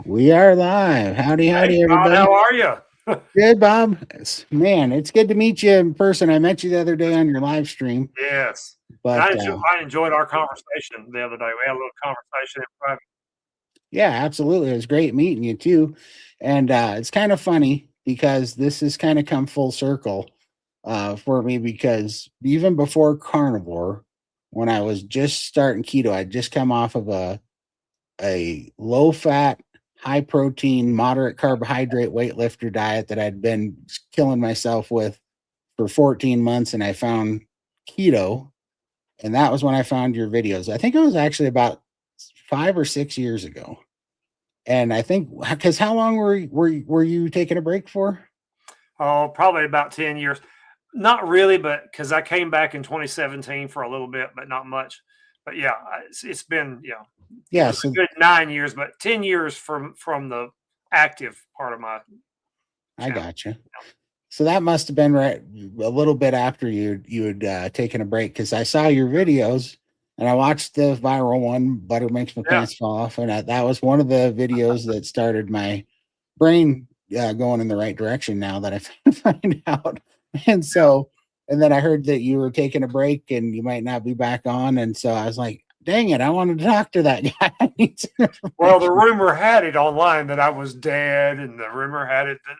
We are live. Howdy, Hey, howdy, Todd, everybody. how are you? Good, Bob. Man, it's good to meet you in person. I met you the other day on your live stream, Yes. And but I enjoyed our conversation the other day. We had a little conversation in private. yeah, absolutely. It was great meeting you too. And it's kind of funny because this has kind of come full circle for me because even before carnivore, when I was just starting keto, I'd just come off of a low fat, high protein, moderate carbohydrate weightlifter diet that I'd been killing myself with for 14 months. And I found keto. And that was when I found your videos. I think it was actually about 5 or 6 years ago. And I think because how long were you taking a break for? Oh, probably about 10 years. Not really, but because I came back in 2017 for a little bit, but not much. But yeah, it's been, it Yeah, was so a good 9 years, but 10 years from the active part of my I channel. gotcha. So that must have been right a little bit after you had taken a break because I saw your videos and I watched the viral one, "Butter Makes My Yeah. Pants Fall Off," and that was one of the videos that started my brain going in the right direction. Now that I find out, and so and then I heard that you were taking a break and you might not be back on, and so I was like, "Dang it! I wanted to talk to that guy." I need some Well, the information. rumor had it online that I was dead, and the rumor had it that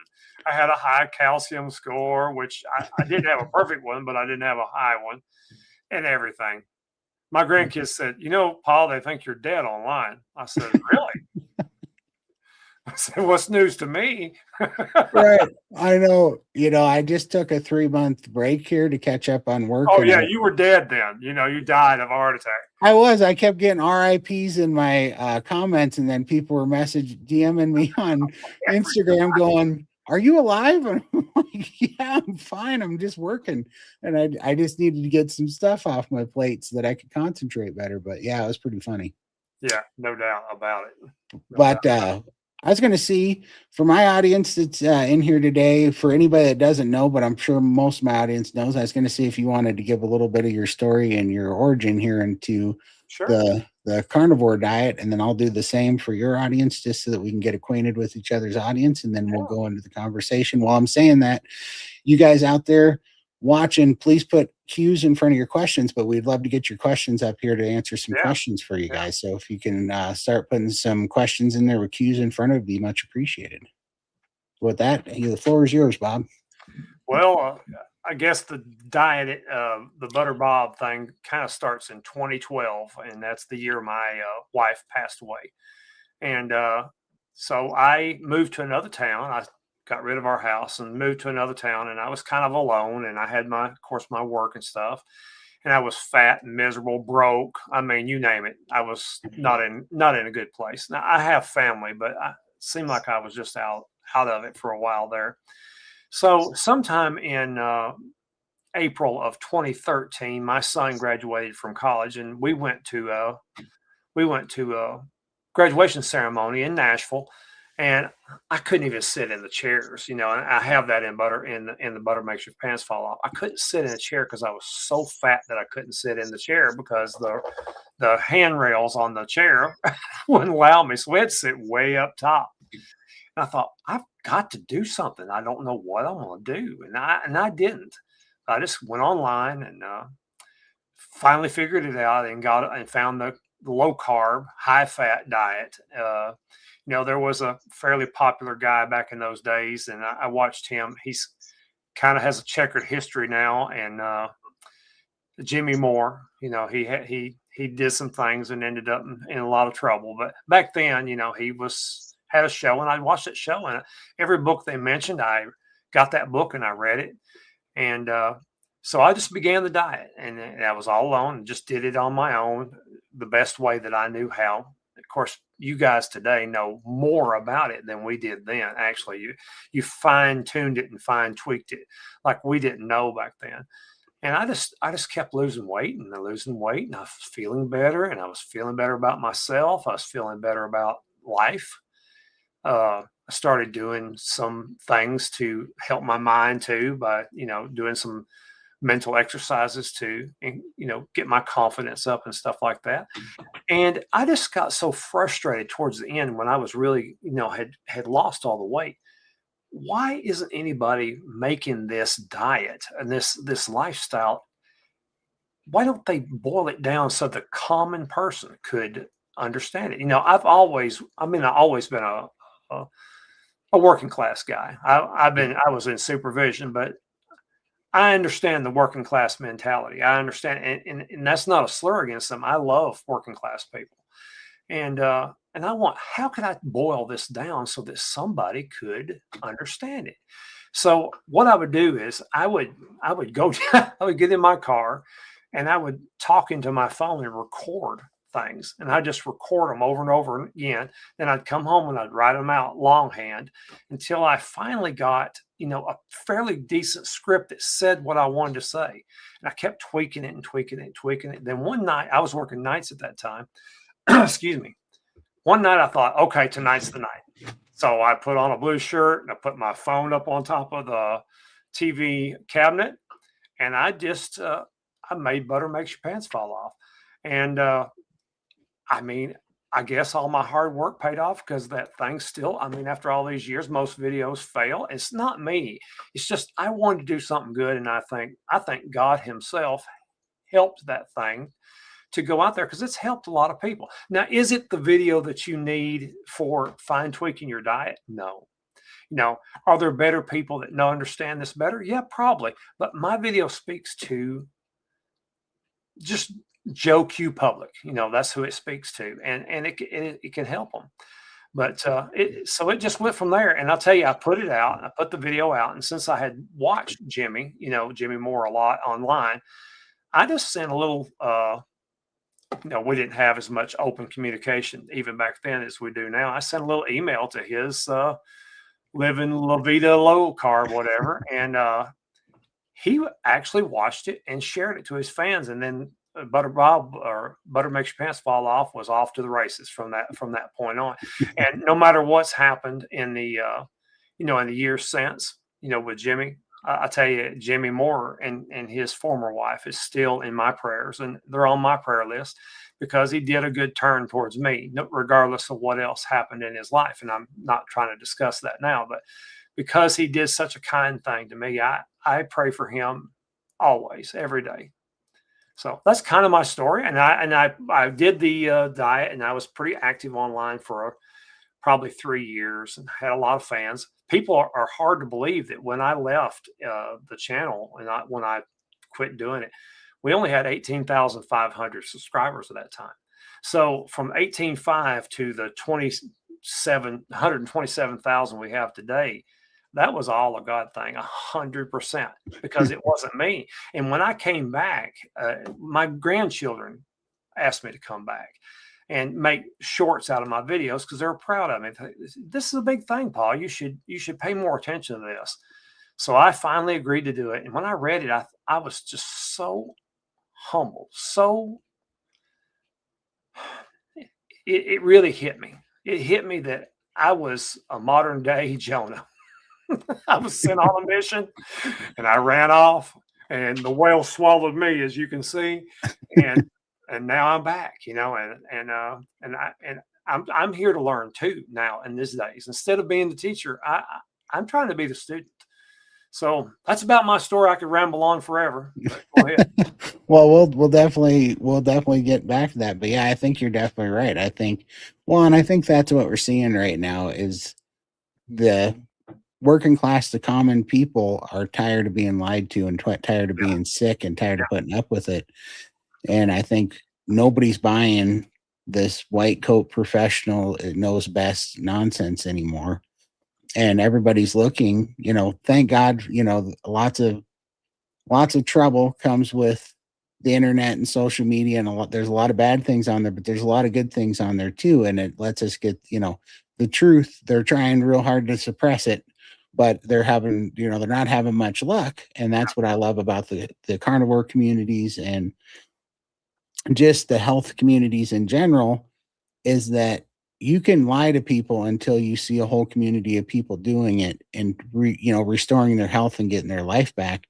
I had a high calcium score, which I didn't have a perfect one, but I didn't have a high one, and everything. My grandkids said, Paul, they think you're dead online. I said, really? I said, what's news to me? Right. I know. I just took a 3 month break here to catch up on work, Oh, and yeah, you were dead then. You died of a heart attack. I kept getting RIPs in my comments, and then people were DMing me on Instagram going, "Are you alive?" And I'm like, "Yeah, I'm fine. I'm just working, and I just needed to get some stuff off my plate so that I could concentrate better." But yeah, it was pretty funny. Yeah, no doubt about it. No doubt. But I was going to see for my audience that's in here today, for anybody that doesn't know, but I'm sure most of my audience knows, I was going to see if you wanted to give a little bit of your story and your origin here into Sure. the carnivore diet, and then I'll do the same for your audience just so that we can get acquainted with each other's audience, and then we'll Yeah. go into the conversation. While I'm saying that, you guys out there watching, please put cues in front of your questions, but we'd love to get your questions up here to answer some Yeah. questions for you Yeah. guys. So if you can start putting some questions in there with cues in front of it, be much appreciated. With that, the floor is yours, Bob. Well, I guess the diet, the Butter Bob thing kind of starts in 2012, and that's the year my wife passed away. And so I moved to another town. I got rid of our house and moved to another town, and I was kind of alone. And I had of course, my work and stuff. And I was fat and miserable, broke. I mean, you name it. I was not in a good place. Now I have family, but it seemed like I was just out of it for a while there. So sometime in April of 2013, my son graduated from college, and we went to a graduation ceremony in Nashville, and I couldn't even sit in the chairs, and I have that in the Butter Makes Your Pants Fall Off. I couldn't sit in a chair because I was so fat that I couldn't sit in the chair because the handrails on the chair wouldn't allow me, so we had to sit way up top. And I thought, I've got to do something. I don't know what I'm going to do, and I didn't. I just went online and finally figured it out and got and found the low carb, high fat diet. There was a fairly popular guy back in those days, and I watched him. He's kind of has a checkered history now, and Jimmy Moore. He did some things and ended up in a lot of trouble. But back then, he had a show, and I watched that show, and every book they mentioned, I got that book and I read it, and so I just began the diet, and I was all alone and just did it on my own, the best way that I knew how. Of course, you guys today know more about it than we did then. Actually, you fine tuned it and fine tweaked it like we didn't know back then. And I just kept losing weight and losing weight, and I was feeling better, and I was feeling better about myself. I was feeling better about life. I started doing some things to help my mind too by doing some mental exercises to, and, get my confidence up and stuff like that. And I just got so frustrated towards the end when I was really, had lost all the weight. Why isn't anybody making this diet and this lifestyle? Why don't they boil it down so the common person could understand it? I've always been a, a working class guy. I was in supervision, but I understand the working class mentality. I understand, and that's not a slur against them. I love working class people, and I want, how can I boil this down so that somebody could understand it? So what I would do is I would go I would get in my car, and I would talk into my phone and record things, and I just record them over and over again. Then I'd come home and I'd write them out longhand until I finally got, a fairly decent script that said what I wanted to say. And I kept tweaking it and tweaking it and tweaking it. Then one night, I was working nights at that time. Excuse me. One night I thought, okay, tonight's the night. So I put on a blue shirt and I put my phone up on top of the TV cabinet, and I just I made Butter Makes Your Pants Fall Off. And I mean, I guess all my hard work paid off, because that thing still, after all these years, most videos fail. It's not me. It's just I wanted to do something good, and I think God Himself helped that thing to go out there, because it's helped a lot of people. Now, is it the video that you need for fine tweaking your diet? No. Are there better people that understand this better? Yeah, probably. But my video speaks to just Joe Q public. That's who it speaks to, and it can help them. But so it just went from there. And I'll tell you, I put it out. I put the video out, and since I had watched Jimmy Moore a lot online, I just sent a little. We didn't have as much open communication even back then as we do now. I sent a little email to his living La Vida Low Carb, whatever, and he actually watched it and shared it to his fans. And then Butter Makes Your Pants Fall Off was off to the races from that point on. And no matter what's happened in the in the years since, with Jimmy, I tell you, Jimmy Moore and his former wife is still in my prayers, and they're on my prayer list, because he did a good turn towards me, regardless of what else happened in his life. And I'm not trying to discuss that now, but because he did such a kind thing to me, I pray for him always, every day. So that's kind of my story. And I did the diet, and I was pretty active online for probably 3 years, and had a lot of fans. People are hard to believe that when I left the channel, and when I quit doing it, we only had 18,500 subscribers at that time. So from 18.5 to the 127,000 we have today, that was all a God thing, 100%, because it wasn't me. And when I came back, my grandchildren asked me to come back and make shorts out of my videos, because they're proud of me. This is a big thing, Paul. You should pay more attention to this. So I finally agreed to do it. And when I read it, I was just so humbled. So it really hit me. It hit me that I was a modern day Jonah. I was sent on a mission, and I ran off, and the whale swallowed me, as you can see. And now I'm back, and I'm here to learn too now in these days. Instead of being the teacher, I'm trying to be the student. So that's about my story. I could ramble on forever. Go ahead. Well, we'll definitely get back to that. But yeah, I think you're definitely right. I think that's what we're seeing right now is the working class, the common people are tired of being lied to, and tired of being sick, and tired of putting up with it. And I think nobody's buying this white coat professional, it knows best nonsense anymore. And everybody's looking, thank God, lots of trouble comes with the internet and social media, and there's a lot of bad things on there, but there's a lot of good things on there too. And it lets us get, the truth. They're trying real hard to suppress it, but they're not having much luck. And that's what I love about the carnivore communities, and just the health communities in general, is that you can lie to people until you see a whole community of people doing it and restoring their health and getting their life back.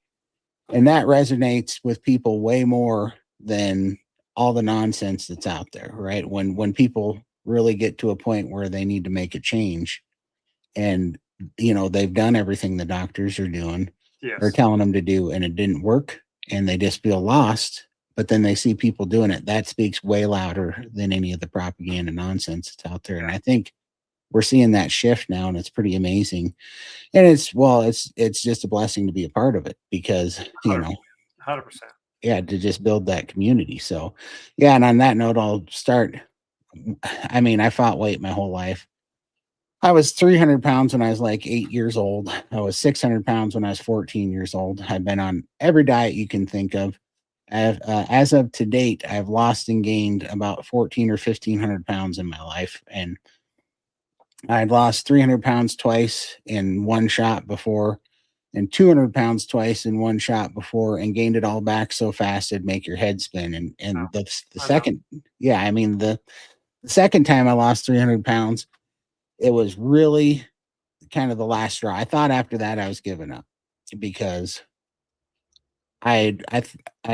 And that resonates with people way more than all the nonsense that's out there, right? When people really get to a point where they need to make a change, and they've done everything the doctors are doing or Yes. telling them to do, and it didn't work, and they just feel lost. But then they see people doing it. That speaks way louder than any of the propaganda nonsense that's out there. And Yeah. I think we're seeing that shift now, and it's pretty amazing. And it's just a blessing to be a part of it, because 100%. 100%. yeah, to just build that community. So yeah, and on that note, I'll start. I mean, I fought weight my whole life. I was 300 pounds when I was like 8 years old. I was 600 pounds when I was 14 years old. I've been on every diet you can think of. As of to date, I've lost and gained about 14 or 1500 pounds in my life. And I'd lost 300 pounds twice in one shot before, and 200 pounds twice in one shot before, and gained it all back so fast it'd make your head spin. And the I know. second, yeah, I mean, the second time I lost 300 pounds, it was really kind of the last straw. I thought after that I was giving up, because I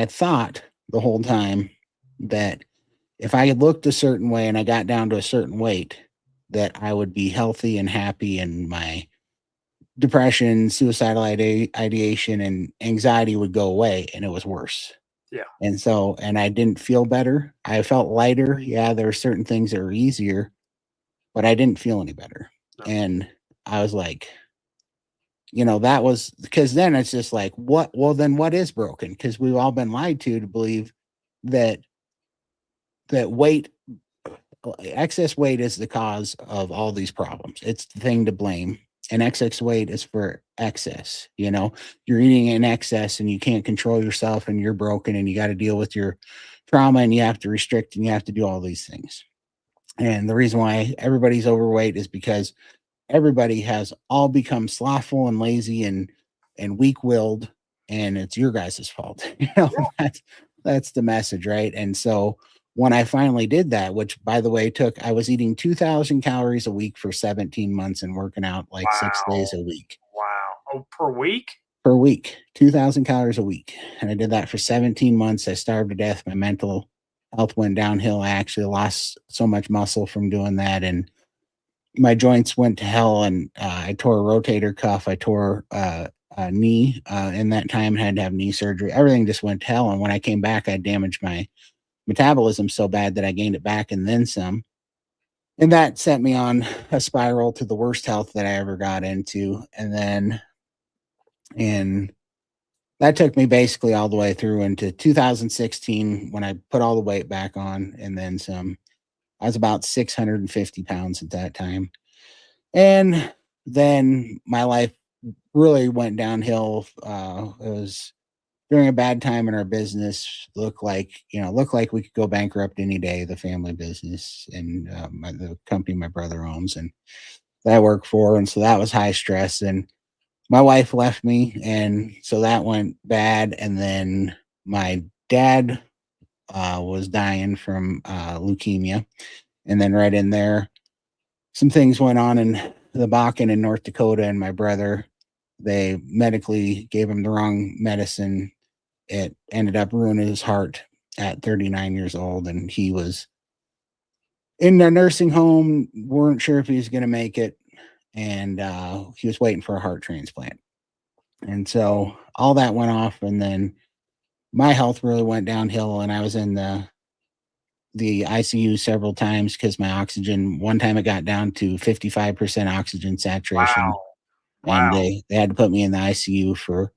thought the whole time that if I had looked a certain way and I got down to a certain weight, that I would be healthy and happy, and my depression, suicidal ideation, and anxiety would go away, and it was worse. Yeah. And I didn't feel better. I felt lighter. Yeah, there were certain things that were easier, but I didn't feel any better. No. And I was like, that was because then it's just like, what? Well, then what is broken? Because we've all been lied to believe that weight, excess weight, is the cause of all these problems. It's the thing to blame. And excess weight is for excess. You're eating in excess and you can't control yourself, and you're broken, and you got to deal with your trauma, and you have to restrict, and you have to do all these things. And the reason why everybody's overweight is because everybody has all become slothful and lazy and weak-willed, and it's your guys' fault. That's the message, right? And so when I finally did that, which by the way I was eating 2,000 calories a week for 17 months and working out like 6 days Wow. a week. Wow. Oh, per week? Per week, 2,000 calories a week. And I did that for 17 months. I starved to death. My mental health went downhill. I actually lost so much muscle from doing that. And my joints went to hell, and I tore a rotator cuff. I tore a knee in that time, had to have knee surgery. Everything just went to hell. And when I came back, I damaged my metabolism so bad that I gained it back and then some. And that sent me on a spiral to the worst health that I ever got into. And that took me basically all the way through into 2016, when I put all the weight back on and then some. I was about 650 pounds at that time. And then my life really went downhill. It was during a bad time in our business. Looked like we could go bankrupt any day. The family business, and the company my brother owns and that I work for, and so that was high stress. And my wife left me, and so that went bad. And then my dad was dying from leukemia, and then right in there, some things went on in the Bakken in North Dakota, and my brother, they medically gave him the wrong medicine. It ended up ruining his heart at 39 years old, and he was in a nursing home, weren't sure if he was going to make it, and he was waiting for a heart transplant. And so all that went off, and then my health really went downhill, and I was in the ICU several times because my oxygen, one time it got down to 55% oxygen saturation, Wow. and Wow. they had to put me in the ICU for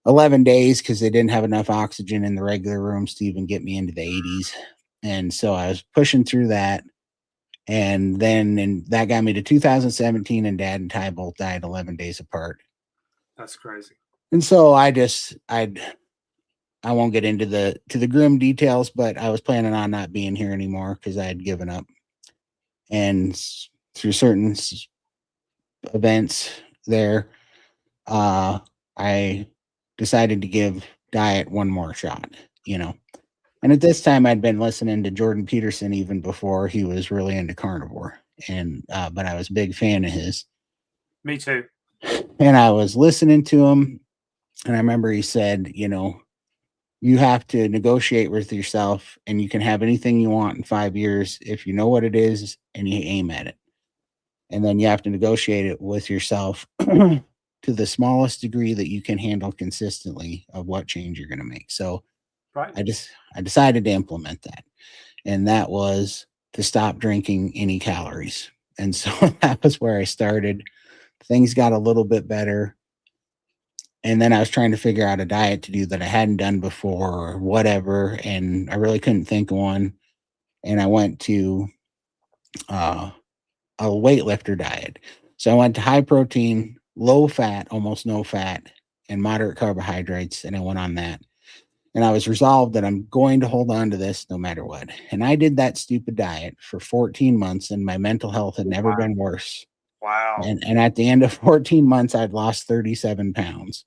11 days because they didn't have enough oxygen in the regular rooms to even get me into the 80s. And so I was pushing through that. And that got me to 2017, and Dad and Ty both died 11 days apart. That's crazy. And so I won't get into the grim details, but I was planning on not being here anymore because I had given up. And through certain events there, I decided to give diet one more shot. And at this time, I'd been listening to Jordan Peterson even before he was really into carnivore, and but I was a big fan of his, Me too. and I was listening to him, And I remember he said, you have to negotiate with yourself, and you can have anything you want in 5 years if you know what it is and you aim at it. And then you have to negotiate it with yourself to the smallest degree that you can handle consistently of what change you're going to make. So Right. I decided to implement that. And that was to stop drinking any calories. And so that was where I started. Things got a little bit better. And then I was trying to figure out a diet to do that I hadn't done before or whatever. And I really couldn't think of one. And I went to uh, a weightlifter diet. So I went to high protein, low fat, almost no fat, and moderate carbohydrates. And I went on that. And I was resolved that I'm going to hold on to this no matter what. And I did that stupid diet for 14 months, and my mental health had never Wow. been worse. Wow. And at the end of 14 months, I'd lost 37 pounds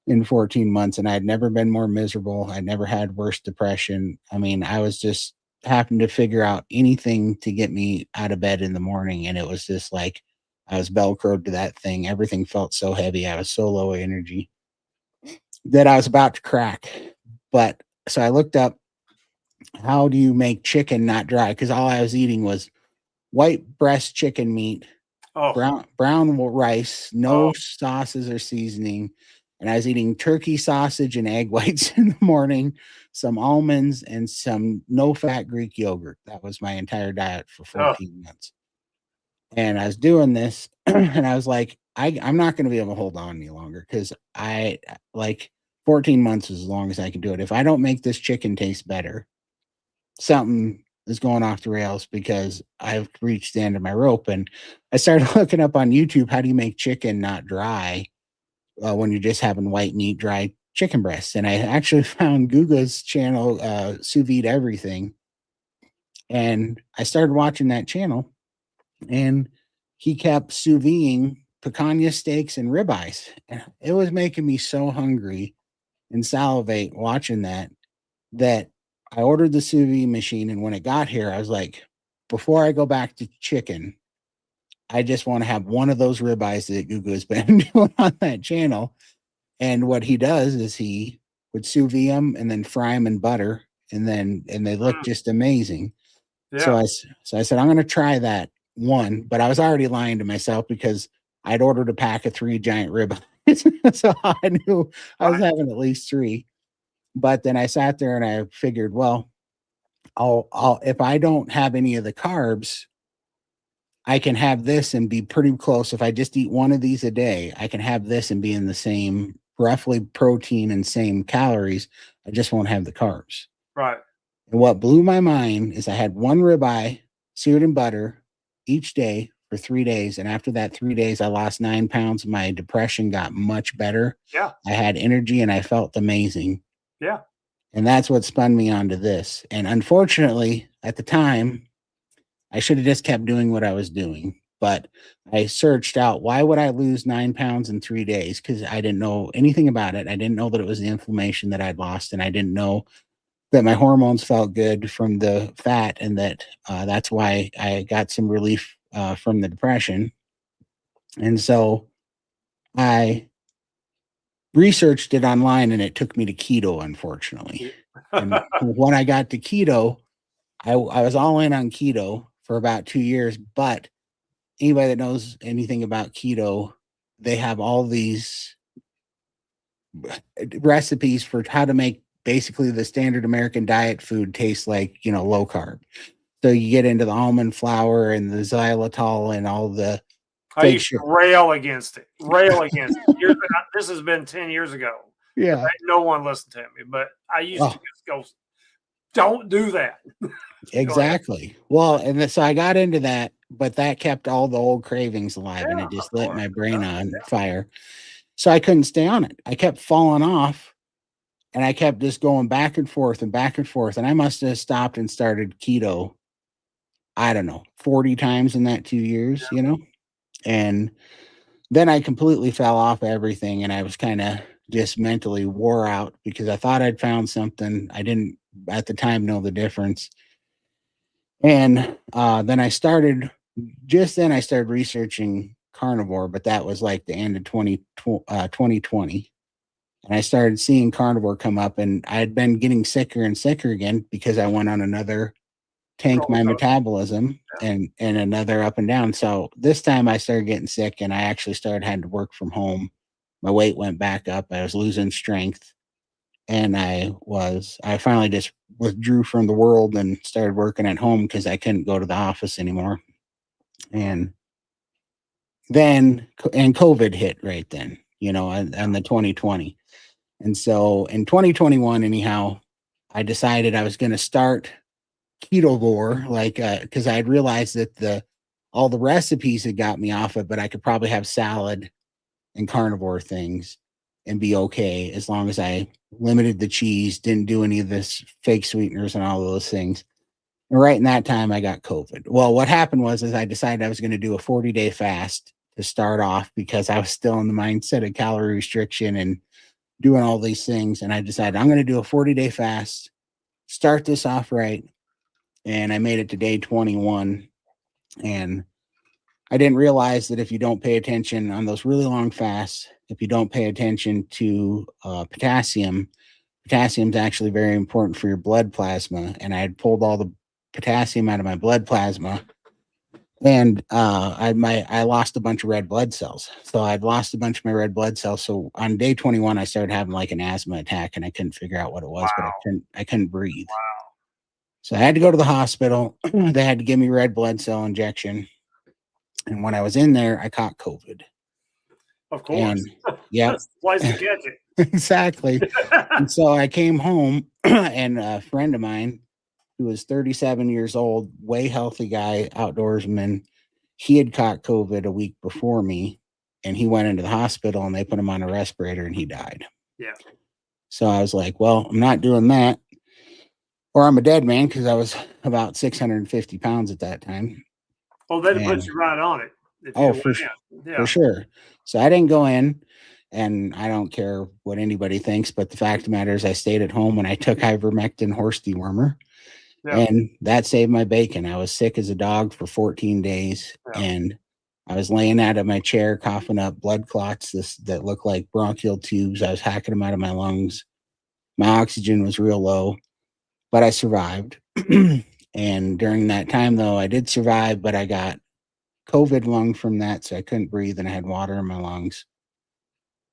in 14 months, and I'd never been more miserable. I'd never had worse depression. I mean, I was just having to figure out anything to get me out of bed in the morning. And it was just like I was Velcroed to that thing. Everything felt so heavy. I was so low energy that I was about to crack. But so I looked up, how do you make chicken not dry? Because all I was eating was white breast chicken meat, Oh, brown rice, oh, no sauces or seasoning. And I was eating turkey sausage and egg whites in the morning, some almonds, and some no fat Greek yogurt. That was my entire diet for oh, 14 months. And I was doing this, and I was like, I'm not going to be able to hold on any longer because I like 14 months is as long as I can do it. If I don't make this chicken taste better, something is going off the rails because I've reached the end of my rope. And I started looking up on YouTube, how do you make chicken not dry when you're just having white meat, dry chicken breasts? And I actually found Guga's channel, Sous Vide Everything. And I started watching that channel, and he kept sous videing picanha steaks and ribeyes. And it was making me so hungry and salivate watching that I ordered the sous vide machine. And when it got here, I was like, before I go back to chicken, I just want to have one of those ribeyes that Gugu has been doing on that channel. And what he does is he would sous vide them and then fry them in butter, and they look mm, just amazing. So yeah, I said I'm going to try that one, but I was already lying to myself because I'd ordered a pack of 3 giant ribeyes, so I knew I was right, having at least 3. But then I sat there and I figured, well, I'll if I don't have any of the carbs, I can have this and be pretty close. If I just eat one of these a day, I can have this and be in the same roughly protein and same calories. I just won't have the carbs. right, And what blew my mind is I had one ribeye seared in butter each day for 3 days. And after that 3 days, I lost 9 pounds. My depression got much better. yeah, I had energy and I felt amazing. yeah, And that's what spun me onto this. And unfortunately, at the time, I should have just kept doing what I was doing. But I searched out, why would I lose 9 pounds in 3 days? Because I didn't know anything about it. I didn't know that it was the inflammation that I'd lost. And I didn't know that my hormones felt good from the fat, and that that's why I got some relief from the depression. And so I researched it online, and it took me to keto, unfortunately. And when I got to keto, I was all in on keto for about 2 years. But anybody that knows anything about keto, they have all these recipes for how to make basically the standard American diet food taste like, low carb. So you get into the almond flour and the xylitol and all the I fake used shit. to rail against it, rail against it. This has been 10 years ago. Yeah. No one listened to me, but I used to Oh, just go, don't do that. Go ahead. exactly. Well, so I got into that, but that kept all the old cravings alive, and Yeah, it just of lit course my it brain does. on fire. So I couldn't stay on it. I kept falling off, and I kept just going back and forth and back and forth. And I must have stopped and started keto, I don't know, 40 times in that 2 years, And then I completely fell off everything, and I was kind of just mentally wore out because I thought I'd found something. I didn't at the time know the difference. And then I started researching carnivore, but that was like the end of 2020. and I started seeing carnivore come up, and I had been getting sicker and sicker again because I went on another tank Roller my coaster. metabolism Yeah. and another up and down. So this time I started getting sick, and I actually started having to work from home. My weight went back up. I was losing strength, and I finally just withdrew from the world and started working at home because I couldn't go to the office anymore. And then and COVID hit right then, and the 2020. And so in 2021, anyhow, I decided I was going to start ketovore, like, because I had realized that all the recipes had got me off it, but I could probably have salad and carnivore things and be okay as long as I limited the cheese, didn't do any of this fake sweeteners and all of those things. And right in that time, I got COVID. Well, what happened was is I decided I was going to do a 40-day fast to start off because I was still in the mindset of calorie restriction and doing all these things. And I decided I'm going to do a 40-day fast, start this off right. And I made it to day 21. And I didn't realize that if you don't pay attention on those really long fasts, if you don't pay attention to potassium's actually very important for your blood plasma. And I had pulled all the potassium out of my blood plasma, and I lost a bunch of red blood cells. So I'd lost a bunch of my red blood cells. So on day 21, I started having like an asthma attack, and I couldn't figure out what it was, but I couldn't breathe. Wow. So I had to go to the hospital. They had to give me red blood cell injection. And when I was in there, I caught COVID. Of course. And yeah, That's the place to catch it. exactly. And so I came home, and a friend of mine who was 37 years old, way healthy guy, outdoorsman, he had caught COVID a week before me, and he went into the hospital, and they put him on a respirator, and he died. Yeah. So I was like, well, I'm not doing that, or I'm a dead man, because I was about 650 pounds at that time. Oh, they'd put you right on it. For sure. So I didn't go in, and I don't care what anybody thinks, but the fact of the matter is I stayed at home and I took ivermectin horse dewormer, and that saved my bacon. I was sick as a dog for 14 days, and I was laying out of my chair coughing up blood clots that looked like bronchial tubes. I was hacking them out of my lungs. My oxygen was real low, but I survived. And during that time, though, I did survive, but I got COVID lung from that, so I couldn't breathe, and I had water in my lungs,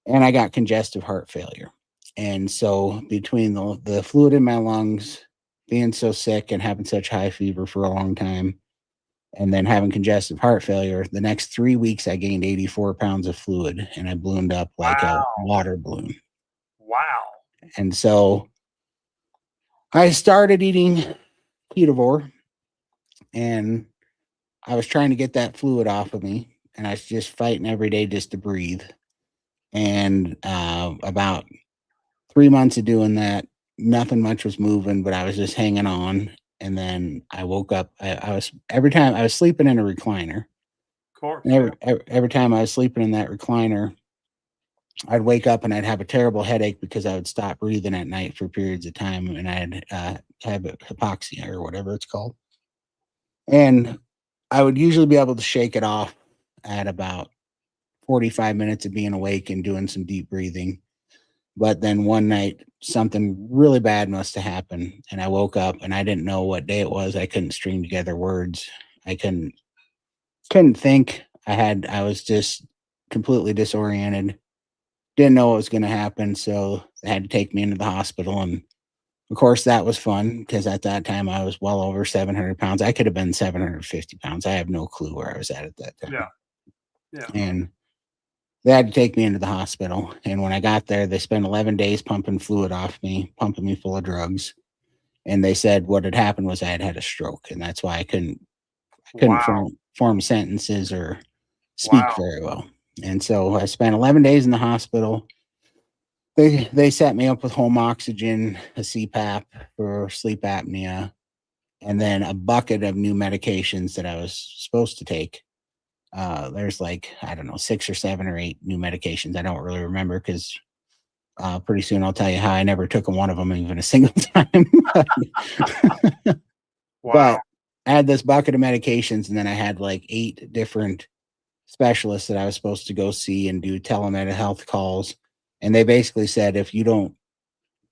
and I got congestive heart failure. And so between the fluid in my lungs, being so sick and having such high fever for a long time, and then having congestive heart failure, the next 3 weeks I gained 84 pounds of fluid, and I ballooned up like a water balloon. Wow. And so I started eating ketovore, and I was trying to get that fluid off of me, and I was just fighting every day just to breathe. And about 3 months of doing that, nothing much was moving, but I was just hanging on. And then I woke up. I was every time I was sleeping in a recliner. Of course. And every time I was sleeping in that recliner, I'd wake up and I'd have a terrible headache because I would stop breathing at night for periods of time, and I'd have hypoxia or whatever it's called. And I would usually be able to shake it off at about 45 minutes of being awake and doing some deep breathing. But then one night, something really bad must have happened, and I woke up and I didn't know what day it was. I couldn't string together words. I couldn't think. I was just completely disoriented. Didn't know what was going to happen, so they had to take me into the hospital. And of course, that was fun because at that time I was well over 700 pounds. I could have been 750 pounds. I have no clue where I was at that time. Yeah. And they had to take me into the hospital. And when I got there, they spent 11 days pumping fluid off me, pumping me full of drugs. And they said what had happened was I had had a stroke, and that's why I couldn't form sentences or speak very well. And so I spent 11 days in the hospital. They set me up with home oxygen, a CPAP for sleep apnea, and then a bucket of new medications that I was supposed to take. There's like, I don't know, 6 or 7 or 8 new medications. I don't really remember because pretty soon I'll tell you how I never took one of them even a single time. But I had this bucket of medications, and then I had like 8 different specialists that I was supposed to go see and do telemed health calls. And they basically said, if you don't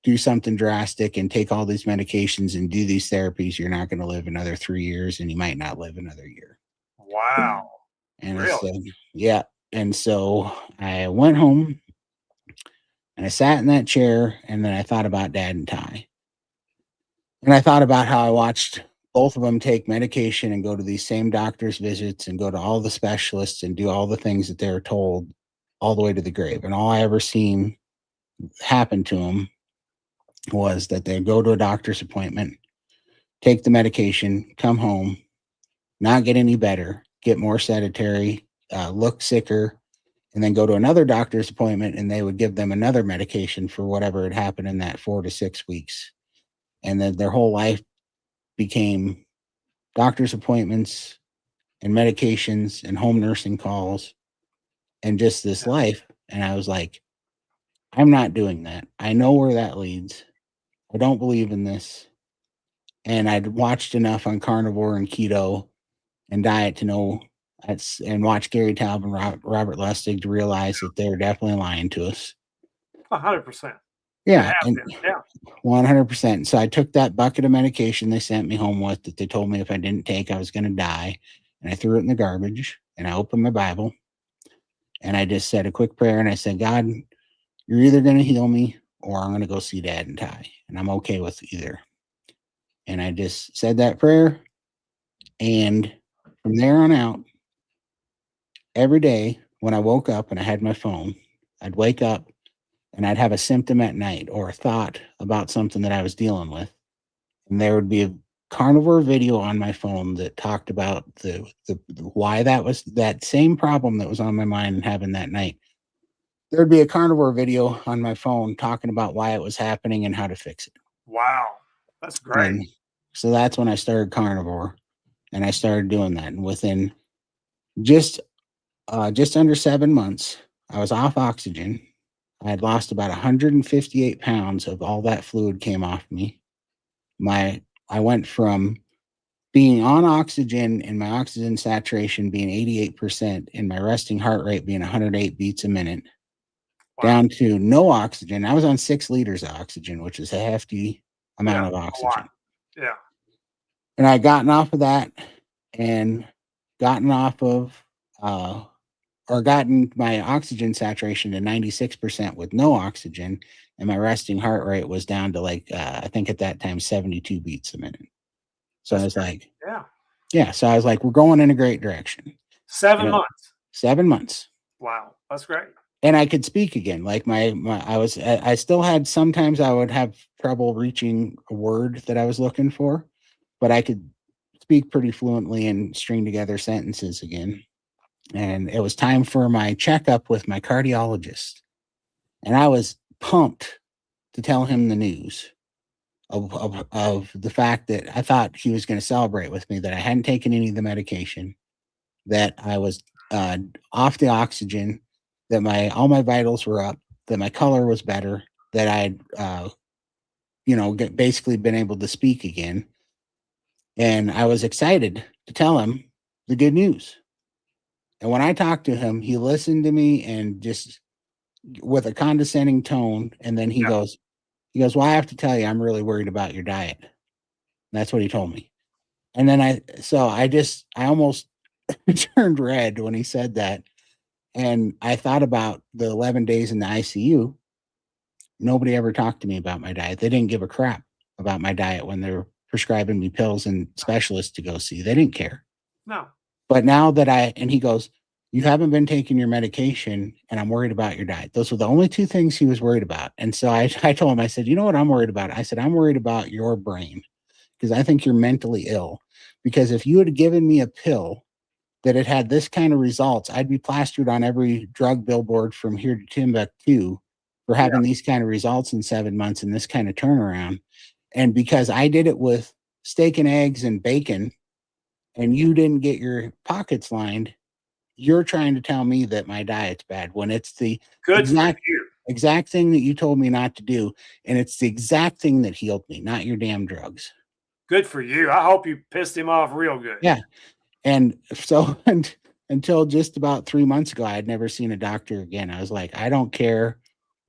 do something drastic and take all these medications and do these therapies, you're not going to live another 3 years, and you might not live another year. Wow. And I Really? said, yeah. And so I went home and I sat in that chair, and then I thought about Dad and Ty. And I thought about how I watched both of them take medication and go to these same doctor's visits and go to all the specialists and do all the things that they were told all the way to the grave. And all I ever seen happen to them was that they'd go to a doctor's appointment, take the medication, come home, not get any better, get more sedentary, look sicker, and then go to another doctor's appointment, and they would give them another medication for whatever had happened in that 4 to 6 weeks. And then their whole life became doctor's appointments and medications and home nursing calls and just this Yeah. life. And I was like, I'm not doing that. I know where that leads. I don't believe in this. And I'd watched enough on carnivore and keto and diet to know that's, and watch Gary Taub and Robert Lustig to realize that they're definitely lying to us. 100%. Yeah. And Yeah. 100%. So I took that bucket of medication they sent me home with that they told me if I didn't take, I was going to die. And I threw it in the garbage, and I opened my Bible, and I just said a quick prayer, and I said, God, you're either going to heal me or I'm going to go see Dad and Ty, and I'm okay with either. And I just said that prayer. And from there on out, every day when I woke up and I had my phone, I'd wake up and I'd have a symptom at night or a thought about something that I was dealing with. And there would be a carnivore video on my phone that talked about the why that was that same problem that was on my mind and having that night. There'd be a carnivore video on my phone talking about why it was happening and how to fix it. Wow. That's great. And so that's when I started carnivore, and I started doing that. And within just under 7 months, I was off oxygen. I had lost about 158 pounds of all that fluid came off me. I went from being on oxygen and my oxygen saturation being 88% and my resting heart rate being 108 beats a minute, Wow. down to no oxygen. I was on 6 liters of oxygen, which is a hefty amount of oxygen. Yeah. And I gotten off of that and gotten off of or gotten my oxygen saturation to 96% with no oxygen, and my resting heart rate was down to like I think at that time 72 beats a minute. So That's I was great. like, Yeah. yeah. So I was like, we're going in a great direction. 7 months. 7 months. Wow. That's great. And I could speak again. Like I still had, sometimes I would have trouble reaching a word that I was looking for, but I could speak pretty fluently and string together sentences again. And it was time for my checkup with my cardiologist. And I was pumped to tell him the news of the fact that I thought he was going to celebrate with me, that I hadn't taken any of the medication, that I was off the oxygen, that all my vitals were up, that my color was better, that I'd basically been able to speak again. And I was excited to tell him the good news. And when I talked to him, he listened to me and just with a condescending tone. And then he goes, well, I have to tell you, I'm really worried about your diet. And that's what he told me. And then I almost turned red when he said that. And I thought about the 11 days in the ICU. Nobody ever talked to me about my diet. They didn't give a crap about my diet when they were prescribing me pills and specialists to go see. They didn't care. No. But now that and he goes, you haven't been taking your medication, and I'm worried about your diet. Those were the only two things he was worried about. And so I told him, I said, you know what I'm worried about? I said, I'm worried about your brain, because I think you're mentally ill. Because if you had given me a pill that it had this kind of results, I'd be plastered on every drug billboard from here to Timbuktu for having these kind of results in 7 months and this kind of turnaround. And because I did it with steak and eggs and bacon, and you didn't get your pockets lined, you're trying to tell me that my diet's bad when it's the exact thing that you told me not to do. And it's the exact thing that healed me, not your damn drugs. Good for you. I hope you pissed him off real good. Yeah. And so until just about 3 months ago, I had never seen a doctor again. I was like, I don't care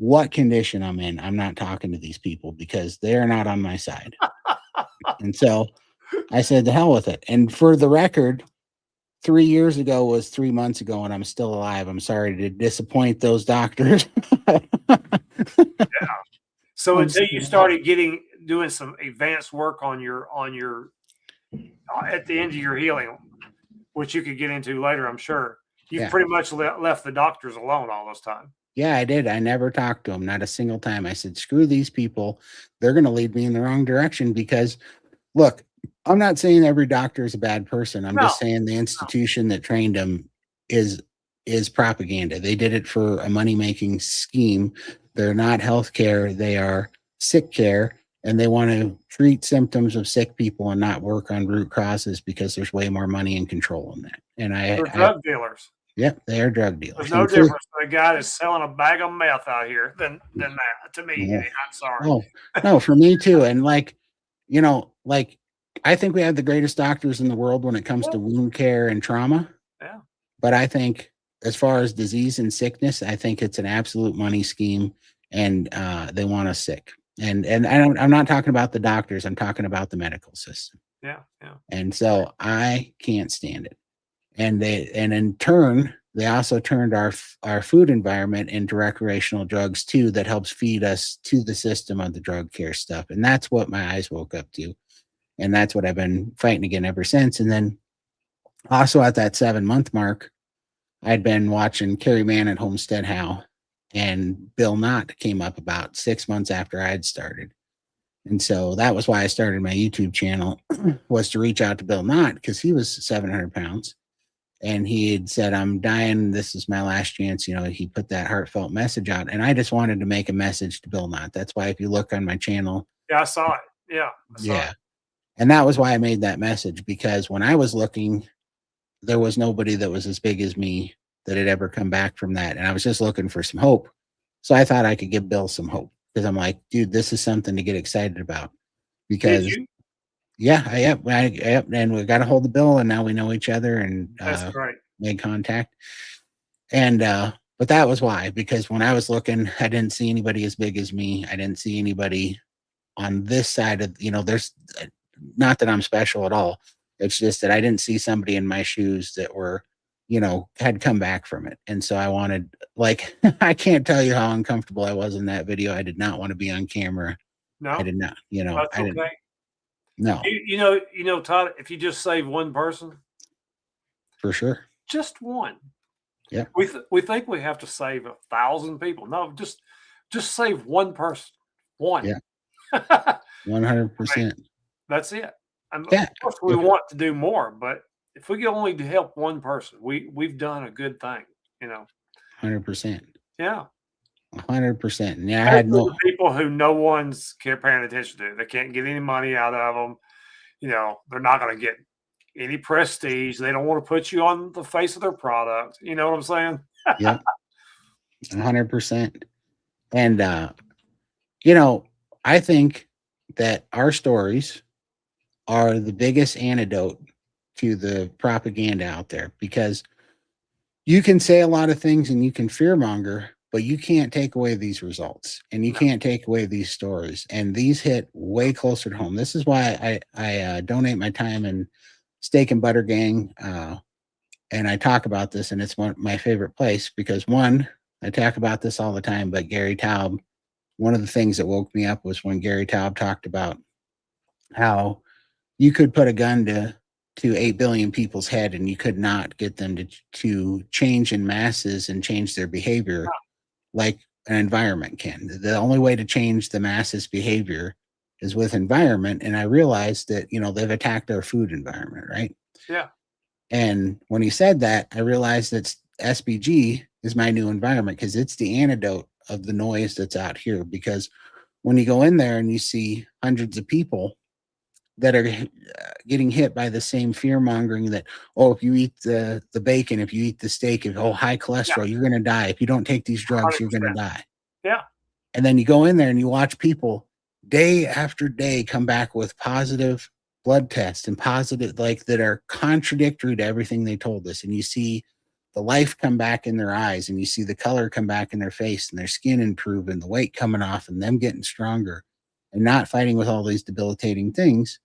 what condition I'm in, I'm not talking to these people because they're not on my side. And so I said, the hell with it. And for the record, 3 years ago was 3 months ago, and I'm still alive. I'm sorry to disappoint those doctors. So I'm until still you alive. started doing some advanced work on your at the end of your healing, which you could get into later, I'm sure, you've Yeah. pretty much left the doctors alone all this time. Yeah, I did. I never talked to them, not a single time. I said, screw these people. They're going to lead me in the wrong direction because, look, I'm not saying every doctor is a bad person. I'm No, just saying the institution that trained them is is propaganda. They did it for a money-making scheme. They're not healthcare, they are sick care, and they want to treat symptoms of sick people and not work on root causes because there's way more money and control in that. And they're drug dealers. yep, they are drug There's dealers. no difference to a guy that's selling a bag of meth out here than that to me. Yeah. I'm sorry. Oh, no, for me too. And like, like I think we have the greatest doctors in the world when it comes Yeah, to wound care and trauma. yeah. But I think as far as disease and sickness, I think it's an absolute money scheme, and they want us sick. And I'm not talking about the doctors. I'm talking about the medical system. Yeah, yeah. And so I can't stand it. And in turn, they also turned our food environment into recreational drugs too. That helps feed us to the system of the drug care stuff. And that's what my eyes woke up to. And that's what I've been fighting again ever since. And then also at that 7 month mark, I'd been watching Carrie Mann at Homestead How, and Bill Knott came up about 6 months after I'd started. And so that was why I started my YouTube channel, was to reach out to Bill Knott because he was 700 pounds. And he had said, I'm dying. This is my last chance. He put that heartfelt message out. And I just wanted to make a message to Bill Knott. That's why if you look on my channel, Yeah, I saw it. Yeah, I saw yeah. it. And that was why I made that message, because when I was looking, there was nobody that was as big as me that had ever come back from that. And I was just looking for some hope. So I thought I could give Bill some hope because I'm like, dude, this is something to get excited about. Did Because you? yeah, yep, and we got a hold of Bill, and now we know each other and That's great. made contact. And but that was why, because when I was looking, I didn't see anybody as big as me. I didn't see anybody on this side of, there's not that I'm special at all. It's just that I didn't see somebody in my shoes that were, had come back from it. And so I wanted, like, I can't tell you how uncomfortable I was in that video. I did not want to be on camera. I No, did not, that's I didn't, okay. no, Todd, if you just save one person, for sure. just one. Yeah. We think we have to save 1,000 people. No, just save one person. One. Yeah. I mean, 100%. that's it. And Yeah. of course, we want to do more, but if we can only help one person, we've done a good thing. 100%. Yeah. 100%. And yeah, I had Especially no, the people who no one's paying attention to. They can't get any money out of them. They're not going to get any prestige. They don't want to put you on the face of their product. You know what I'm saying? yeah, 100%. And, I think that our stories are the biggest antidote to the propaganda out there, because you can say a lot of things and you can fearmonger, but you can't take away these results and you No. can't take away these stories. And these hit way closer to home. This is why I donate my time in Steak and Butter Gang. And I talk about this, and it's my favorite place because, one, I talk about this all the time, but Gary Taub, one of the things that woke me up was when Gary Taub talked about how you could put a gun to 8 billion people's head and you could not get them to change in masses and change their behavior like an environment can. The only way to change the masses behavior is with environment. And I realized that, they've attacked our food environment, right? Yeah. And when he said that, I realized that SBG is my new environment because it's the antidote of the noise that's out here. Because when you go in there and you see hundreds of people that are getting hit by the same fear mongering that, oh, if you eat the bacon, if you eat the steak, if high cholesterol, you're going to die. If you don't take these drugs, you're going to 100%. die. Yeah. And then you go in there and you watch people day after day come back with positive blood tests and positive, like, that are contradictory to everything they told us. And you see the life come back in their eyes, and you see the color come back in their face, and their skin improve, and the weight coming off, and them getting stronger, and not fighting with all these debilitating things,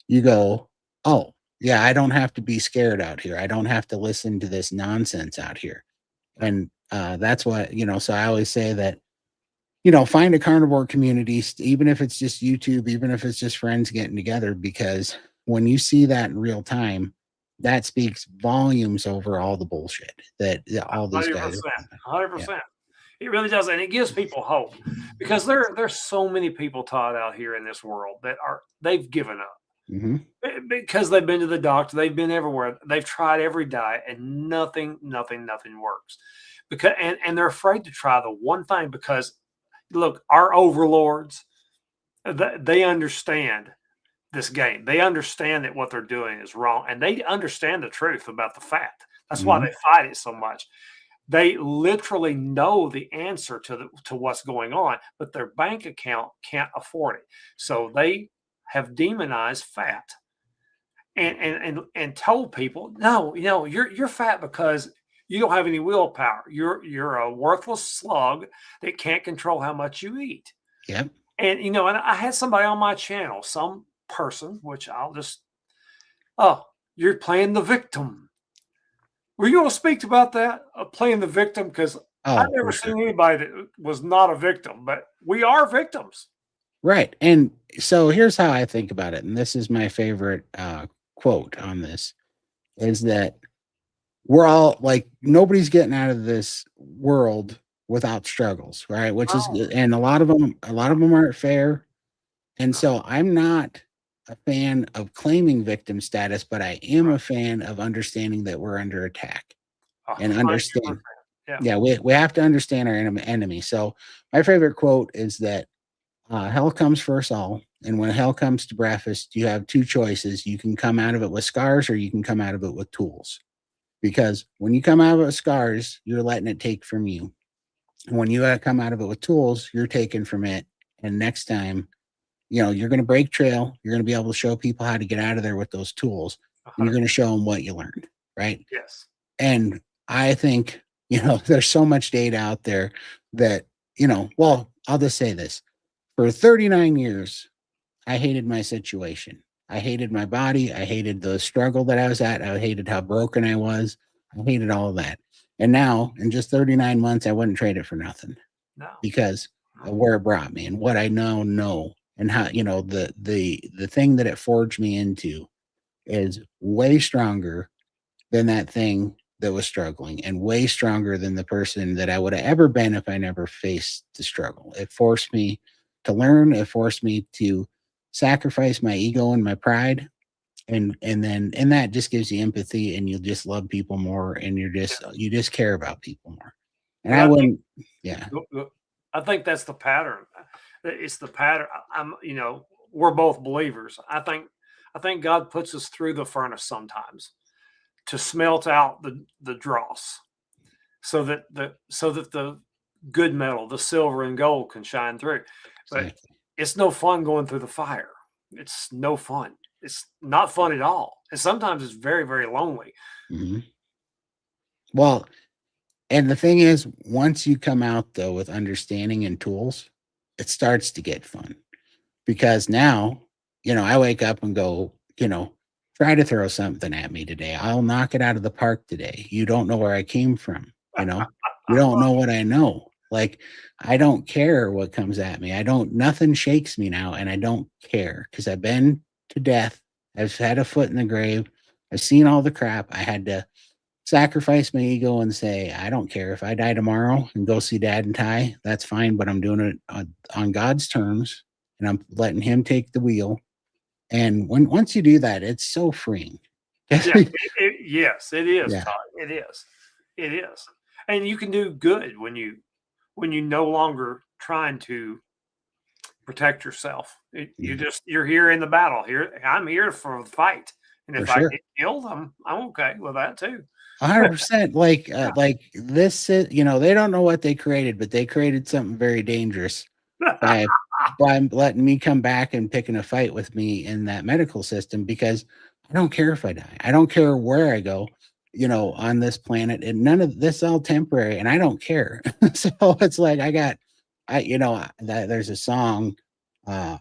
you go, oh, yeah, I don't have to be scared out here. I don't have to listen to this nonsense out here. And that's what, so I always say that, find a carnivore community, even if it's just YouTube, even if it's just friends getting together, because when you see that in real time, that speaks volumes over all the bullshit that all these guys 100%, are. Yeah. 100%. It really does, and it gives people hope because there's so many people, Todd, out here in this world that they've given up Hmm. because they've been to the doctor, they've been everywhere, they've tried every diet, and nothing works. Because and they're afraid to try the one thing because look, our overlords, they understand this game. They understand that what they're doing is wrong, and they understand the truth about the fat. That's why Hmm. they fight it so much. They literally know the answer to what's going on, but their bank account can't afford it. So they have demonized fat and told people, no, you're fat because you don't have any willpower. You're a worthless slug that can't control how much you eat. Yep. And I had somebody on my channel, some person, which oh, you're playing the victim. Were you going to speak about that? Playing the victim? Because I've Oh, never for sure. seen anybody that was not a victim, but we are victims. Right. And so here's how I think about it. And this is my favorite quote on this is that we're all like, nobody's getting out of this world without struggles, right? Which is, Oh, and a lot of them aren't fair. And so I'm not a fan of claiming victim status, but I am right. a fan of understanding that we're under attack and 100%. understand. Yeah. Yeah, we have to understand our enemy. So my favorite quote is that hell comes for us all. And when hell comes to breakfast, you have two choices. You can come out of it with scars or you can come out of it with tools. Because when you come out of it with scars, you're letting it take from you. And when you come out of it with tools, you're taking from it. And next time, you're going to break trail. You're going to be able to show people how to get out of there with those tools. And you're 100. going to show them what you learned. Right. Yes. And I think, there's so much data out there that, well, I'll just say this. For 39 years, I hated my situation. I hated my body. I hated the struggle that I was at. I hated how broken I was. I hated all of that. And now, in just 39 months, I wouldn't trade it for nothing No. because No. of where it brought me and what I now know and how, the thing that it forged me into is way stronger than that thing that was struggling and way stronger than the person that I would have ever been if I never faced the struggle. It forced me to learn. It forced me to sacrifice my ego and my pride. And that just gives you empathy and you'll just love people more and you just care about people more. And But I I think wouldn't, yeah, I think that's the pattern. It's the pattern. We're both believers. I think God puts us through the furnace sometimes to smelt out the dross, so that the good metal, the silver and gold, can shine through. But exactly. it's no fun going through the fire. It's no fun. It's not fun at all. And sometimes it's very, very lonely. Mhm. Well, and the thing is, once you come out though with understanding and tools, it starts to get fun because now, I wake up and go, try to throw something at me today. I'll knock it out of the park today. You don't know where I came from, you don't know what I know. Like, I don't care what comes at me. Nothing shakes me now. And I don't care because I've been to death. I've had a foot in the grave. I've seen all the crap. I had to sacrifice my ego and say, I don't care if I die tomorrow and go see dad and Ty, that's fine, but I'm doing it on God's terms and I'm letting him take the wheel. And once you do that, it's so freeing. Yeah, yes, it is, Yeah, Todd. It is. It is. And you can do good when you no longer trying to protect yourself. yeah, You're here in the battle. Here I'm here for the fight. And for if I sure. get killed, I'm okay with that too. 100%. Like this, they don't know what they created, but they created something very dangerous by letting me come back and picking a fight with me in that medical system because I don't care if I die. I don't care where I go. on this planet, and none of this all temporary, and I don't care. So it's like there's a song, I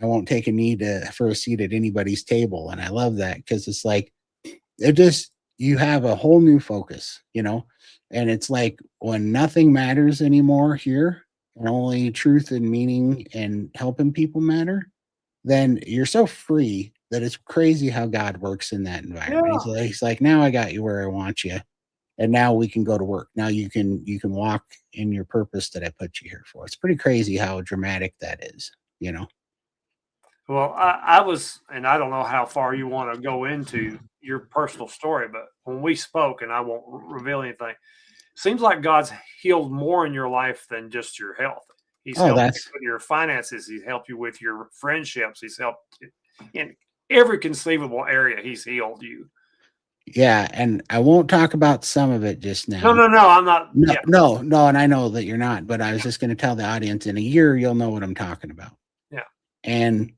won't take a knee for a seat at anybody's table. And I love that because it's like, you have a whole new focus, and it's like when nothing matters anymore here and only truth and meaning and helping people matter, then you're so free that it's crazy how God works in that environment. Yeah. He's like, now I got you where I want you. And now we can go to work. Now you can walk in your purpose that I put you here for. It's pretty crazy how dramatic that is. Well, I was, and I don't know how far you want to go into your personal story, but when we spoke, and I won't reveal anything, seems like God's healed more in your life than just your health. He's Oh, helped you that's with your finances. He's helped you with your friendships. He's helped in every conceivable area. He's healed you. yeah, and I won't talk about some of it just No, now. no, no. I'm not. No, Yeah, no, no, and I know that you're not, but I was just going to tell the audience in a year you'll know what I'm talking about. yeah. And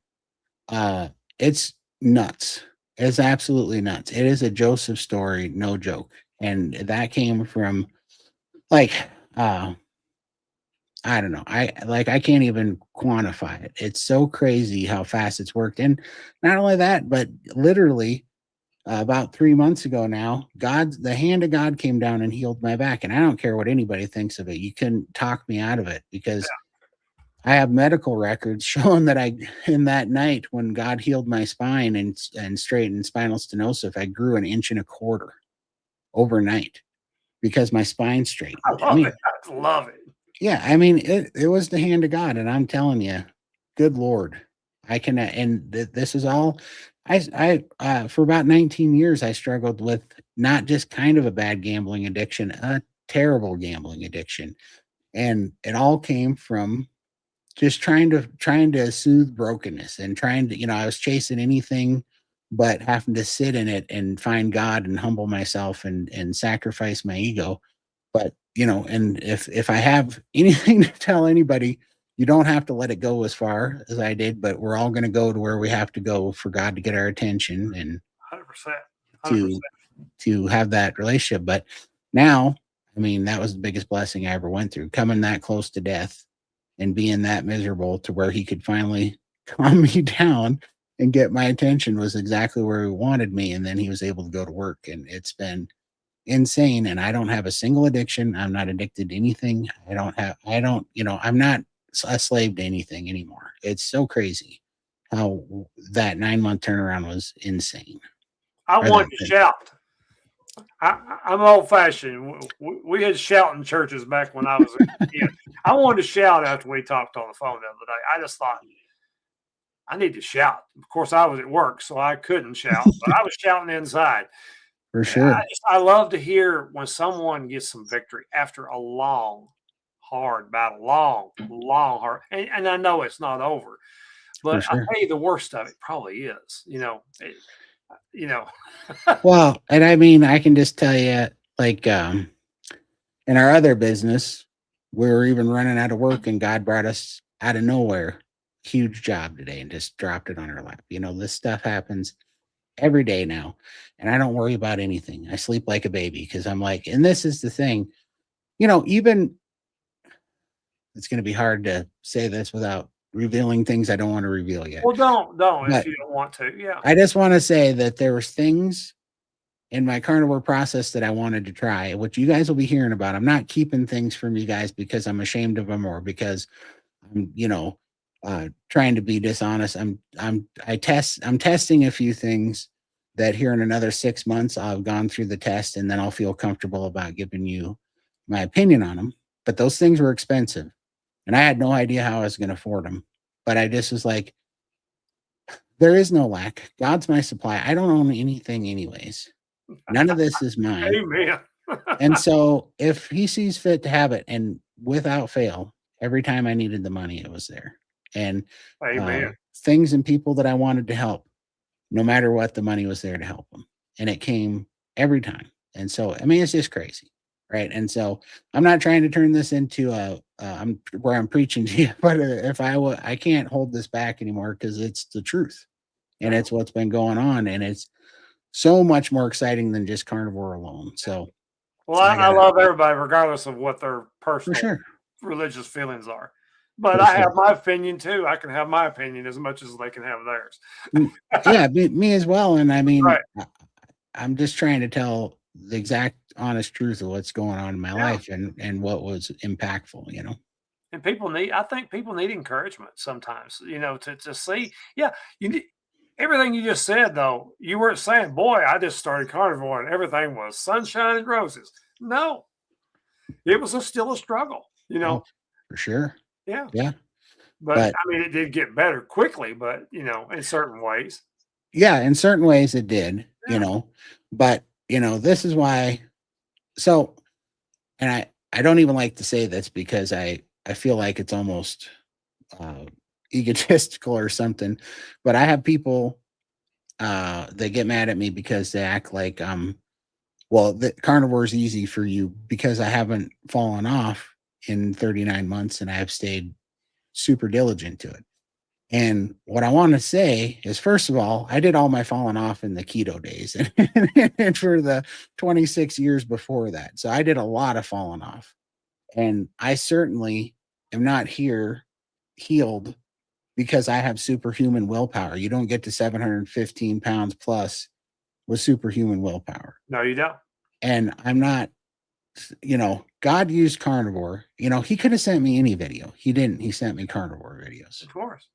uh it's nuts. It's absolutely nuts. It is a Joseph story, no joke. And that came from like uh I don't know. I can't even quantify it. It's so crazy how fast it's worked. And not only that, but literally about 3 months ago now, the hand of God came down and healed my back. And I don't care what anybody thinks of it. You couldn't talk me out of it because I have medical records showing that in that night when God healed my spine and straightened spinal stenosis, I grew 1.25 inches overnight because my spine straightened. I I love it. mean, I love it. yeah, I mean, it was the hand of God, and I'm telling you, good Lord, I can, and this is all. For about 19 years, I struggled with not just kind of a bad gambling addiction, a terrible gambling addiction, and it all came from just trying to soothe brokenness and trying to, I was chasing anything but having to sit in it and find God and humble myself and sacrifice my ego. But and if I have anything to tell anybody, you don't have to let it go as far as I did, but we're all going to go to where we have to go for God to get our attention and 100%. 100%. to to have that relationship. But now, I mean, that was the biggest blessing I ever went through, coming that close to death and being that miserable to where he could finally calm me down and get my attention was exactly where he wanted me. And then he was able to go to work. And it's been insane. And I don't have a single addiction. I'm not addicted to anything. I'm not a slave to anything anymore. It's so crazy how that 9 month turnaround was insane. I Or wanted to shout. I'm old fashioned. We had shouting churches back when I was a kid. I wanted to shout after we talked on the phone the other day. I just thought, I need to shout. Of course, I was at work, so I couldn't shout, but I was shouting inside. For sure. I love to hear when someone gets some victory after a long, hard battle, long, hard. And I know it's not over, For but I'll sure. tell you the worst of it probably is. You know, Well, and I mean, I can just tell you, like, in our other business, we were even running out of work, and God brought us out of nowhere, huge job today, and just dropped it on our lap. This stuff happens every day now, and I don't worry about anything. I sleep like a baby because I'm like, and this is the thing, even it's going to be hard to say this without revealing things I don't want to reveal yet. well, don't if But you don't want to. Yeah, I just want to say that there was things in my carnivore process that I wanted to try, which you guys will be hearing about. I'm not keeping things from you guys because I'm ashamed of them or because I'm, trying to be dishonest. I'm testing a few things that here in another 6 months I've gone through the test and then I'll feel comfortable about giving you my opinion on them. But those things were expensive and I had no idea how I was going to afford them. But I just was like, there is no lack. God's my supply. I don't own anything anyways. None of this is mine. amen. And so if he sees fit to have it, and without fail, every time I needed the money, it was there. And Amen. things and people that I wanted to help, no matter what, the money was there to help them. And it came every time. And so, I mean, it's just crazy. Right. And so I'm not trying to turn this into I'm where I'm preaching to you, but I can't hold this back anymore because it's the truth and it's what's been going on. And it's so much more exciting than just carnivore alone. So Well, I I gotta, love everybody, regardless of what their for personal sure, religious feelings are. But for I sure. have my opinion too. I can have my opinion as much as they can have theirs. Yeah, me as well. And I mean, Right. I'm just trying to tell the exact honest truth of what's going on in my Yeah. life and what was impactful, you know. And I think people need encouragement sometimes, to see. Yeah, you need everything you just said, though. You weren't saying, boy, I just started carnivore and everything was sunshine and roses. No, it was still a struggle, Oh, for sure. Yeah. Yeah. But But I mean, it did get better quickly, but in certain ways. yeah, in certain ways it did, you Yeah. know. But, this is why. So, and I don't even like to say this because I feel like it's almost uh egotistical or something, but I have people they get mad at me because they act like well, the carnivore is easy for you because I haven't fallen off in 39 months and I have stayed super diligent to it. And what I want to say is, first of all, I did all my falling off in the keto days and for the 26 years before that. So I did a lot of falling off. And I certainly am not here healed because I have superhuman willpower. You don't get to 715 pounds plus with superhuman willpower. No, you don't. And I'm not, God used carnivore. He could have sent me any video. He didn't. He sent me carnivore videos. Of course.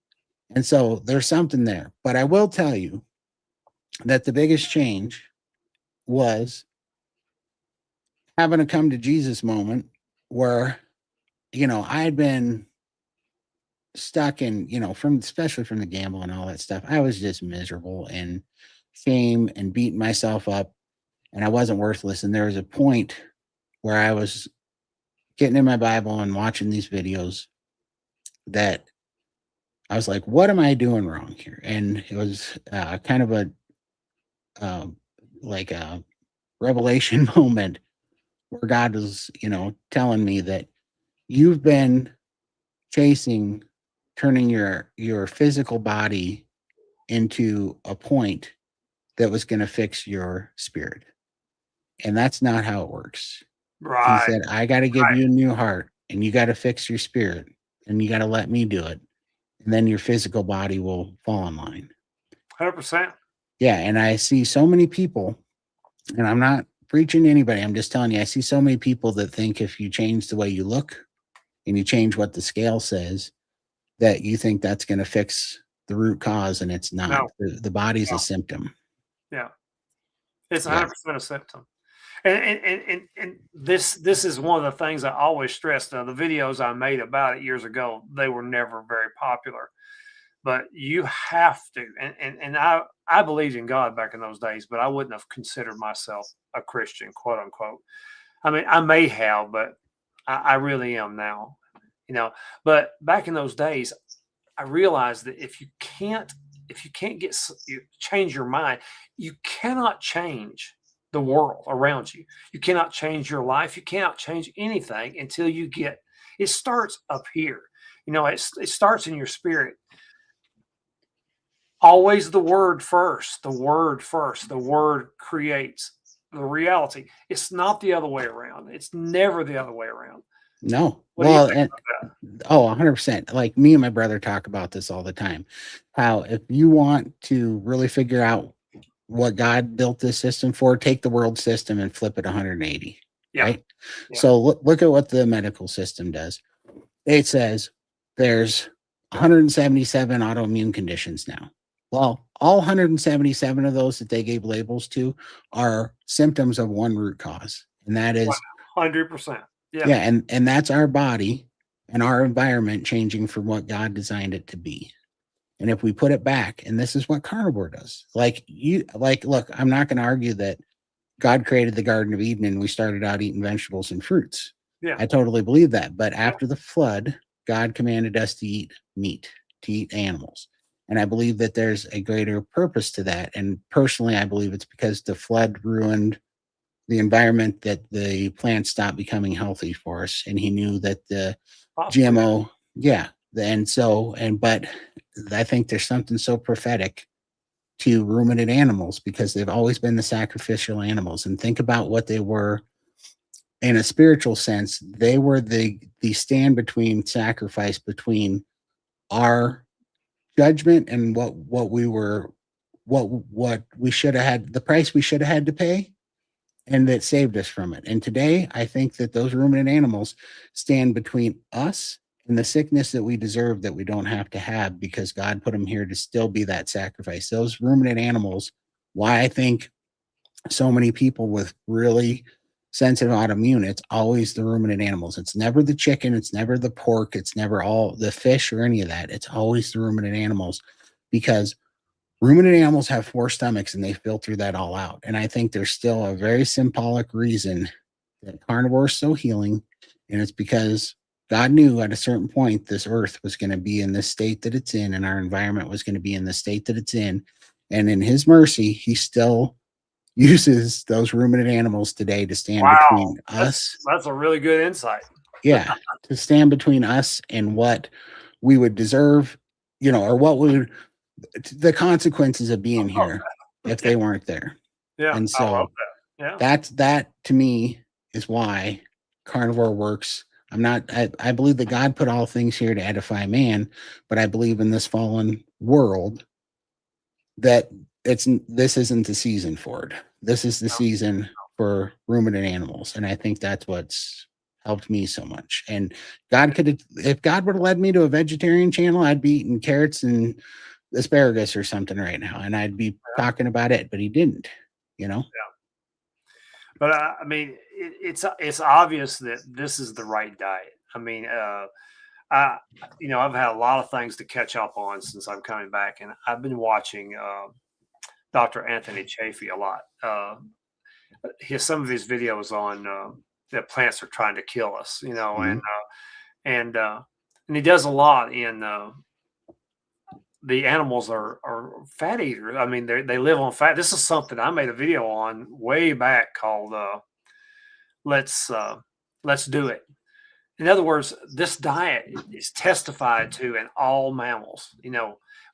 And so there's something there. But I will tell you that the biggest change was having a come to Jesus moment where, I had been stuck in, especially from the gamble and all that stuff. I was just miserable and shame and beating myself up and I wasn't worthless. And there was a point where I was getting in my Bible and watching these videos that I was like, what am I doing wrong here? And it was kind of uh, like a revelation moment where God was, telling me that you've been chasing turning your physical body into a point that was going to fix your spirit. And that's not how it works. He Right. said, I got to give you a new heart and you got to fix your spirit and you got to let me do it. And then your physical body will fall in line. 100%. Yeah. And I see so many people, and I'm not preaching to anybody. I'm just telling you, I see so many people that think if you change the way you look and you change what the scale says, that you think that's going to fix the root cause, and it's not. No. The body's No. a symptom. Yeah. It's Yeah. 100% a symptom. And this is one of the things I always stress. The videos I made about it years ago, they were never very popular. But you have to, and I believed in God back in those days, but I wouldn't have considered myself a Christian, quote unquote. I mean, I may have, but I really am now, But back in those days, I realized that if you can't change your mind, you cannot change the world around you. You cannot change your life. You cannot change anything until you get. It starts up here. It starts in your spirit. Always the word first. The word first. The word creates the reality. It's not the other way around. It's never the other way around. No. What do you Well, think and about that? 100%. Like me and my brother talk about this all the time. How if you want to really figure out what God built this system for, take the world system and flip it 180. Yeah. Right. Yeah. So look at what the medical system does. It says there's 177 autoimmune conditions now. Well, all 177 of those that they gave labels to are symptoms of one root cause, and that is 100%. Yeah. yeah, and that's our body and our environment changing from what God designed it to be. And if we put it back, and this is what carnivore does, look, I'm not going to argue that God created the Garden of Eden and we started out eating vegetables and fruits. Yeah. I totally believe that. But after the flood, God commanded us to eat meat, to eat animals. And I believe that there's a greater purpose to that. And personally, I believe it's because the flood ruined the environment that the plants stopped becoming healthy for us. And he knew that the Possibly. GMO, yeah. But I think there's something so prophetic to ruminant animals because they've always been the sacrificial animals. And think about what they were in a spiritual sense. They were the stand between sacrifice between our judgment and what we were what we should have had, the price we should have had to pay, and that saved us from it. And today I think that those ruminant animals stand between us and the sickness that we deserve, that we don't have to have, because God put them here to still be that sacrifice. Those ruminant animals, why I think so many people with really sensitive autoimmune, it's always the ruminant animals. It's never the chicken, it's never the pork, it's never all the fish or any of that. It's always the ruminant animals, because ruminant animals have 4 stomachs and they filter that all out. And I think there's still a very symbolic reason that carnivore is so healing. And it's because God knew at a certain point this earth was going to be in this state that it's in, and our environment was going to be in the state that it's in. And in his mercy, he still uses those ruminant animals today to stand between us. That's a really good insight. Yeah, to stand between us and what we would deserve, or what would the consequences of being here if they weren't there. Yeah. And so I love that. Yeah. that to me is why carnivore works. I believe that God put all things here to edify man, but I believe in this fallen world that this isn't the season for it. This is the season for ruminant animals. And I think that's what's helped me so much. And if God would have led me to a vegetarian channel, I'd be eating carrots and asparagus or something right now, and I'd be talking about it, but he didn't, Yeah. But I mean, it's obvious that this is the right diet. I mean, I've had a lot of things to catch up on since I'm coming back, and I've been watching Dr. Anthony Chaffee a lot. Some of his videos on that plants are trying to kill us, Mhm. and he does a lot in the animals are fat eaters. I mean, they live on fat. This is something I made a video on way back called Let's Do It. In other words, this diet is testified to in all mammals,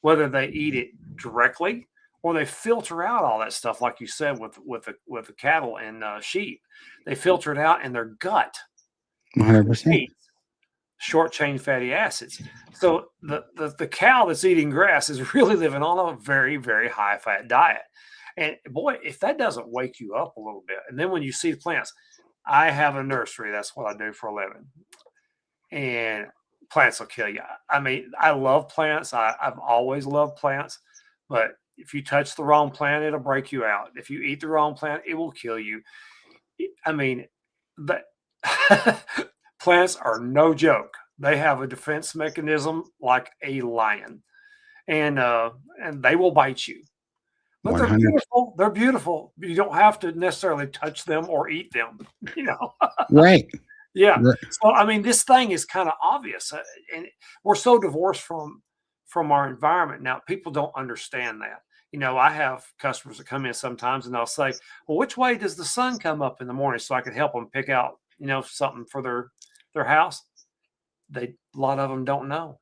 whether they eat it directly or they filter out all that stuff, like you said, with the cattle and sheep. They filter it out in their gut. 100%. Short chain fatty acids. So the cow that's eating grass is really living on a very, very high fat diet. And boy, if that doesn't wake you up a little bit, and then when you see the plants, I have a nursery. That's what I do for a living. And plants will kill you. I mean, I love plants. I've always loved plants, but if you touch the wrong plant, it'll break you out. If you eat the wrong plant, it will kill you. I mean, plants are no joke. They have a defense mechanism like a lion, and they will bite you. But 100%. they're beautiful. They're beautiful. You don't have to necessarily touch them or eat them. Right. Yeah. Right. So I mean, this thing is kind of obvious, and we're so divorced from our environment now. People don't understand that. I have customers that come in sometimes, and they'll say, "Well, which way does the sun come up in the morning?" So I can help them pick out, something for their house. A lot of them don't know.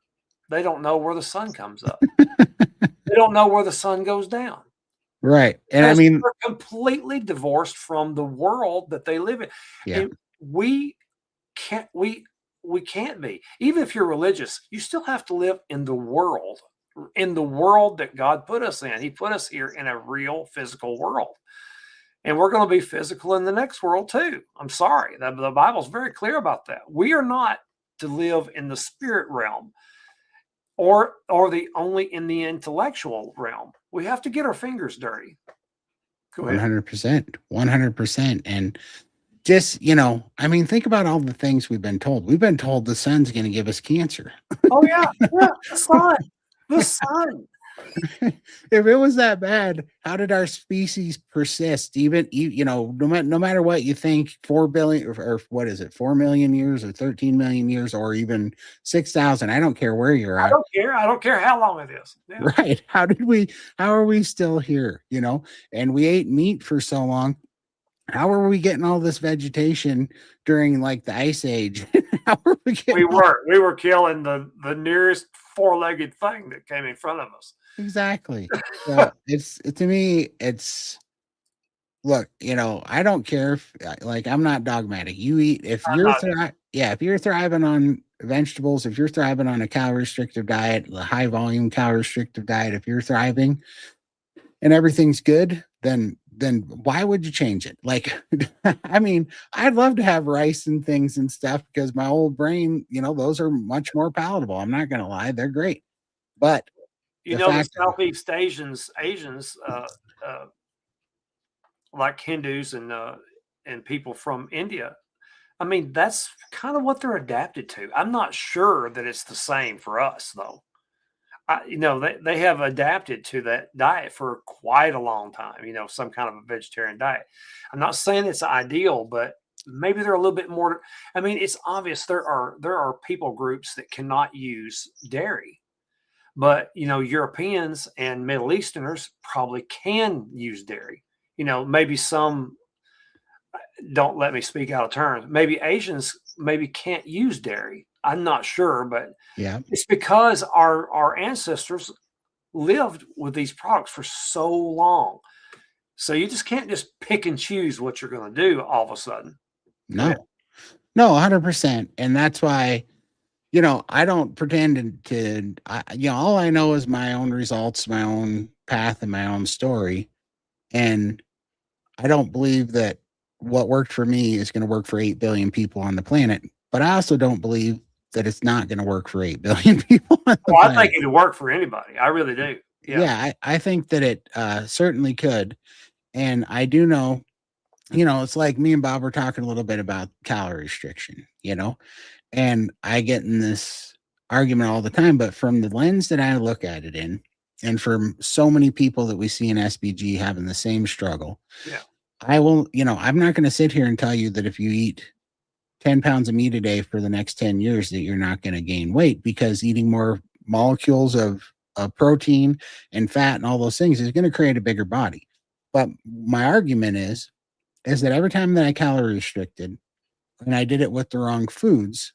They don't know where the sun comes up. They don't know where the sun goes down. Right. And I mean, they're completely divorced from the world that they live in. yeah. And we can't be. Even if you're religious, you still have to live in the world that God put us in. He put us here in a real physical world. And we're going to be physical in the next world too. I'm sorry. The Bible's very clear about that. We are not to live in the spirit realm or only in the intellectual realm. We have to get our fingers dirty. Go ahead. 100%. 100%. And just, I mean, think about all the things we've been told. We've been told the sun's going to give us cancer. Oh, yeah. Yeah. The sun. The sun. If it was that bad, how did our species persist? Even, no matter what you think, 4 billion or what is it, 4 million years or 13 million years or even 6,000. I don't care where you're at. I don't care how long it is. Yeah. Right. How are we still here? And we ate meat for so long. How are we getting all this vegetation during like the ice age? How are we getting We were killing the nearest four-legged thing that came in front of us. exactly? So to me, it's look, I don't care if like I'm not dogmatic. You eat if I'm you're not. yeah, if you're thriving on vegetables, if you're thriving on a calorie restrictive diet, the high volume calorie restrictive diet, if you're thriving and everything's good, then why would you change it? Like, I mean, I'd love to have rice and things and stuff because my old brain, those are much more palatable. I'm not gonna lie, they're great. But You the know, the fact Southeast Asians, uh, like Hindus and people from India. I mean, that's kind of what they're adapted to. I'm not sure that it's the same for us, though. They have adapted to that diet for quite a long time, some kind of a vegetarian diet. I'm not saying it's ideal, but maybe they're a little bit more. I mean, it's obvious there are people groups that cannot use dairy, but Europeans and Middle Easterners probably can use dairy. Maybe some don't let me speak out of turn. Maybe Asians maybe can't use dairy. I'm not sure, but yeah. it's because our ancestors lived with these products for so long. So you just can't just pick and choose what you're going to do all of a sudden. Go ahead. No. No, 100%. And that's why, I don't pretend all I know is my own results, my own path, and my own story. And I don't believe that what worked for me is going to work for 8 billion people on the planet. But I also don't believe that it's not going to work for 8 billion people on the Well, I planet. think it'd work for anybody. I really do. Yeah. Yeah, I think that it certainly could. And I do know, it's like me and Bob were talking a little bit about calorie restriction, and I get in this argument all the time, but from the lens that I look at it in, and from so many people that we see in SBG having the same struggle, Yeah. I will, I'm not going to sit here and tell you that if you eat 10 pounds of meat a day for the next 10 years that you're not going to gain weight, because eating more molecules of protein and fat and all those things is going to create a bigger body. But my argument is that every time that I calorie restricted and I did it with the wrong foods,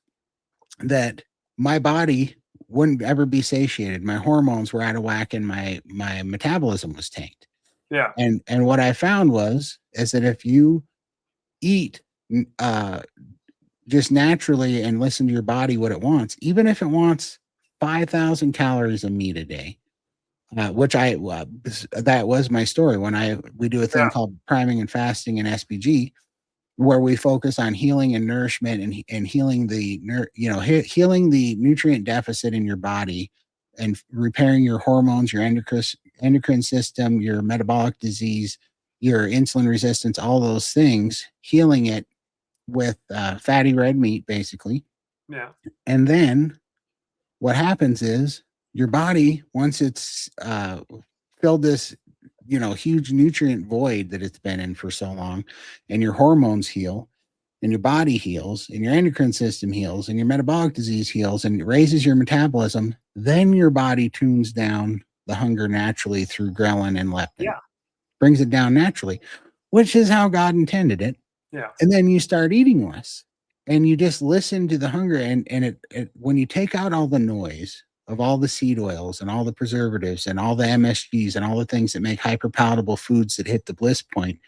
that my body wouldn't ever be satiated. My hormones were out of whack and my metabolism was tanked. Yeah. And what I found is that if you eat uh just naturally and listen to your body what it wants, even if it wants 5,000 calories of meat a day, which that was my story when we do a thing Yeah. called priming and fasting in SPG, where we focus on healing and nourishment and healing healing the nutrient deficit in your body and repairing your hormones, your endocrine system, your metabolic disease, your insulin resistance, all those things, healing it with fatty red meat, basically. Yeah. And then what happens is your body, once it's filled this, huge nutrient void that it's been in for so long, and your hormones heal, and your body heals, and your endocrine system heals, and your metabolic disease heals, and it raises your metabolism, then your body tunes down the hunger naturally through ghrelin and leptin, Yeah. brings it down naturally, which is how God intended it. Yeah. And then you start eating less and you just listen to the hunger. And it when you take out all the noise of all the seed oils and all the preservatives and all the MSGs and all the things that make hyper palatable foods that hit the bliss point,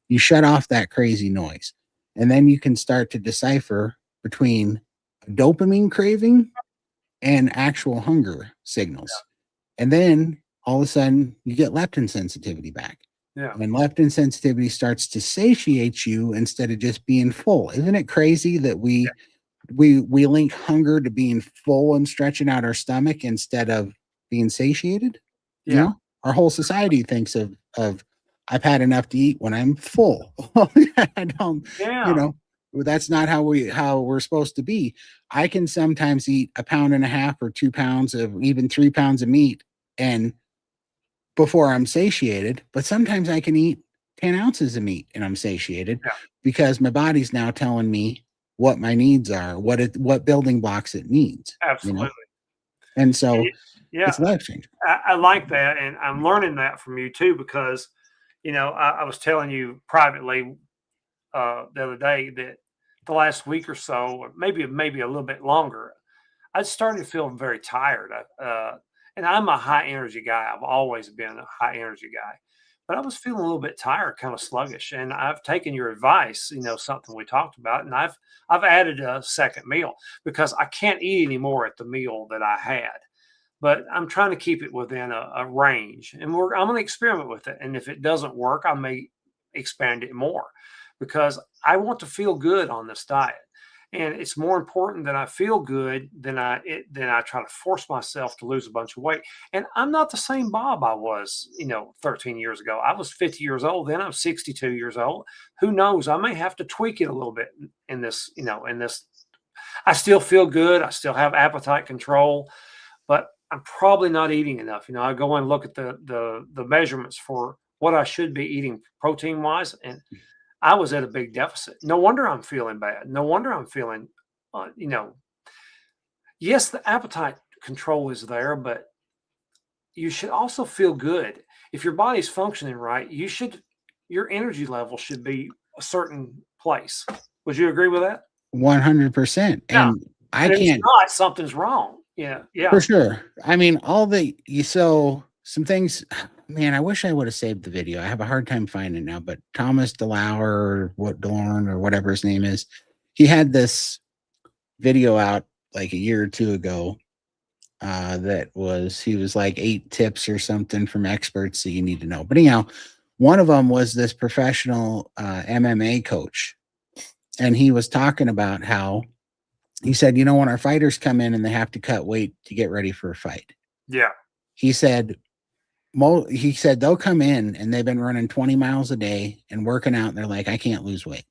you shut off that crazy noise. And then you can start to decipher between dopamine craving and actual hunger signals. And then all of a sudden you get leptin sensitivity back. Yeah. And leptin sensitivity starts to satiate you instead of just being full. Isn't it crazy that we link hunger to being full and stretching out our stomach instead of being satiated? Yeah. Our whole society thinks of I've had enough to eat when I'm full. I don't, Yeah. that's not how we're supposed to be. I can sometimes eat a pound and a half or 2 pounds of even 3 pounds of meat and before I'm satiated, but sometimes I can eat 10 ounces of meat and I'm satiated Yeah. because my body's now telling me what my needs are, what building blocks it needs. Absolutely. And so Yeah. it's life changing. I like that, and I'm learning that from you too, because I was telling you privately the other day that the last week or so, or maybe a little bit longer, I started feeling very tired. And I'm a high energy guy. I've always been a high energy guy, but I was feeling a little bit tired, kind of sluggish. And I've taken your advice, something we talked about, and I've added a second meal because I can't eat anymore at the meal that I had. But I'm trying to keep it within a range, and I'm going to experiment with it. And if it doesn't work, I may expand it more because I want to feel good on this diet. And it's more important that I feel good than I try to force myself to lose a bunch of weight. And I'm not the same Bob I was, 13 years ago. I was 50 years old. Then I'm 62 years old. Who knows? I may have to tweak it a little bit in this, in this. I still feel good. I still have appetite control, but I'm probably not eating enough. I go and look at the measurements for what I should be eating protein wise, and I was at a big deficit. No wonder I'm feeling bad. No wonder I'm feeling, yes, the appetite control is there, but you should also feel good. If your body's functioning right, your energy level should be a certain place. Would you agree with that? 100%. Yeah. And I And if it's can't, not, something's wrong. Yeah. for sure. I mean, so some things, man, I wish I would have saved the video. I have a hard time finding it now, but Thomas DeLorn or whatever his name is, he had this video out like a year or two ago. He was like 8 tips or something from experts that you need to know. But anyhow, one of them was this professional MMA coach. And he was talking about how he said, when our fighters come in and they have to cut weight to get ready for a fight. Yeah. He said, they'll come in and they've been running 20 miles a day and working out. And they're like, I can't lose weight.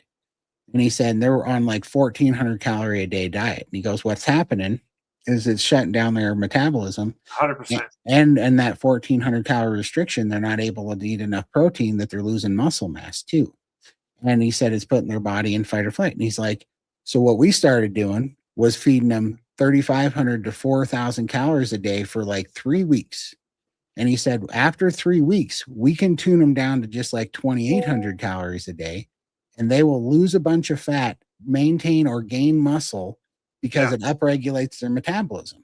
And he said, they were on like 1,400 calorie a day diet. And he goes, what's happening is it's shutting down their metabolism. 100%. And that 1,400 calorie restriction, they're not able to eat enough protein that they're losing muscle mass too. And he said, it's putting their body in fight or flight. And he's like, so what we started doing was feeding them 3,500 to 4,000 calories a day for like 3 weeks. And he said, after 3 weeks, we can tune them down to just like 2,800 calories a day, and they will lose a bunch of fat, maintain or gain muscle because it upregulates their metabolism.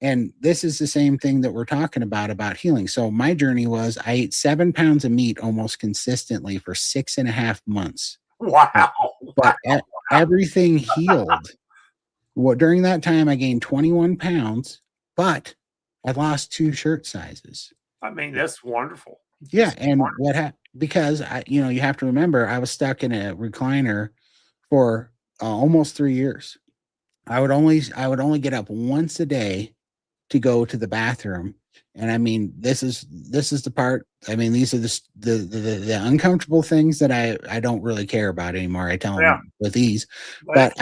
And this is the same thing that we're talking about healing. So my journey was I ate 7 pounds of meat almost consistently for 6.5 months. Wow. But everything healed. During that time, I gained 21 pounds, but I lost 2 shirt sizes. I mean, that's wonderful. Yeah. And what happened? Because you have to remember, I was stuck in a recliner for almost 3 years. I would only get up once a day to go to the bathroom. And I mean, this is the part. I mean, these are the uncomfortable things that I don't really care about anymore. I tell them with ease, but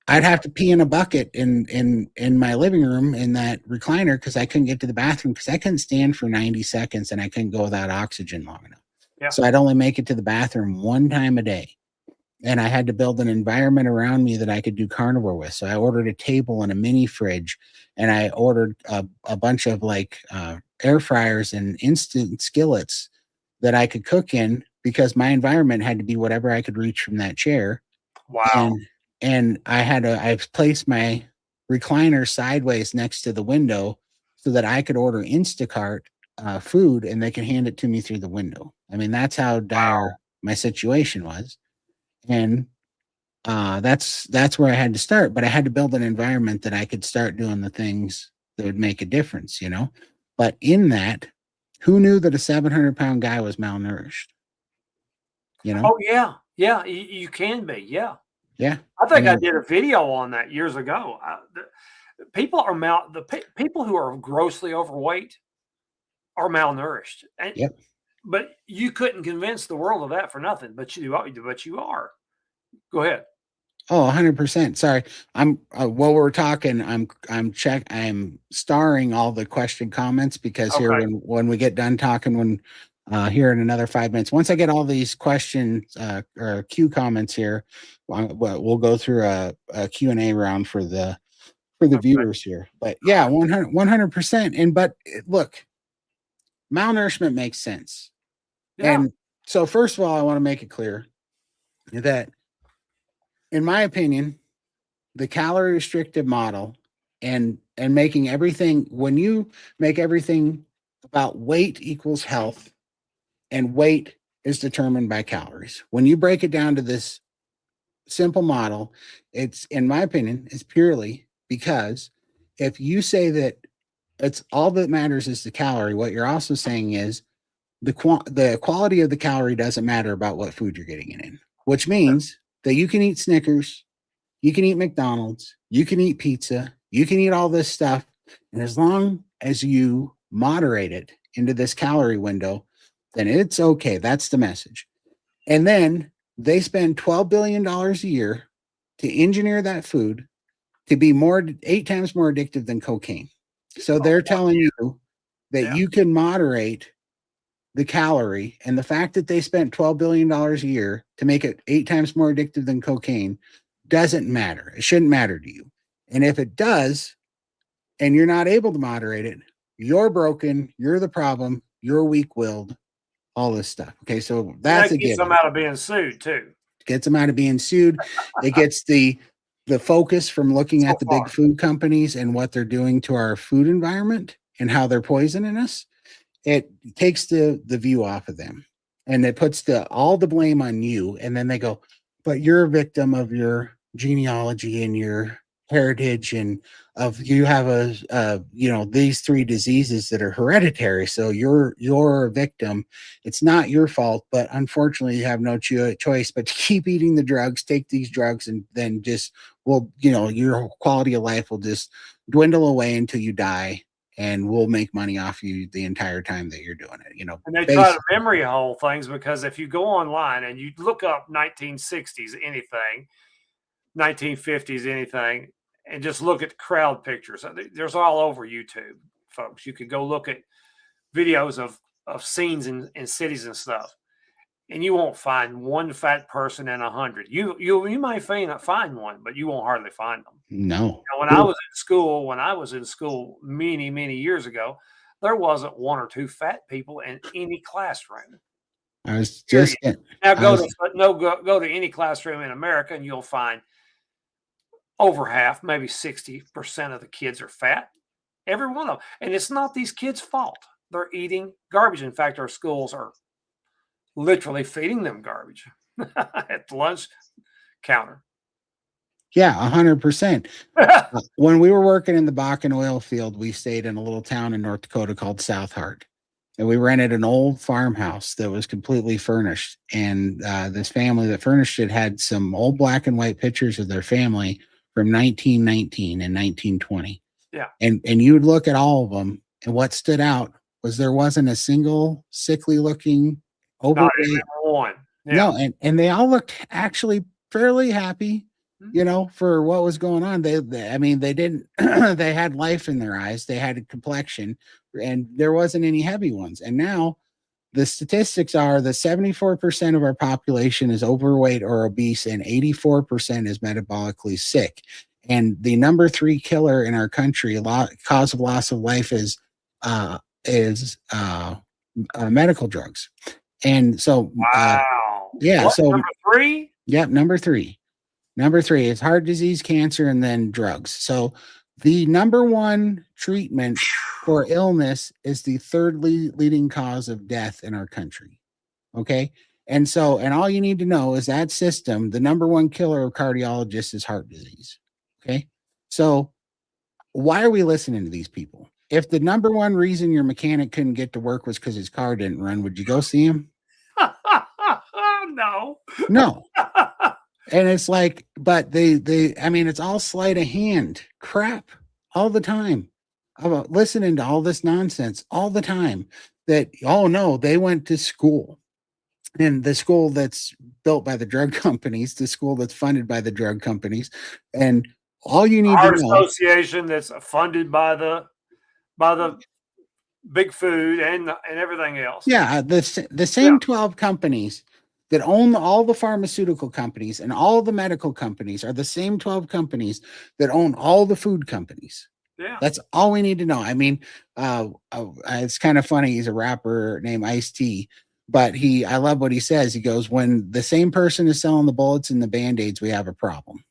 I'd have to pee in a bucket in my living room in that recliner because I couldn't get to the bathroom because I couldn't stand for 90 seconds and I couldn't go without oxygen long enough. Yeah. So I'd only make it to the bathroom one time a day. And I had to build an environment around me that I could do carnivore with. So I ordered a table and a mini fridge, and I ordered a bunch of air fryers and instant skillets that I could cook in because my environment had to be whatever I could reach from that chair. Wow. And I placed my recliner sideways next to the window so that I could order Instacart food and they can hand it to me through the window. I mean, that's how dire my situation was. And that's where I had to start, but I had to build an environment that I could start doing the things that would make a difference, But in that, who knew that a 700-pound guy was malnourished? Oh yeah, you can be, yeah. I think I did a video on that years ago. People who are grossly overweight are malnourished, but you couldn't convince the world of that for nothing. But you are. Go ahead. Oh, 100%. Sorry. While we're talking, I'm starring all the question comments because here when we get done talking here in another 5 minutes, once I get all these questions or Q comments here, we'll go through a Q&A round for the viewers here. But yeah, 100%. But look, malnourishment makes sense. Yeah. And so first of all, I want to make it clear that in my opinion, the calorie restrictive model and making everything, when you make everything about weight equals health, and weight is determined by calories. When you break it down to this simple model, it's, in my opinion, is purely because if you say that it's all that matters is the calorie, what you're also saying is the quality of the calorie doesn't matter about what food you're getting it in, which means that you can eat Snickers, you can eat McDonald's, you can eat pizza, you can eat all this stuff, and as long as you moderate it into this calorie window, then it's okay. That's the message. And then they spend $12 billion a year to engineer that food to be 8 times more addictive than cocaine. So they're telling you that Yeah. you can moderate the calorie, and the fact that they spent $12 billion a year to make it 8 times more addictive than cocaine doesn't matter. It shouldn't matter to you. And if it does, and you're not able to moderate it, you're broken, you're the problem, you're weak willed, all this stuff. Okay, so that's that a keeps given. them out of being sued too. Gets them out of being sued. It gets the focus from looking at the big food companies and what they're doing to our food environment and how they're poisoning us. It takes the view off of them, and it puts all the blame on you. And then they go, but you're a victim of your genealogy and your heritage, and of you have these 3 diseases that are hereditary, so you're a victim. It's not your fault, but unfortunately you have no choice but to keep eating the drugs, take these drugs, and then just your quality of life will just dwindle away until you die, and we'll make money off you the entire time that you're doing it. And they try to memory hole things, because if you go online and you look up 1960s anything, 1950s anything, and just look at crowd pictures, there's all over YouTube, folks. You could go look at videos of scenes in cities and stuff, and you won't find one fat person in 100. You might find one, but you won't hardly find them. No. When I was in school many years ago, there wasn't 1 or 2 fat people in any classroom. I was just now go to any classroom in America, and you'll find over half, maybe 60% of the kids are fat. Every one of them. And it's not these kids' fault. They're eating garbage. In fact, our schools are literally feeding them garbage at the lunch counter. Yeah, 100%. When we were working in the Bakken oil field, we stayed in a little town in North Dakota called South Hart. And we rented an old farmhouse that was completely furnished. And this family that furnished it had some old black and white pictures of their family from 1919 and 1920. Yeah. And you would look at all of them, and what stood out was there wasn't a single sickly looking overweight. Not even one. Yeah. No, and they all looked actually fairly happy, for what was going on. They didn't, they had life in their eyes. They had a complexion, and there wasn't any heavy ones. And now the statistics are that 74% of our population is overweight or obese, and 84% is metabolically sick. And the number 3 killer in our country, cause of loss of life, is medical drugs. And so, wow. Yeah. What, so number 3? Yep. Number three is heart disease, cancer, and then drugs. So the number 1 treatment for illness is the 3rd leading cause of death in our country. Okay. And all you need to know is that system, the number 1 killer of cardiologists is heart disease. Okay. So why are we listening to these people? If the number 1 reason your mechanic couldn't get to work was because his car didn't run, would you go see him? No. And it's like, but it's all sleight of hand crap all the time about listening to all this nonsense all the time that, oh no, they went to school, and the school that's built by the drug companies, the school that's funded by the drug companies. And all you need Our to know, association that's funded by the big food and everything else. Yeah. The same 12 companies that own all the pharmaceutical companies and all the medical companies are the same 12 companies that own all the food companies. Yeah. That's all we need to know. It's kind of funny. He's a rapper named Ice-T, But I love what he says. He goes, when the same person is selling the bullets and the band-aids, we have a problem.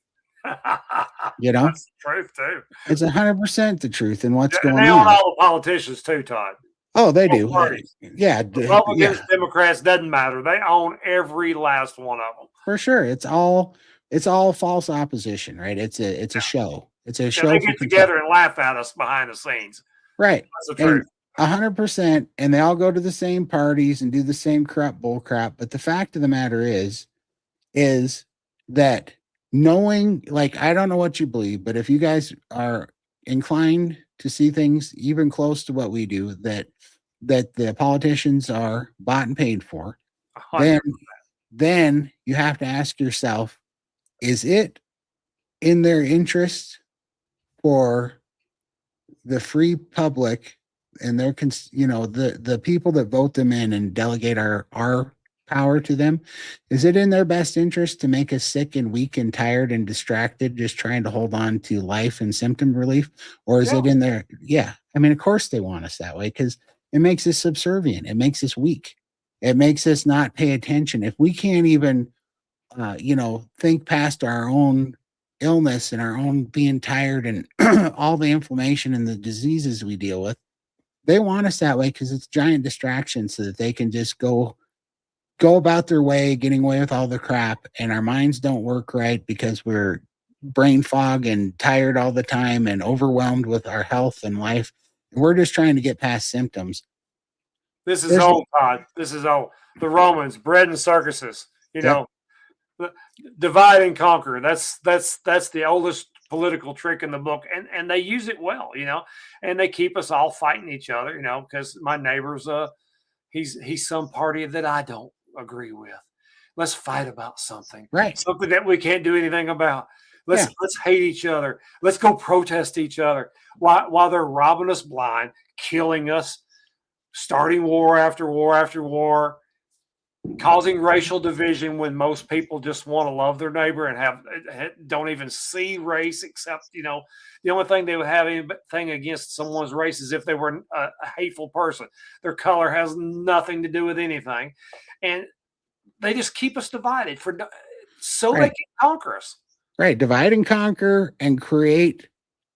You know, That's the truth too. it's 100% the truth and what's And going they own on. all the politicians too, Todd. Oh, they Both do. parties. Yeah, yeah, Republicans, Democrats, doesn't matter. They own every last one of them. for sure. It's all false opposition, right? It's a show. It's a Yeah, they show for get control. together and laugh at us behind the scenes. Right. That's the truth. And 100%, and they all go to the same parties and do the same bull crap. But the fact of the matter is that knowing, like, I don't know what you believe, but if you guys are inclined to see things even close to what we do, that the politicians are bought and paid for, 100. then you have to ask yourself, is it in their interest for the free public and their the people that vote them in and delegate our power to them, is it in their best interest to make us sick and weak and tired and distracted just trying to hold on to life and symptom relief? Or is Yeah. it in their, I mean, of course they want us that way, because it makes us subservient, it makes us weak, it makes us not pay attention. If we can't even think past our own illness and our own being tired and all the inflammation and the diseases we deal with, they want us that way because it's giant distraction so that they can just go about their way, getting away with all the crap, and our minds don't work right because we're brain fog and tired all the time and overwhelmed with our health and life. And we're just trying to get past symptoms. This is old, Todd. This is old. The Romans, bread and circuses. Divide and conquer. That's the oldest political trick in the book, and they use it well, and they keep us all fighting each other, because my neighbor's he's some party that I don't agree with. Let's fight about something, right? Something that we can't do anything about. Let's hate each other. Let's go protest each other while they're robbing us blind, killing us, starting war after war after war, causing racial division when most people just want to love their neighbor and don't even see race, except the only thing they would have anything against someone's race is if they were a hateful person. Their color has nothing to do with anything, and they just keep us divided so they can conquer us. Right, divide and conquer and create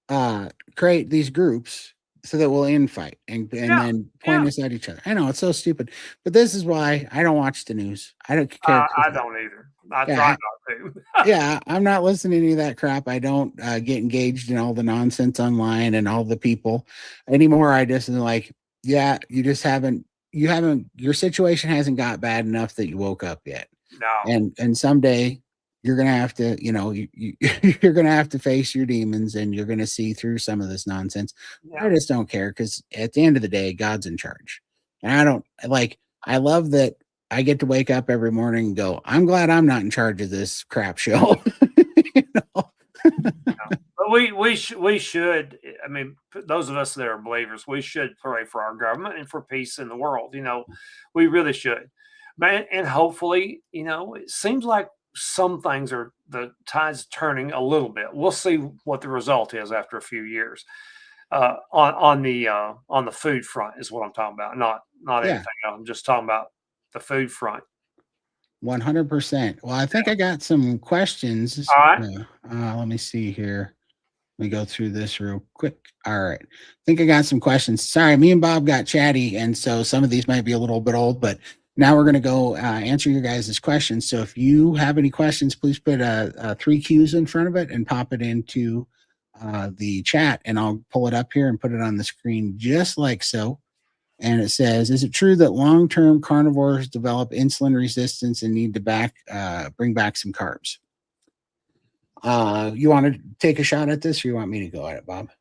these groups so that we'll infight and then point us at each other. I know it's so stupid, but this is why I don't watch the news. I don't care. I don't either. I try not to. Yeah, I'm not listening to any of that crap. I don't get engaged in all the nonsense online and all the people anymore. I just like, you just haven't. Your situation hasn't got bad enough that you woke up yet. No. And someday you're gonna have to, you're gonna have to face your demons, and you're gonna see through some of this nonsense. I just don't care, because at the end of the day, God's in charge, and I love that I get to wake up every morning and go, I'm glad I'm not in charge of this crap show. But we should. I mean, those of us that are believers, we should pray for our government and for peace in the world. We really should, man. And hopefully, it seems like some things the tide's turning a little bit. We'll see what the result is after a few years. On the food front is what I'm talking about. Not anything else. I'm just talking about the food front. 100%. Well, I think I got some questions. All right. Let me see here. Let me go through this real quick. All right. I think I got some questions. Sorry, me and Bob got chatty, and so some of these might be a little bit old, but now we're going to go answer your guys' questions. So if you have any questions, please put 3 Qs in front of it and pop it into the chat, and I'll pull it up here and put it on the screen just like so. And it says, is it true that long-term carnivores develop insulin resistance and need to bring back some carbs? You want to take a shot at this, or you want me to go at it, Bob?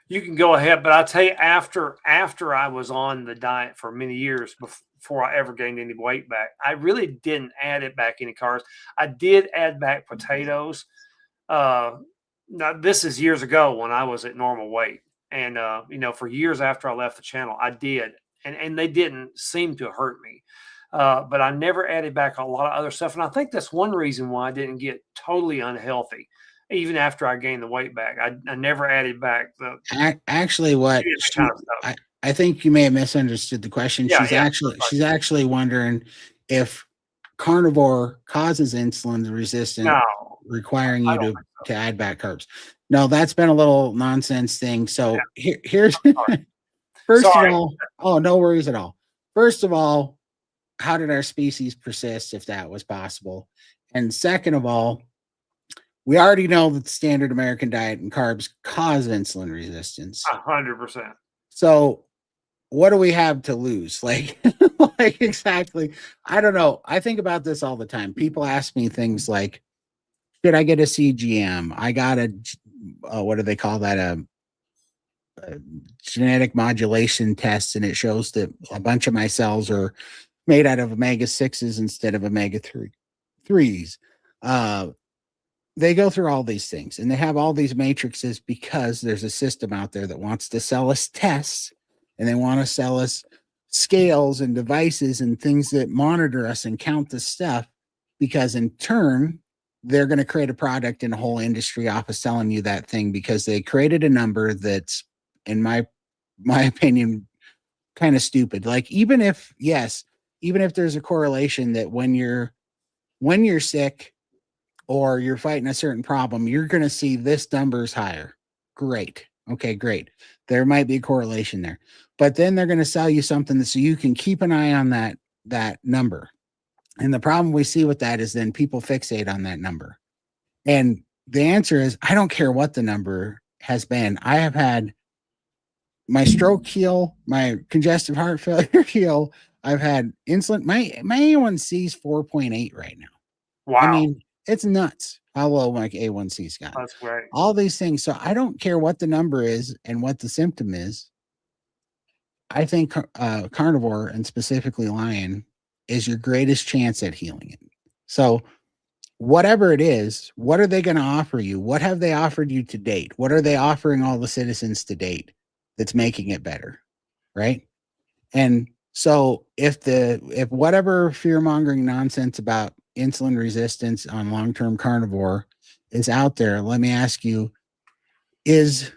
You can go ahead, but I'll tell you, after I was on the diet for many years before I ever gained any weight back, I really didn't add it back any carbs. I did add back potatoes. Now this is years ago when I was at normal weight, and for years after I left the channel, I did, and they didn't seem to hurt me. But I never added back a lot of other stuff, and I think that's one reason why I didn't get totally unhealthy. Even after I gained the weight back, I never added back the actually what kind of I think you may have misunderstood the question. Yeah, yeah. She's actually wondering if carnivore causes insulin resistant, No, requiring I you don't to think so. add back carbs. No, that's been a little nonsense thing. So here's first of Sorry. all, oh, no worries at all. First of all, how did our species persist if that was possible? And second of all, we already know that the standard American diet and carbs cause insulin resistance. 100%. So what do we have to lose? Like, like exactly. I don't know. I think about this all the time. People ask me things like, should I get a CGM? I got a, what do they call that? A genetic modulation test, and it shows that a bunch of my cells are made out of omega 6s instead of omega 3s. They go through all these things and they have all these matrices because there's a system out there that wants to sell us tests, and they want to sell us scales and devices and things that monitor us and count the stuff, because in turn they're going to create a product and a whole industry off of selling you that thing, because they created a number that's, in my opinion, kind of stupid. Like, even if, yes, even if there's a correlation that when you're sick or you're fighting a certain problem, you're going to see this number's higher. Great. Okay, great. There might be a correlation there. But then they're going to sell you something that, so you can keep an eye on that number. And the problem we see with that is then people fixate on that number. And the answer is, I don't care what the number has been. I have had my stroke heal, my congestive heart failure heal. I've had insulin. My A1C is 4.8 right now. I Wow. mean, it's nuts how low my A1C's got. That's great. All these things. So I don't care what the number is and what the symptom is. I think carnivore, and specifically lion, is your greatest chance at healing it. So whatever it is, what are they going to offer you? What have they offered you to date? What are they offering all the citizens to date that's making it better? Right. And so if whatever fear mongering nonsense about insulin resistance on long term carnivore is out there, let me ask you, is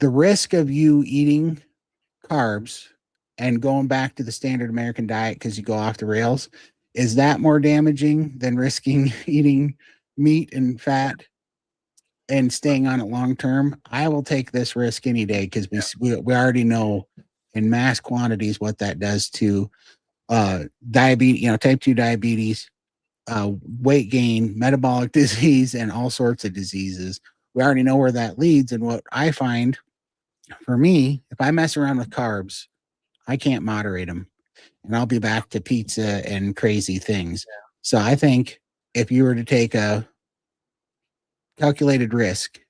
the risk of you eating carbs and going back to the standard American diet because you go off the rails, is that more damaging than risking eating meat and fat and staying on it long term? I will take this risk any day, because we already know in mass quantities what that does to diabetes, type 2 diabetes, weight gain, metabolic disease, and all sorts of diseases. We already know where that leads. And what I find for me, if I mess around with carbs, I can't moderate them, and I'll be back to pizza and crazy things. So I think if you were to take a calculated risk,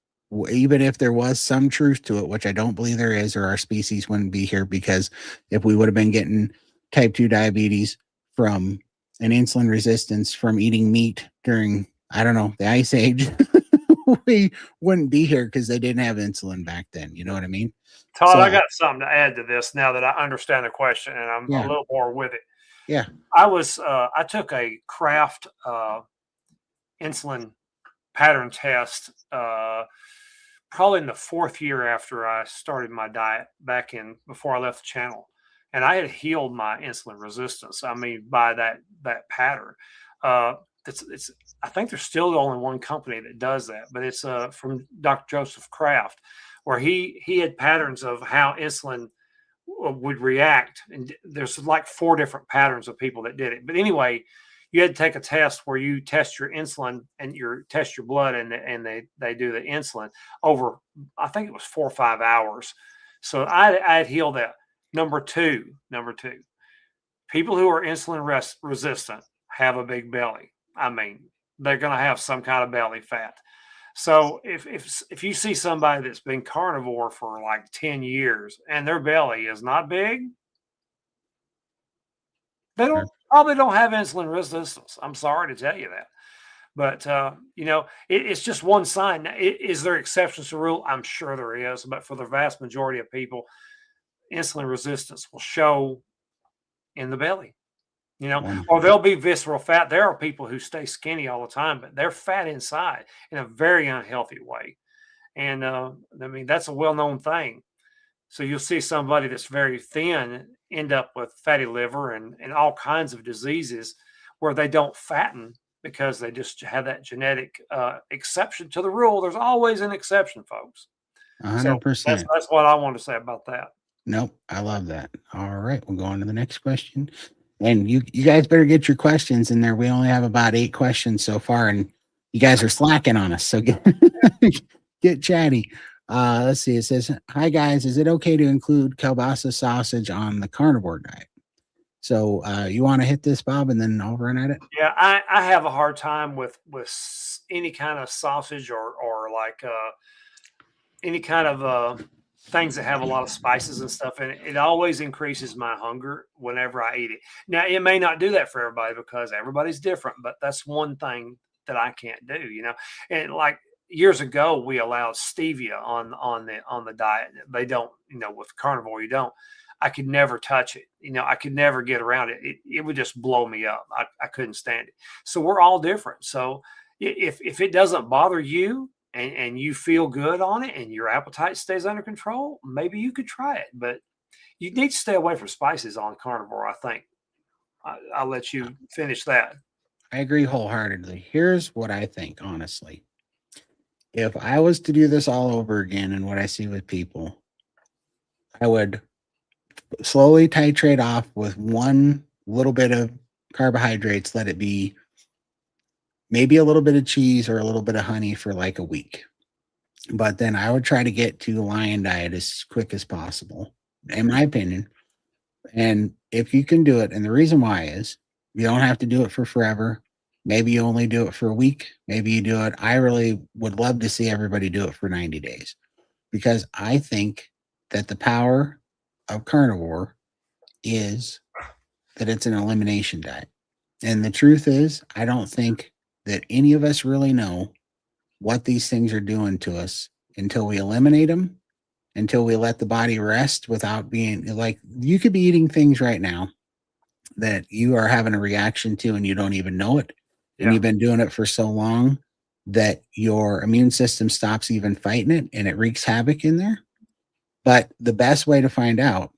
even if there was some truth to it, which I don't believe there is, or our species wouldn't be here, because if we would have been getting type 2 diabetes from an insulin resistance from eating meat during, I don't know, the ice age, we wouldn't be here, because they didn't have insulin back then. You know what I mean? Todd, So I got something to add to this now that I understand the question and I'm a yeah, little more with it. yeah, I took a Kraft insulin pattern test probably in the fourth year after I started my diet back in before I left the channel. And I had healed my insulin resistance. I mean, by that pattern. Uh, it's I think there's still only one company that does that, but it's from Dr. Joseph Kraft, where he had patterns of how insulin would react, and there's like four different patterns of people that did it. But anyway, you had to take a test where you test your insulin and test your blood, and they do the insulin over, I think it was 4 or 5 hours. So I had healed that. Number two, people who are insulin resistant have a big belly. I mean, they're going to have some kind of belly fat. So if you see somebody that's been carnivore for like 10 years and their belly is not big, they sure. probably don't have insulin resistance. I'm sorry to tell you that. But it's just one sign. Is there exceptions to the rule? I'm sure there is. But for the vast majority of people, insulin resistance will show in the belly. One, Or they'll be visceral fat. There are people who stay skinny all the time, but they're fat inside in a very unhealthy way. And I mean, that's a well-known thing. So you'll see somebody that's very thin end up with fatty liver and all kinds of diseases where they don't fatten because they just have that genetic exception to the rule. There's always an exception, folks. So that's 100%. that's what I want to say about that. Nope. I love that. All right. We'll go on to the next question. And you guys better get your questions in there. We only have about 8 questions so far, and you guys are slacking on us. So get chatty. Let's see. It says, "Hi guys, is it okay to include kielbasa sausage on the carnivore diet?" So you want to hit this, Bob, and then I'll run at it. Yeah, I have a hard time with any kind of sausage or like any kind of things that have a lot of spices and stuff in it. It always increases my hunger whenever I eat it. Now, it may not do that for everybody because everybody's different, but that's one thing that I can't do, you know. And like years ago, we allowed stevia on the diet. They don't, you know, with carnivore, you don't. I could never touch it. You know, I could never get around it. It would just blow me up. I couldn't stand it. So we're all different. So if it doesn't bother you, and you feel good on it and your appetite stays under control, maybe you could try it. But you need to stay away from spices on carnivore, I think. I'll let you finish that. I agree wholeheartedly. Here's what I think, honestly. If I was to do this all over again and what I see with people, I would slowly titrate off with one little bit of carbohydrates, let it be maybe a little bit of cheese or a little bit of honey for like a week. But then I would try to get to the lion diet as quick as possible, in my opinion. And if you can do it, and the reason why is you don't have to do it for forever. Maybe you only do it for a week. Maybe you do it. I really would love to see everybody do it for 90 days because I think that the power of carnivore is that it's an elimination diet. And the truth is, I don't think that any of us really know what these things are doing to us until we eliminate them, until we let the body rest without being like, you could be eating things right now that you are having a reaction to and you don't even know it. And Yeah. you've been doing it for so long that your immune system stops even fighting it and it wreaks havoc in there. But the best way to find out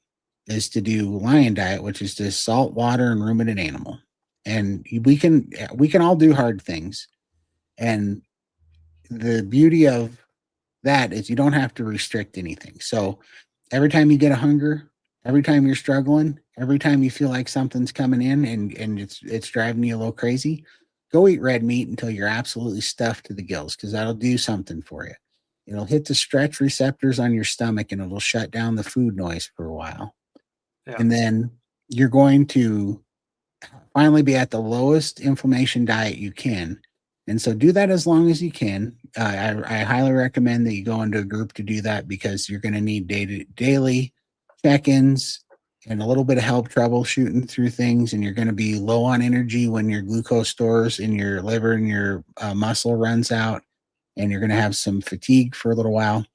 is to do lion diet, which is just salt, water, and ruminant animal. And we can all do hard things. And the beauty of that is you don't have to restrict anything. So every time you get a hunger, every time you're struggling, every time you feel like something's coming in and it's driving you a little crazy, go eat red meat until you're absolutely stuffed to the gills because that'll do something for you. It'll hit the stretch receptors on your stomach and it'll shut down the food noise for a while. Yeah. And then you're going to finally be at the lowest inflammation diet you can. And so do that as long as you can. I highly recommend that you go into a group to do that because you're going to need daily check-ins and a little bit of help troubleshooting through things. And you're going to be low on energy when your glucose stores in your liver and your muscle runs out. And you're going to have some fatigue for a little while.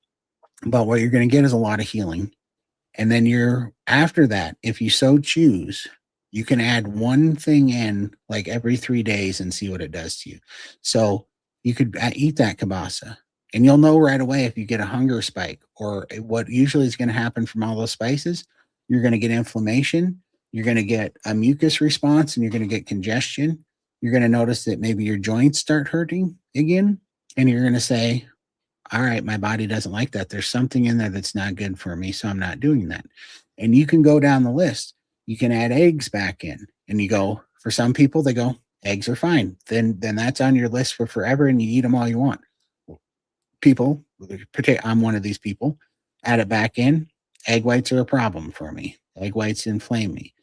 But what you're going to get is a lot of healing. And then after that, if you so choose, you can add one thing in like every 3 days and see what it does to you. So you could eat that kielbasa and you'll know right away if you get a hunger spike or what usually is going to happen from all those spices. You're going to get inflammation. You're going to get a mucus response and you're going to get congestion. You're going to notice that maybe your joints start hurting again. And you're going to say, all right, my body doesn't like that. There's something in there that's not good for me. So I'm not doing that. And you can go down the list. You can add eggs back in and you go, for some people, they go, eggs are fine. Then that's on your list for forever and you eat them all you want. People, I'm one of these people, add it back in. Egg whites are a problem for me. Egg whites inflame me.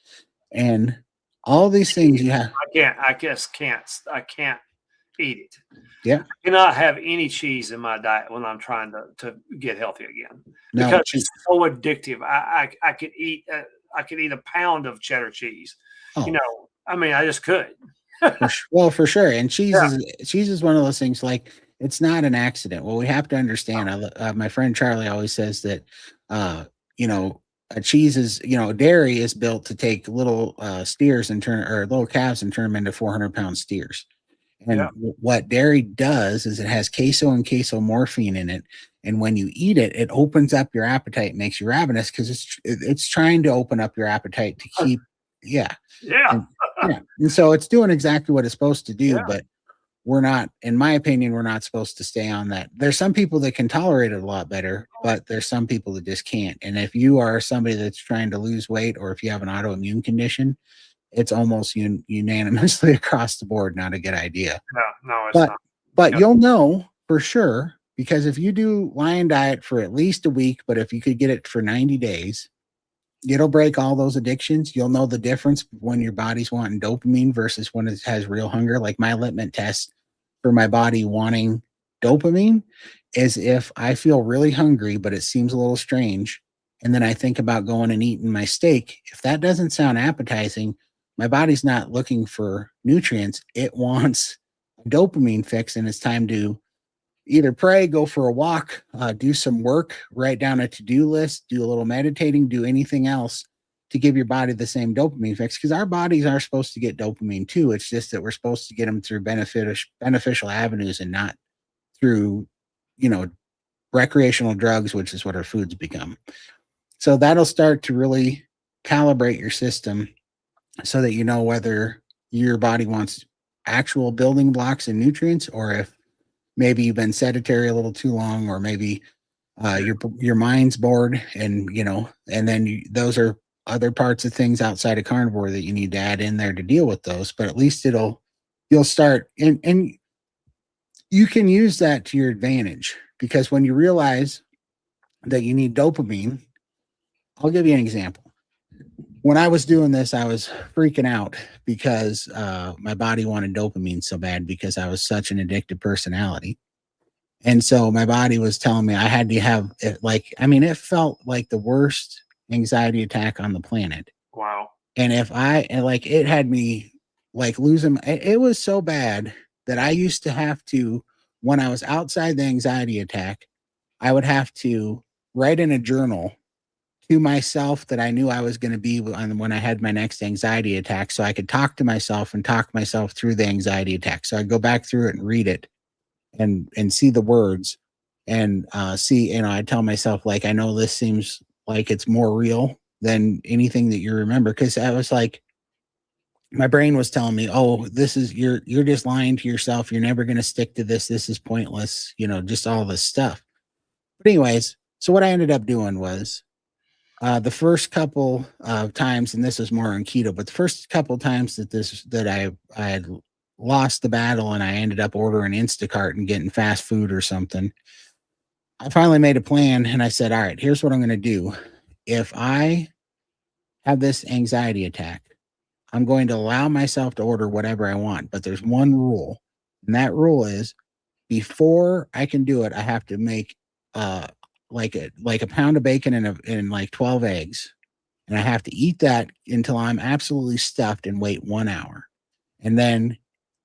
And all these things you have. I can't eat it. Yeah. I cannot have any cheese in my diet when I'm trying to get healthy again No, because it's so addictive. I could eat a pound of cheddar cheese. You know, I mean, I just could. Well, for sure. And cheese is one of those things like it's not an accident. Well, we have to understand. My friend Charlie always says that, a cheese is, dairy is built to take little steers and little calves and turn them into 400-pound steers. Yeah. And what dairy does is it has queso and casomorphine in it. And when you eat it, it opens up your appetite, makes you ravenous because it's trying to open up your appetite to keep, yeah. Yeah. And yeah. And so it's doing exactly what it's supposed to do, Yeah. but we're not, in my opinion, we're not supposed to stay on that. There's some people that can tolerate it a lot better, but there's some people that just can't. And if you are somebody that's trying to lose weight, or if you have an autoimmune condition, it's almost unanimously across the board not a good idea. No, no, it's But not. but Yeah. you'll know for sure, because if you do lion diet for at least a week, but if you could get it for 90 days, it'll break all those addictions. You'll know the difference when your body's wanting dopamine versus when it has real hunger. Like my litmus test for my body wanting dopamine is if I feel really hungry, but it seems a little strange. And then I think about going and eating my steak. If that doesn't sound appetizing, my body's not looking for nutrients. It wants a dopamine fix, and it's time to either pray, go for a walk, do some work, write down a to-do list, do a little meditating, do anything else to give your body the same dopamine fix, because our bodies are supposed to get dopamine too. It's just that we're supposed to get them through beneficial avenues and not through, you know, recreational drugs, which is what our foods become. So that'll start to really calibrate your system so that you know whether your body wants actual building blocks and nutrients, or if maybe you've been sedentary a little too long, or maybe your mind's bored, and and then those are other parts of things outside of carnivore that you need to add in there to deal with those. But at least you'll start, and you can use that to your advantage, because when you realize that you need dopamine, I'll give you an example. When I was doing this, I was freaking out because my body wanted dopamine so bad because I was such an addictive personality. And so my body was telling me I had to have it. Like, I mean, it felt like the worst anxiety attack on the planet. Wow. And it had me like losing, it was so bad that I used to have to, when I was outside the anxiety attack, I would have to write in a journal to myself that I knew I was going to be when I had my next anxiety attack, so I could talk to myself and talk myself through the anxiety attack. So I'd go back through it and read it and see the words, and see, I tell myself, like, I know this seems like it's more real than anything that you remember, because I was like, my brain was telling me, oh, this is, you're just lying to yourself, you're never going to stick to this is pointless, just all this stuff. But anyways, so what I ended up doing was, the first couple of times, and this was more on keto, but the first couple of times that I had lost the battle and I ended up ordering Instacart and getting fast food or something, I finally made a plan and I said, all right, here's what I'm going to do. If I have this anxiety attack, I'm going to allow myself to order whatever I want. But there's one rule, and that rule is, before I can do it, I have to make like a pound of bacon and like 12 eggs. And I have to eat that until I'm absolutely stuffed and wait 1 hour. And then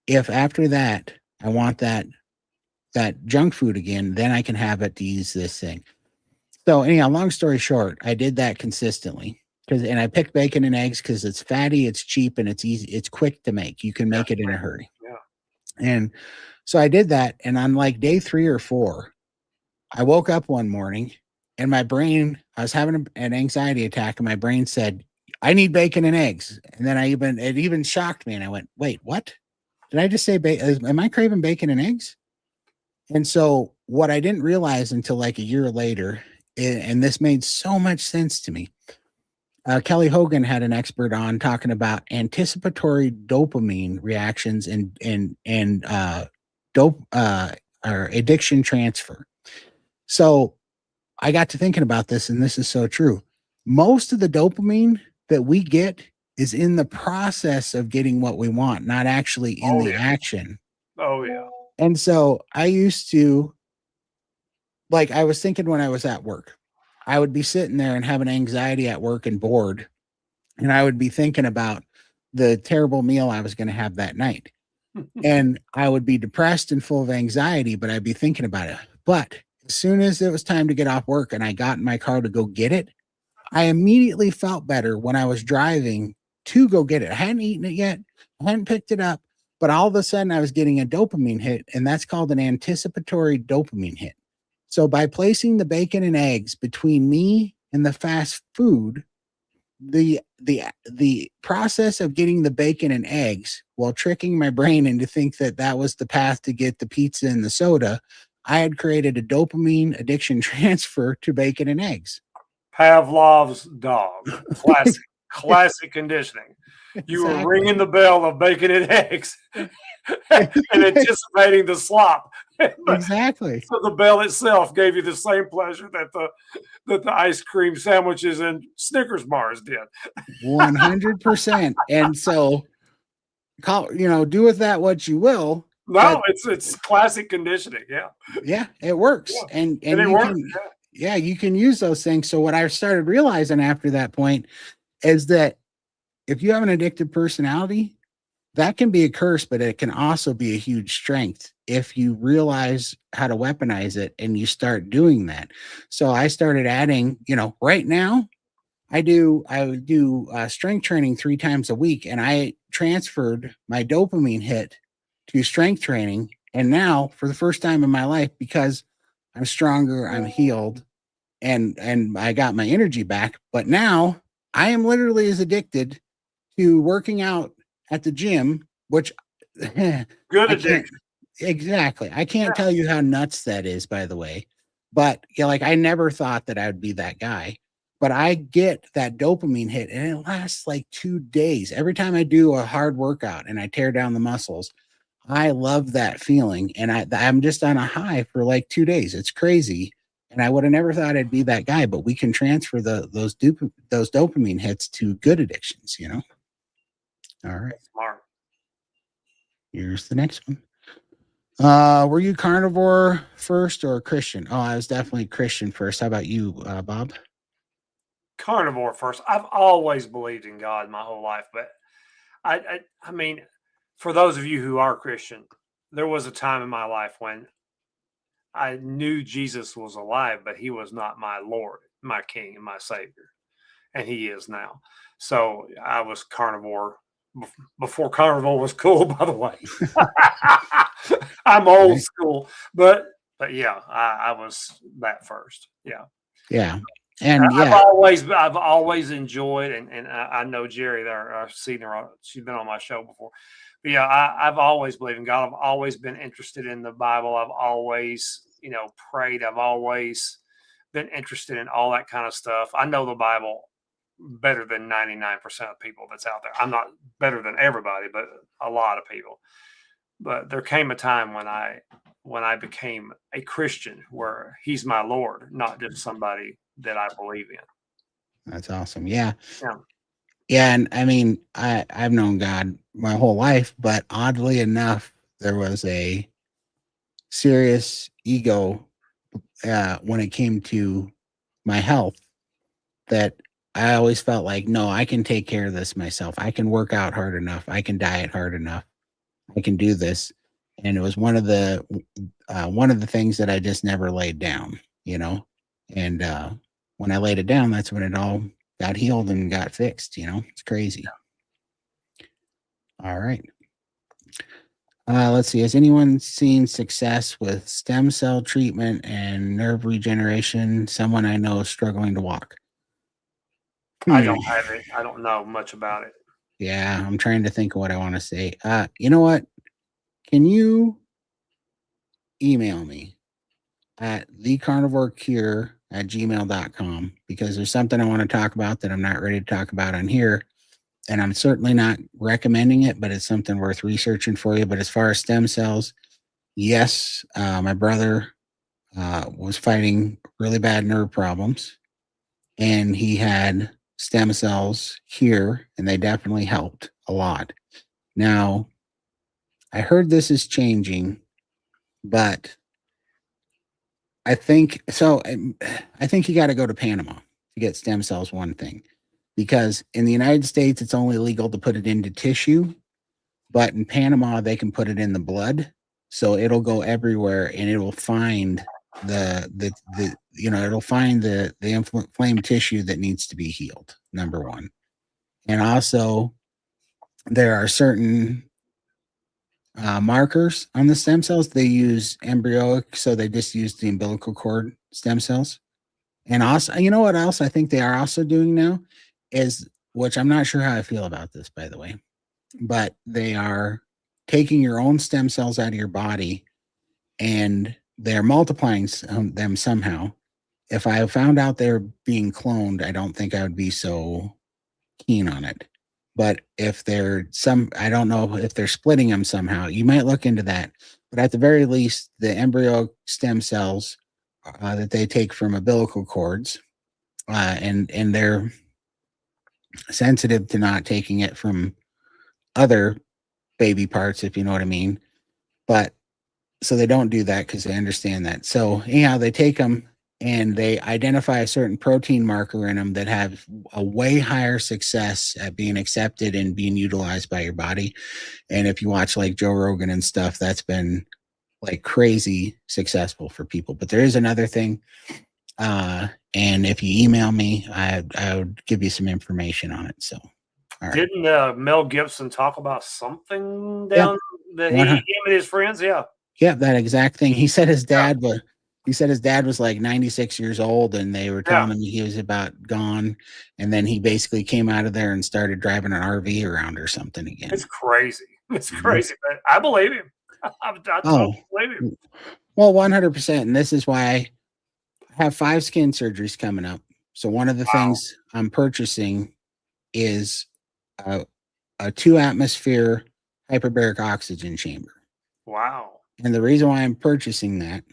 if after that I want that junk food again, then I can have it to use this thing. So anyhow, long story short, I did that consistently, and I picked bacon and eggs because it's fatty, it's cheap, and it's easy, it's quick to make. You can make it in a hurry. Yeah. And so I did that, and on like day 3 or 4, I woke up one morning and my brain, I was having an anxiety attack, and my brain said, I need bacon and eggs. And then it even shocked me. And I went, wait, what? Did I just say, am I craving bacon and eggs? And so what I didn't realize until like a year later, and this made so much sense to me. Kelly Hogan had an expert on talking about anticipatory dopamine reactions and dope or addiction transfer. So I got to thinking about this, and this is so true. Most of the dopamine that we get is in the process of getting what we want, not actually in the action. Oh yeah. And so I used to, like, I was thinking when I was at work, I would be sitting there and having anxiety at work and bored, and I would be thinking about the terrible meal I was going to have that night. And I would be depressed and full of anxiety, but I'd be thinking about it. But as soon as it was time to get off work and I got in my car to go get it, I immediately felt better when I was driving to go get it. I hadn't eaten it yet. I hadn't picked it up, but all of a sudden I was getting a dopamine hit, and that's called an anticipatory dopamine hit. So by placing the bacon and eggs between me and the fast food, the process of getting the bacon and eggs while tricking my brain into think that that was the path to get the pizza and the soda, I had created a dopamine addiction transfer to bacon and eggs. Pavlov's dog. Classic conditioning. You were Exactly. ringing the bell of bacon and eggs and anticipating the slop. Exactly. So the bell itself gave you the same pleasure that the ice cream sandwiches and Snickers bars did. 100%. And so, do with that what you will. No, it's classic conditioning. Yeah. Yeah, it works. Yeah. And it you works. can, yeah, you can use those things. So what I started realizing after that point is that if you have an addictive personality, that can be a curse, but it can also be a huge strength if you realize how to weaponize it and you start doing that. So I started adding, right now I do strength training 3 times a week, and I transferred my dopamine hit to strength training. And now for the first time in my life, because I'm stronger, I'm healed, and I got my energy back, but now I am literally as addicted to working out at the gym, which Good I addiction. can't exactly. I can't tell you how nuts that is, by the way. But like I never thought that I would be that guy. But I get that dopamine hit, and it lasts like 2 days. Every time I do a hard workout and I tear down the muscles, I love that feeling, and I'm just on a high for like 2 days. It's crazy. And I would have never thought I'd be that guy, but we can transfer those dopamine hits to good addictions, All right. Smart. Here's the next one. Were you carnivore first or Christian? Oh, I was definitely Christian first. How about you, Bob? Carnivore first. I've always believed in God my whole life, but I mean, for those of you who are Christian, there was a time in my life when I knew Jesus was alive, but he was not my Lord, my King, and my Savior. And he is now. So I was carnivore before carnivore was cool, by the way. I'm old school, but yeah, I was that first. Yeah. Yeah. And I've always enjoyed, and I know Jerry there. I've seen her. She's been on my show before. But yeah, I've always believed in God. I've always been interested in the Bible. I've always, prayed. I've always been interested in all that kind of stuff. I know the Bible better than 99% of people that's out there. I'm not better than everybody, but a lot of people. But there came a time when I became a Christian where he's my Lord, not just somebody that I believe in. that's awesome. Yeah. Yeah. Yeah. And I mean, I've known God my whole life, but oddly enough, there was a serious ego when it came to my health that I always felt like, no, I can take care of this myself. I can work out hard enough. I can diet hard enough. I can do this. And it was one of the things that I just never laid down, and when I laid it down, that's when it all got healed and got fixed. It's crazy. All right. Let's see. Has anyone seen success with stem cell treatment and nerve regeneration? Someone I know is struggling to walk. I don't have it. I don't know much about it. Yeah, I'm trying to think of what I want to say. You know what? Can you email me at thecarnivorecure@gmail.com, because there's something I want to talk about that I'm not ready to talk about on here. And I'm certainly not recommending it, but it's something worth researching for you. But as far as stem cells, yes, my brother was fighting really bad nerve problems, and he had stem cells here, and they definitely helped a lot. Now, I heard this is changing, but I think so. I think you got to go to Panama to get stem cells, one thing, because in the United States, it's only legal to put it into tissue, but in Panama, they can put it in the blood. So it'll go everywhere, and it will find it'll find the inflamed tissue that needs to be healed, number one. And also there are certain markers on the stem cells. They use embryonic, so they just use the umbilical cord stem cells. And also, you know what else I think they are also doing now is, which I'm not sure how I feel about this, by the way, but they are taking your own stem cells out of your body and they're multiplying them somehow. If I found out they're being cloned, I don't think I would be so keen on it. But if they're I don't know if they're splitting them somehow. You might look into that. But at the very least, the embryo stem cells that they take from umbilical cords, and they're sensitive to not taking it from other baby parts, if you know what I mean. But so they don't do that because they understand that. So anyhow, they take them and they identify a certain protein marker in them that have a way higher success at being accepted and being utilized by your body. And if you watch like Joe Rogan and stuff, that's been like crazy successful for people. But there is another thing. And if you email me, I would give you some information on it. So, all right. Didn't Mel Gibson talk about something Yeah. down that he 100. him and his friends? Yeah. Yeah, that exact thing. He said his Yeah. dad was like 96 years old and they were telling Yeah. him he was about gone. And then he basically came out of there and started driving an RV around or something again. It's crazy. It's Mhm. crazy, but I believe him. I totally believe him. Well, 100%. And this is why I have 5 skin surgeries coming up. So one of the Wow. things I'm purchasing is a 2 atmosphere hyperbaric oxygen chamber. Wow. And the reason why I'm purchasing that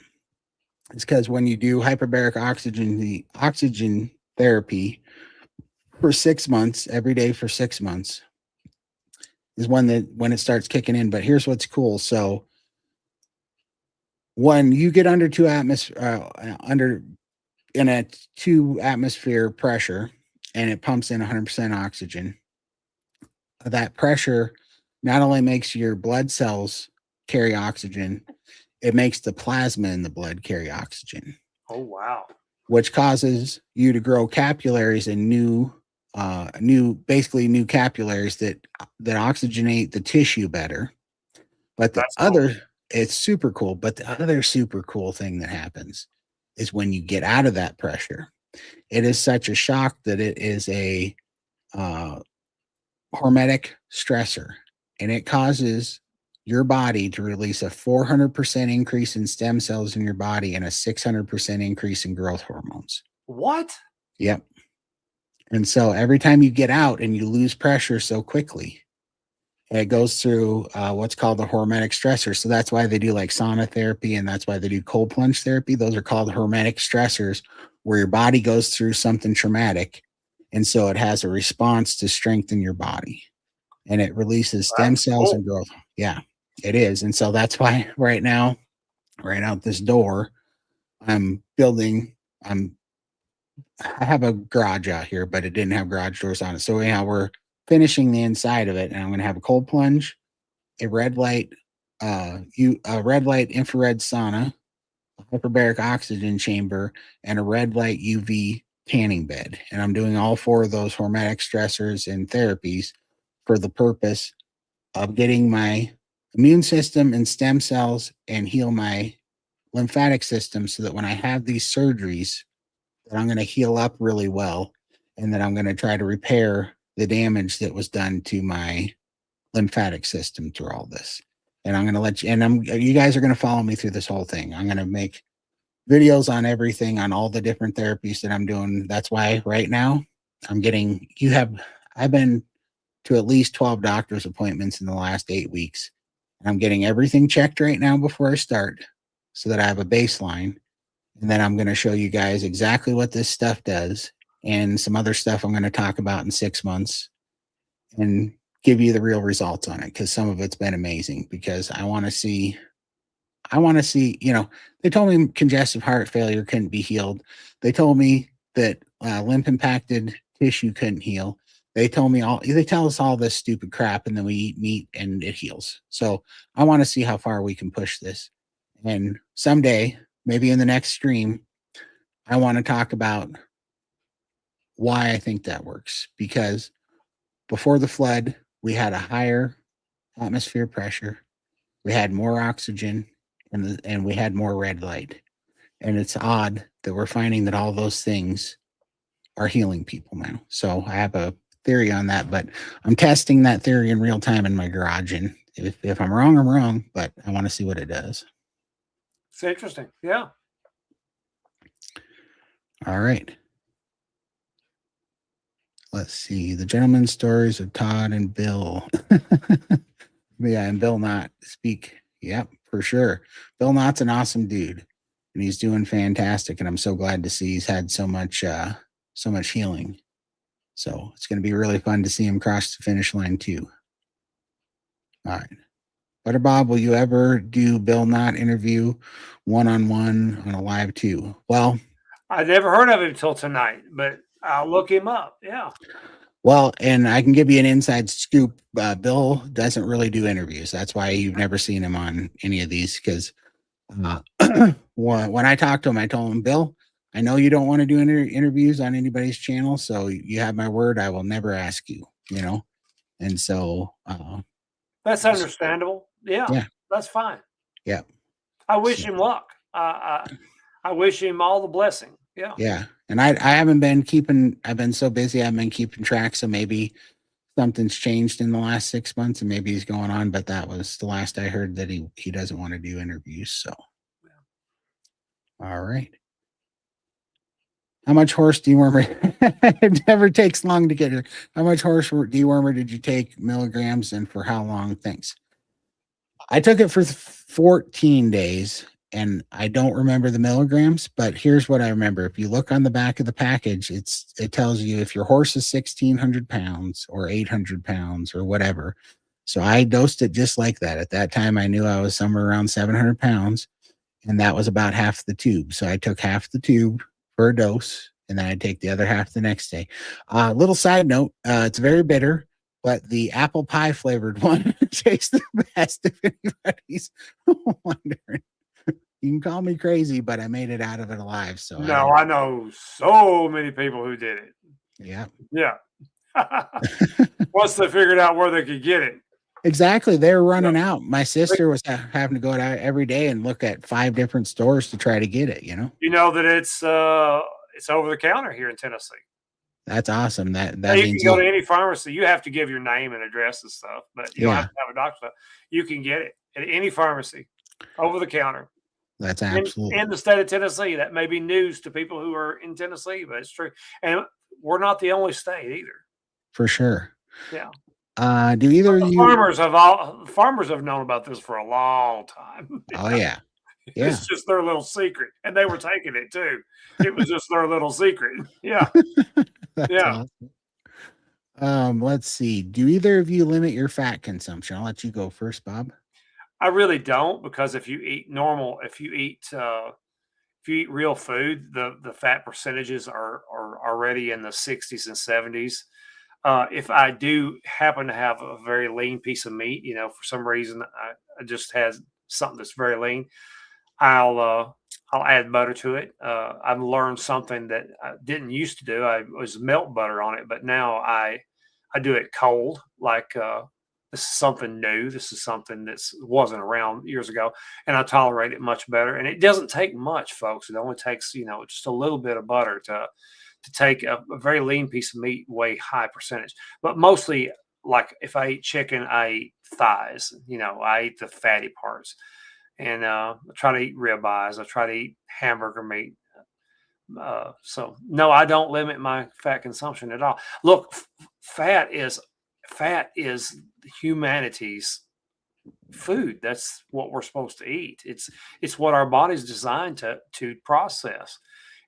is because when you do hyperbaric oxygen, the oxygen therapy for 6 months, every day for 6 months, is when it starts kicking in. But here's what's cool. So when you get under 2 atmosphere pressure and it pumps in 100% oxygen, that pressure not only makes your blood cells carry oxygen, it makes the plasma in the blood carry oxygen, Oh wow. which causes you to grow capillaries and basically new capillaries that oxygenate the tissue better. But That's cool. it's super cool. But the other super cool thing that happens is when you get out of that pressure, it is such a shock that it is a uh, hormetic stressor, and it causes your body to release a 400% increase in stem cells in your body and a 600% increase in growth hormones. What? Yep. And so every time you get out and you lose pressure so quickly, it goes through what's called the hormetic stressor. So that's why they do like sauna therapy and that's why they do cold plunge therapy. Those are called hormetic stressors, where your body goes through something traumatic. And so it has a response to strengthen your body and it releases stem That's cells cool. and growth. Yeah, it is. And so that's why right now, right out this door, I'm building, I have a garage out here, but it didn't have garage doors on it. So anyhow, we're finishing the inside of it, and I'm going to have a cold plunge, a red light, a red light infrared sauna, a hyperbaric oxygen chamber, and a red light UV tanning bed. And I'm doing all 4 of those hormetic stressors and therapies for the purpose of getting my immune system and stem cells and heal my lymphatic system so that when I have these surgeries, that I'm going to heal up really well and that I'm going to try to repair the damage that was done to my lymphatic system through all this. And I'm going to let you, and you guys are going to follow me through this whole thing. I'm going to make videos on everything, on all the different therapies that I'm doing. That's why right now I've been to at least 12 doctor's appointments in the last 8 weeks. And I'm getting everything checked right now before I start so that I have a baseline. And then I'm going to show you guys exactly what this stuff does and some other stuff I'm going to talk about in 6 months and give you the real results on it, because some of it's been amazing. Because they told me congestive heart failure couldn't be healed. They told me that lymph impacted tissue couldn't heal. They tell us all this stupid crap, and then we eat meat and it heals. So I want to see how far we can push this. And someday, maybe in the next stream, I want to talk about why I think that works. Because before the flood, we had a higher atmosphere pressure. we had more oxygen, and we had more red light. And it's odd that we're finding that all those things are healing people now. So I have a theory on that, but I'm testing that theory in real time in my garage. And if I'm wrong, I'm wrong, but I want to see what it does. It's interesting. Yeah. All right. Let's see. The gentleman's stories of Todd and Bill. Yeah, and Bill Knott speak. Yep, for sure. Bill Knott's an awesome dude, and he's doing fantastic. And I'm so glad to see he's had so much healing. So it's going to be really fun to see him cross the finish line too. All right. Butter Bob, will you ever do Bill Knott interview one-on-one on a live too? Well, I never heard of him until tonight, but I'll look him up. Yeah. well, and I can give you an inside scoop. Bill doesn't really do interviews. That's why you've never seen him on any of these. Because when I talked to him, I told him, Bill, I know you don't want to do interviews on anybody's channel, so you have my word. I will never ask you. You know, and so that's understandable. Yeah, that's fine. Yeah, I wish him luck. I wish him all the blessing. Yeah. Yeah. And I haven't been keeping, I've been so busy, I've been keeping track. So maybe something's changed in the last 6 months and maybe he's going on, but that was the last I heard, that he doesn't want to do interviews. So, all right. How much horse dewormer? It never takes long to get here. How much horse dewormer did you take, milligrams, and for how long? Thanks. I took it for 14 days. And I don't remember the milligrams, but here's what I remember. If you look on the back of the package, it tells you if your horse is 1,600 pounds or 800 pounds or whatever. So I dosed it just like that. At that time, I knew I was somewhere around 700 pounds, and that was about half the tube. So I took half the tube for a dose, and then I'd take the other half the next day. Little side note, it's very bitter, but the apple pie flavored one tastes the best if anybody's wondering. You can call me crazy, but I made it out of it alive. So no, I know so many people who did it. Yeah. Yeah. Once they figured out where they could get it. Exactly. They were running out. My sister was having to go out every day and look at 5 different stores to try to get it, you know? You know that it's over the counter here in Tennessee. That's awesome. That you means can go to any pharmacy. You have to give your name and address and stuff, but you don't have to have a doctor. You can get it at any pharmacy over the counter. That's absolutely in the state of Tennessee. That may be news to people who are in Tennessee, but it's true. And we're not the only state either. For sure. Yeah. Do either of you farmers have known about this for a long time. Oh yeah. Yeah. It's just their little secret. And they were taking it too. It was just their little secret. Yeah. Yeah. Awesome. Let's see. Do either of you limit your fat consumption? I'll let you go first, Bob. I really don't, because if you eat real food, the fat percentages are already in the 60s and 70s. If I do happen to have a very lean piece of meat, for some reason I just has something that's very lean, I'll add butter to it. I've learned something that I didn't used to do. I was melt butter on it, but now I do it cold, like this is something new. This is something that wasn't around years ago, and I tolerate it much better. And it doesn't take much, folks. It only takes, just a little bit of butter to take a very lean piece of meat, weigh high percentage. But mostly, like if I eat chicken, I eat thighs. I eat the fatty parts, and I try to eat ribeyes. I try to eat hamburger meat. So no, I don't limit my fat consumption at all. Look, fat is humanity's food. That's what we're supposed to eat. It's what our body's designed to process.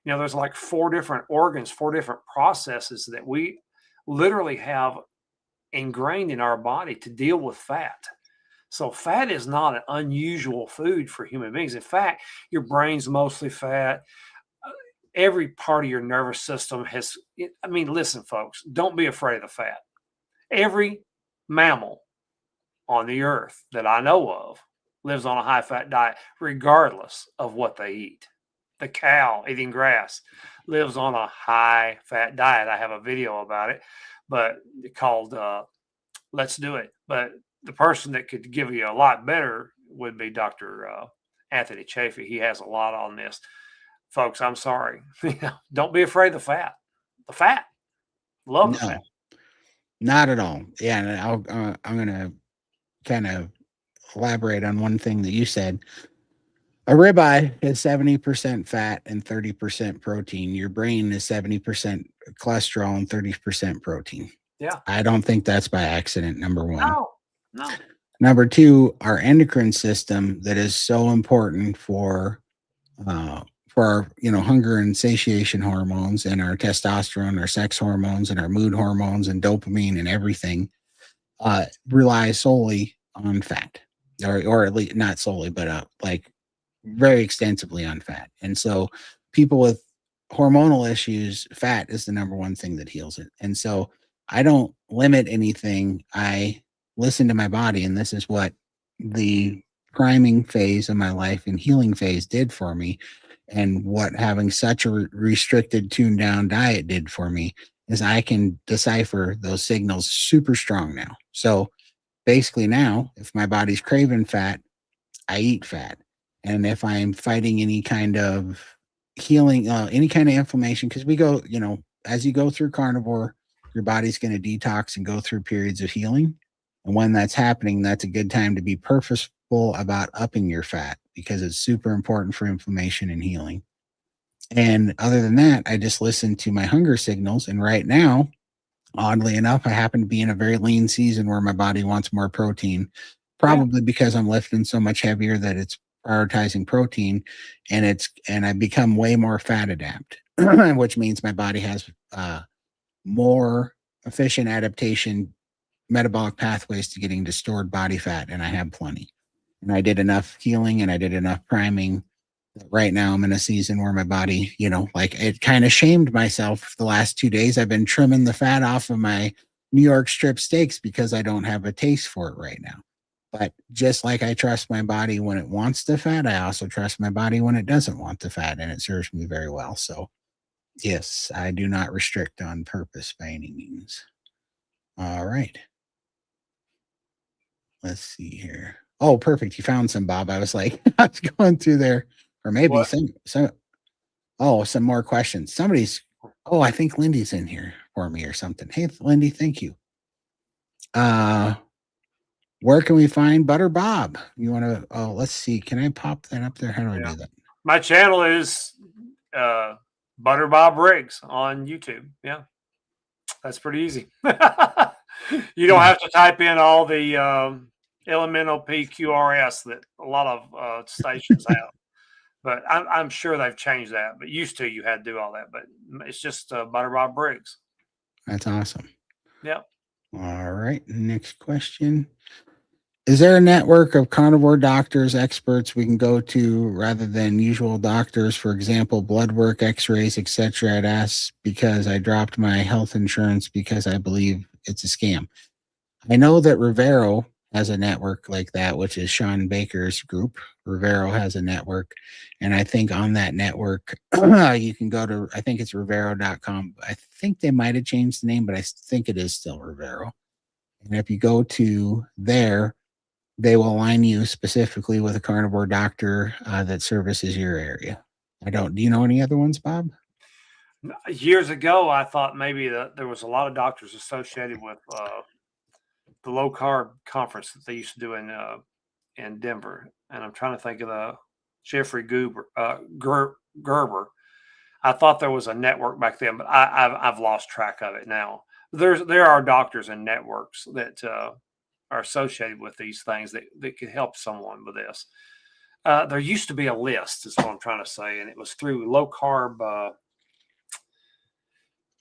There's like 4 different organs, 4 different processes that we literally have ingrained in our body to deal with fat. So fat is not an unusual food for human beings. In fact, your brain's mostly fat. Every part of your nervous system has, listen, folks, don't be afraid of the fat. Every mammal on the earth that I know of lives on a high-fat diet, regardless of what they eat. The cow eating grass lives on a high-fat diet. I have a video about it, but called Let's Do It. But the person that could give you a lot better would be Dr. Anthony Chafee. He has a lot on this. Folks, I'm sorry. Don't be afraid of the fat. The fat. Love the fat. No, not at all. Yeah, and I'm gonna kind of elaborate on one thing that you said. A ribeye is 70% fat and 30% protein. Your brain is 70% cholesterol and 30% protein. Yeah. I don't think that's by accident, number one. No, no. Number two, our endocrine system that is so important for our, hunger and satiation hormones and our testosterone, our sex hormones and our mood hormones and dopamine and everything relies solely on fat, or at least not solely, but like very extensively on fat. And so people with hormonal issues, fat is the number one thing that heals it. And so I don't limit anything. I listen to my body, and this is what the priming phase of my life and healing phase did for me, and what having such a restricted, tuned down diet did for me is I can decipher those signals super strong now. So basically now, if my body's craving fat, I eat fat. And if I'm fighting any kind of healing, any kind of inflammation, because we go, as you go through carnivore, your body's going to detox and go through periods of healing. And when that's happening, that's a good time to be purposeful about upping your fat, because it's super important for inflammation and healing. And other than that, I just listen to my hunger signals. And right now, oddly enough, I happen to be in a very lean season where my body wants more protein, probably because I'm lifting so much heavier that it's prioritizing protein, and I become way more fat adapt, which means my body has more efficient adaptation metabolic pathways to getting to stored body fat, and I have plenty. And I did enough healing and I did enough priming that right now I'm in a season where my body, like, it kind of shamed myself the last 2 days. I've been trimming the fat off of my New York strip steaks because I don't have a taste for it right now. But just like I trust my body when it wants the fat, I also trust my body when it doesn't want the fat, and it serves me very well. So, yes, I do not restrict on purpose by any means. All right. Let's see here. Oh, perfect. You found some, Bob. I was like, I was going through there, or maybe What? some more questions. I think Lindy's in here for me or something. Hey, Lindy, thank you. Where can we find Butter Bob? You want to, let's see. Can I pop that up there? How do I do that? My channel is Butter Bob Riggs on YouTube. Yeah. That's pretty easy. You don't have to type in all the elemental PQRS that a lot of stations have. But I'm sure they've changed that. But used to, you had to do all that. But it's just Butter Bob Briggs. That's awesome. Yep. All right. Next question. Is there a network of carnivore doctors, experts we can go to rather than usual doctors? For example, blood work, x-rays, etc. I'd ask because I dropped my health insurance because I believe it's a scam. I know that Rivero has a network like that, which is Sean Baker's group. Rivero has a network. And I think on that network, you can go to, I think it's Rivero.com. I think they might have changed the name, but I think it is still Rivero. And if you go to there, they will align you specifically with a carnivore doctor that services your area. Do you know any other ones, Bob? Years ago, I thought maybe that there was a lot of doctors associated with the low carb conference that they used to do in Denver. And I'm trying to think of the Jeffrey Gerber. I thought there was a network back then, but I've lost track of it now. There are doctors and networks that are associated with these things that could help someone with this. There used to be a list, is what I'm trying to say, and it was through low carb.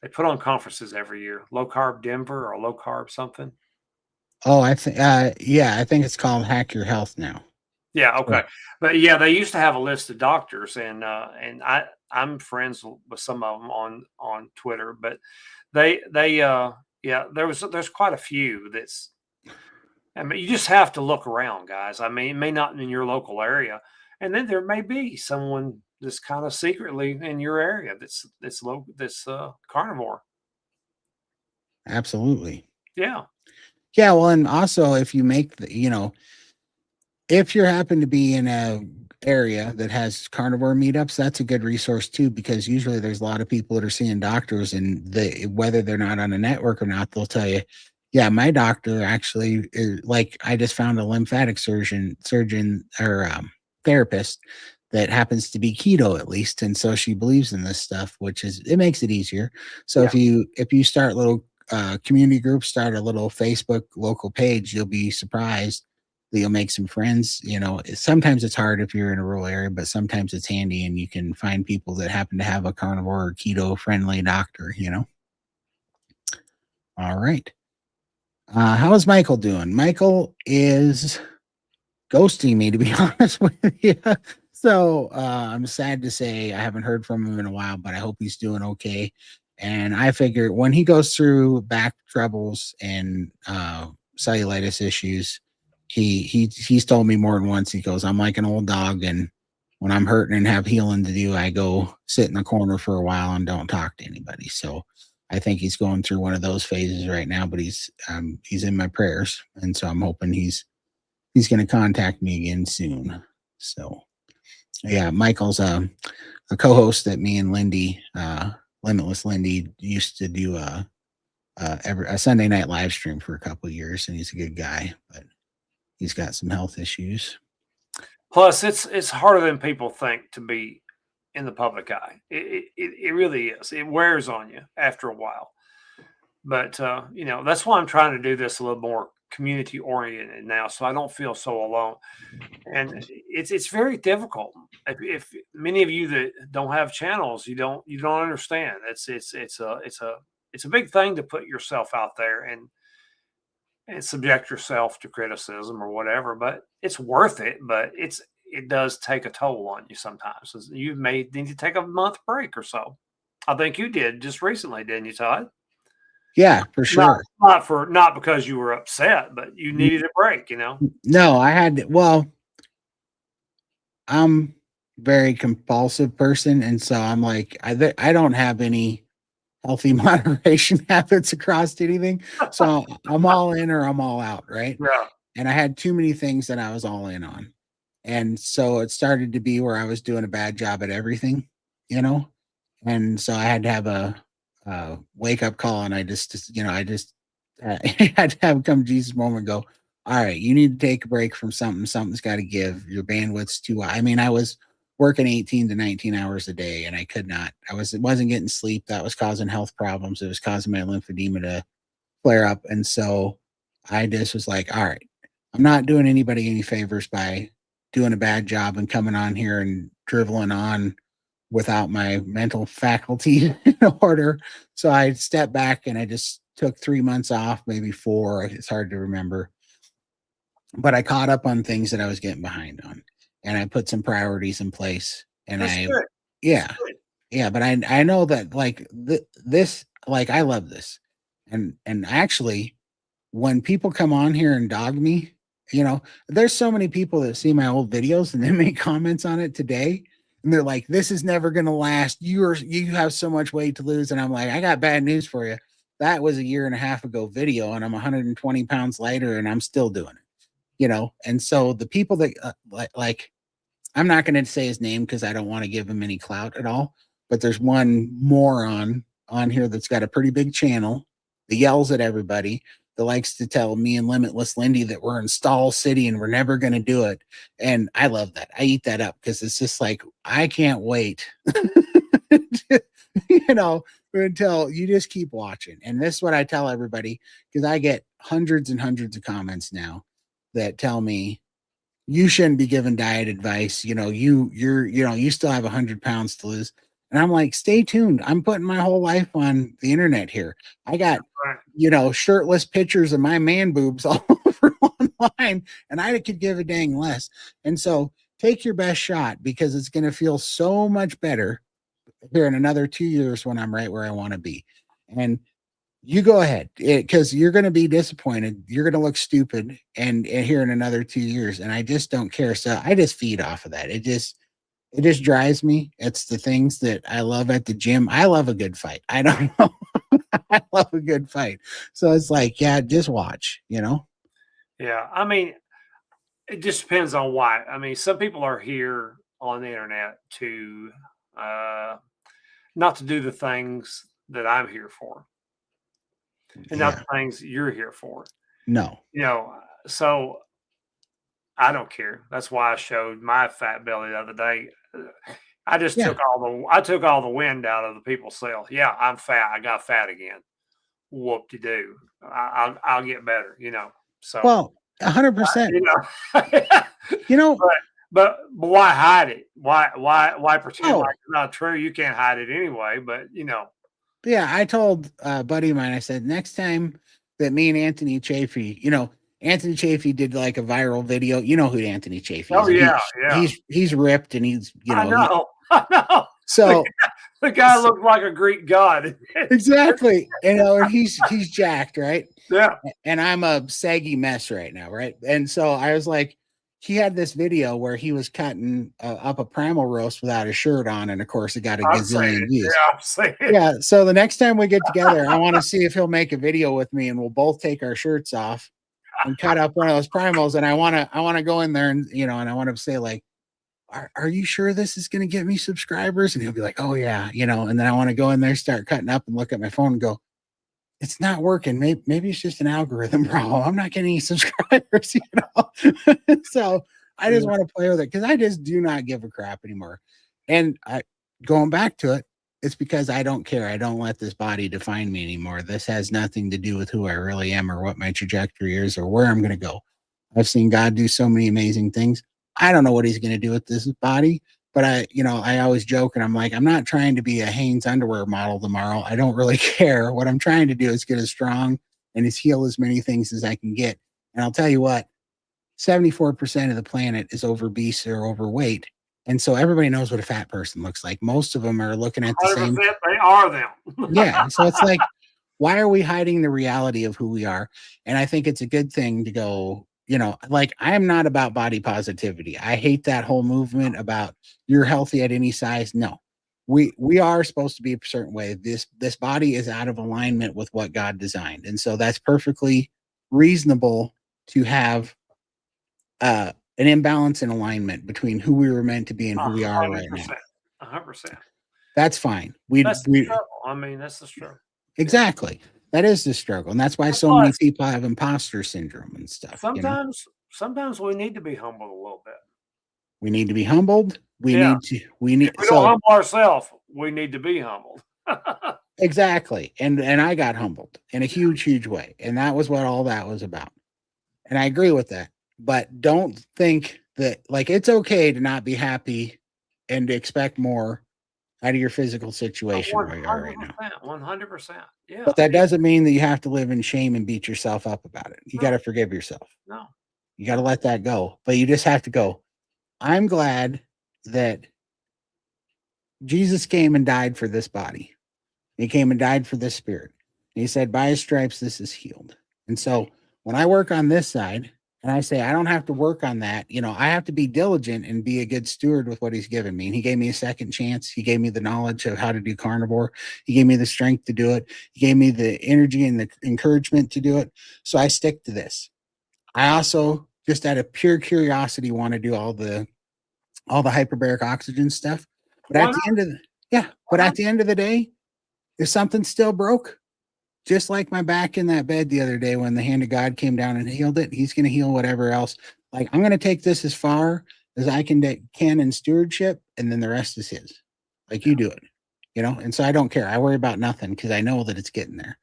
They put on conferences every year, low carb Denver or low carb something. Oh, I think, I think it's called Hack Your Health now. Yeah, okay, but yeah, they used to have a list of doctors, and I'm friends with some of them on Twitter, but there's quite a few that's. I mean, you just have to look around, guys. I mean, it may not in your local area, and then there may be someone that's kind of secretly in your area that's carnivore. Absolutely. Yeah. Yeah. Well, and also if you make if you happen to be in a area that has carnivore meetups, that's a good resource too, because usually there's a lot of people that are seeing doctors, and whether they're not on a network or not, they'll tell you, yeah, my doctor actually like, I just found a lymphatic surgeon or therapist that happens to be keto at least, and so she believes in this stuff, which is, it makes it easier. So Yeah. if you start little community groups, start a little Facebook local page, you'll be surprised that you'll make some friends. Sometimes it's hard if you're in a rural area, but sometimes it's handy, and you can find people that happen to have a carnivore or keto friendly doctor. All right. How is Michael doing? Michael is ghosting me, to be honest with you. So I'm sad to say I haven't heard from him in a while, but I hope he's doing okay. And I figure when he goes through back troubles and cellulitis issues, he's told me more than once. He goes, I'm like an old dog, and when I'm hurting and have healing to do, I go sit in the corner for a while and don't talk to anybody. So I think he's going through one of those phases right now, but he's in my prayers, and so I'm hoping he's going to contact me again soon. So yeah, Michael's a co-host that me and Lindy, Limitless Lindy, used to do a Sunday night live stream for a couple of years, and he's a good guy, but he's got some health issues. Plus, it's harder than people think to be in the public eye. It really is. It wears on you after a while. But that's why I'm trying to do this a little more community oriented now, so I don't feel so alone. And it's very difficult. If many of you that don't have channels, you don't understand. It's a big thing to put yourself out there and subject yourself to criticism or whatever. But it's worth it. But it does take a toll on you sometimes. You may need to take a month break or so. I think you did just recently, didn't you, Todd? Yeah, for Not sure. not because you were upset, but you needed a break. No, well, I'm very compulsive person, and so I'm like, I don't have any healthy moderation habits across anything. So I'm all in or I'm all out, right? Yeah. And I had too many things that I was all in on. And so it started to be where I was doing a bad job at everything, you know? And so I had to have a wake up call, and I just had to have come Jesus moment and go, all right, you need to take a break from something. Something's got to give. Your bandwidth's too high. I mean, I was working 18 to 19 hours a day, and I could not. Wasn't getting sleep. That was causing health problems. It was causing my lymphedema to flare up. And so I just was like, all right, I'm not doing anybody any favors by doing a bad job and coming on here and driveling on without my mental faculty in order. So I stepped back and I just took 3 months off, maybe 4. It's hard to remember. But I caught up on things that I was getting behind on, and I put some priorities in place. And That's good. That's yeah, good. yeah. But I know that like this, like I love this, and actually, when people come on here and dog me, there's so many people that see my old videos and they make comments on it today, and they're like, "This is never gonna last. You have so much weight to lose," and I'm like, "I got bad news for you. That was a year and a half ago video, and I'm 120 pounds lighter, and I'm still doing it." And so the people that like, I'm not going to say his name because I don't want to give him any clout at all, but there's one moron on here that's got a pretty big channel that yells at everybody, that likes to tell me and Limitless Lindy that we're in Stall City and we're never going to do it. And I love that. I eat that up because it's just like, I can't wait you know until you just keep watching. And this is what I tell everybody, because I get hundreds and hundreds of comments now that tell me you shouldn't be giving diet advice. You still have 100 pounds to lose. And I'm like, stay tuned. I'm putting my whole life on the internet here. I got, Right. shirtless pictures of my man boobs all over online, and I could give a dang less. And so take your best shot, because it's going to feel so much better here in another 2 years when I'm right where I want to be. And you go ahead, because you're going to be disappointed. You're going to look stupid, and here in another 2 years, and I just don't care. So I just feed off of that. It just drives me. It's the things that I love at the gym. I love a good fight. I don't know. I love a good fight. So it's like, yeah, just watch. Yeah. I mean, it just depends on why. I mean, some people are here on the internet to not to do the things that I'm here for, and not Yeah. the things you're here for. No. You know, so I don't care. That's why I showed my fat belly the other day. I just Yeah. took all the wind out of the people's sail. Yeah, I'm fat. I got fat again. Whoop de doo. I'll get better. You know. So Well, 100%. you know, You know, but why hide it? Why pretend like oh, it's not true? You can't hide it anyway. But you know, yeah, I told a buddy of mine, I said, next time that me and Anthony Chafee, Anthony Chafee did like a viral video. You know who Anthony Chafee oh is. yeah, yeah. He's ripped and he's, I know, I know. The, so the guy looked like a Greek god. exactly, and he's jacked, right? Yeah. And I'm a saggy mess right now, right? And so I was like, he had this video where he was cutting up a primal roast without a shirt on, and of course, it got a I'm saying gazillion it. views. Yeah, I'm saying it. Yeah. So the next time we get together, I want to see if he'll make a video with me, and we'll both take our shirts off and cut up one of those primals. And I want to go in there and and I want to say like, are you sure this is going to get me subscribers? And he'll be like, oh yeah, And then I want to go in there, start cutting up, and look at my phone and go, it's not working. Maybe it's just an algorithm problem. I'm not getting any subscribers, So I just want to play with it because I just do not give a crap anymore. And going back to it, it's because I don't care. I don't let this body define me anymore. This has nothing to do with who I really am or what my trajectory is or where I'm going to go. I've seen God do so many amazing things. I don't know what he's going to do with this body, but I always joke and I'm like, I'm not trying to be a Hanes underwear model tomorrow. I don't really care. What I'm trying to do is get as strong and as heal as many things as I can get. And I'll tell you what, 74% of the planet is obese or overweight. And so everybody knows what a fat person looks like. Most of them are looking at the 100%. same. They are them. Yeah. So it's like, why are we hiding the reality of who we are? And I think it's a good thing to go, like I am not about body positivity. I hate that whole movement about you're healthy at any size. No, we are supposed to be a certain way. This body is out of alignment with what God designed. And so that's perfectly reasonable to have an imbalance in alignment between who we were meant to be and who we are right now. 100%. That's fine. That's the struggle. I mean, that's the struggle. Exactly. That is the struggle. And that's why so many people have imposter syndrome and stuff. Sometimes we need to be humbled a little bit. We need to be humbled. We need if we don't humble ourselves, we need to be humbled. Exactly. And I got humbled in a huge, huge way. And that was what all that was about. And I agree with that. But don't think that like it's okay to not be happy and to expect more out of your physical situation where you are right now. 100%. Yeah. But that doesn't mean that you have to live in shame and beat yourself up about it. You got to forgive yourself. No. You got to let that go. But you just have to go, I'm glad that Jesus came and died for this body. He came and died for this spirit. And he said, by his stripes, this is healed. And so when I work on this side, and I say, I don't have to work on that. I have to be diligent and be a good steward with what he's given me. And he gave me a second chance. He gave me the knowledge of how to do carnivore. He gave me the strength to do it. He gave me the energy and the encouragement to do it. So I stick to this. I also just out of pure curiosity want to do all the hyperbaric oxygen stuff. But at the end of the day, if something still broke, just like my back in that bed the other day when the hand of God came down and healed it, he's going to heal whatever else. Like I'm going to take this as far as I can in stewardship, and then the rest is his. Like you do it, And so I don't care. I worry about nothing because I know that it's getting there,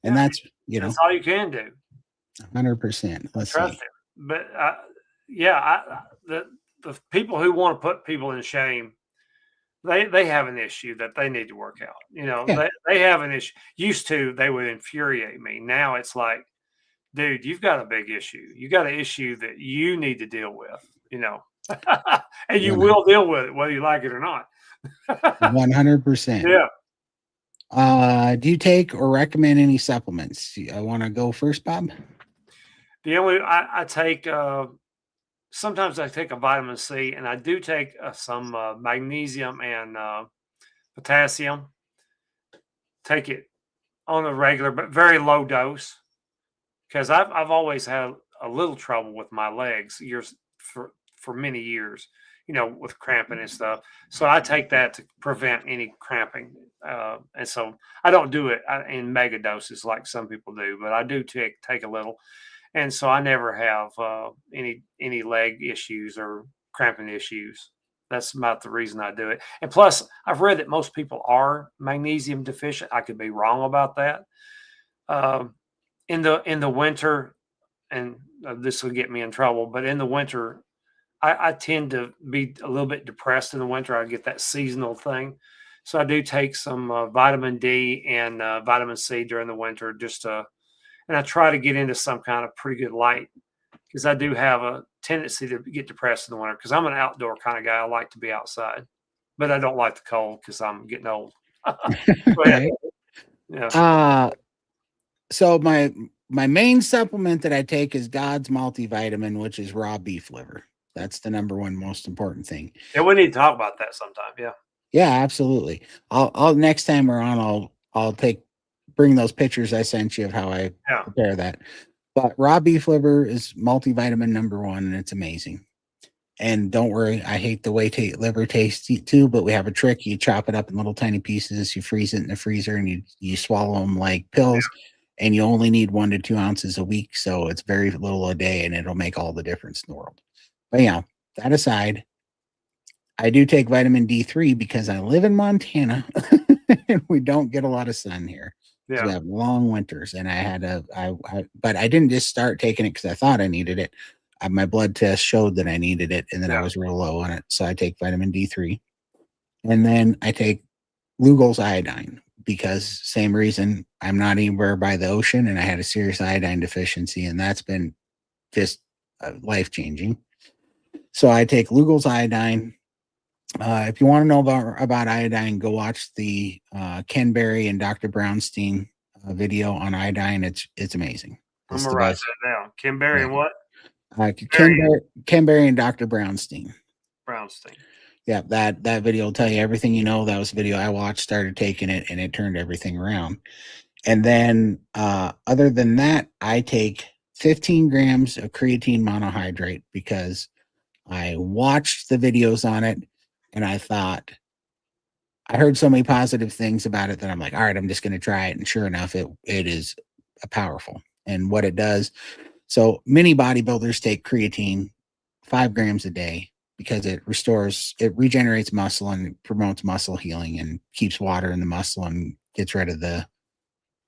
and that's all you can do. 100%. Let's trust him. But the people who want to put people in shame, they have an issue that they need to work out. They have an issue. Used to, they would infuriate me. Now it's like, dude, you've got a big issue. You got an issue that you need to deal with, and you will deal with it whether you like it or not. 100%. Yeah. Do you take or recommend any supplements? I want to go first, Bob. The only I take. Sometimes I take a vitamin C, and I do take some magnesium and potassium. Take it on a regular, but very low dose, because I've always had a little trouble with my legs for many years, with cramping and stuff. So I take that to prevent any cramping. And so I don't do it in mega doses like some people do, but I do take a little. And so I never have any leg issues or cramping issues. That's about the reason I do it. And plus, I've read that most people are magnesium deficient. I could be wrong about that. Um, in the winter, and this will get me in trouble, but in the winter, I tend to be a little bit depressed in the winter. I get that seasonal thing. So I do take some vitamin D and vitamin C during the winter and I try to get into some kind of pretty good light because I do have a tendency to get depressed in the winter because I'm an outdoor kind of guy. I like to be outside, but I don't like the cold because I'm getting old. Go ahead. Right. Yeah. So my main supplement that I take is God's multivitamin, which is raw beef liver. That's the number one most important thing. Yeah, we need to talk about that sometime. Yeah. Yeah, absolutely. I'll next time we're on, I'll bring those pictures I sent you of how I prepare that. But raw beef liver is multivitamin number one, and it's amazing. And don't worry, I hate the way liver tastes too, but we have a trick. You chop it up in little tiny pieces, you freeze it in the freezer, and you swallow them like pills. And you only need 1 to 2 ounces a week. So it's very little a day, and it'll make all the difference in the world. But yeah, that aside, I do take vitamin D3 because I live in Montana and we don't get a lot of sun here. So we have long winters, and but I didn't just start taking it because I thought I needed it. My blood test showed that I needed it, and then I was real low on it. So I take vitamin D3, and then I take Lugol's iodine because same reason, I'm not anywhere by the ocean, and I had a serious iodine deficiency, and that's been just life-changing. So I take Lugol's iodine. If you want to know about iodine, go watch the Ken Berry and Dr. Brownstein video on iodine. It's amazing. I'm gonna write that down. Ken Berry and what? Ken Berry and Dr. Brownstein. Brownstein. Yeah, that video will tell you everything you know. That was a video I watched, started taking it, and it turned everything around. And then other than that, I take 15 grams of creatine monohydrate because I watched the videos on it, and I thought, I heard so many positive things about it that I'm like, all right, I'm just going to try it. And sure enough, it is powerful. And what it does, so many bodybuilders take creatine 5 grams a day because it regenerates muscle and promotes muscle healing and keeps water in the muscle and gets rid of the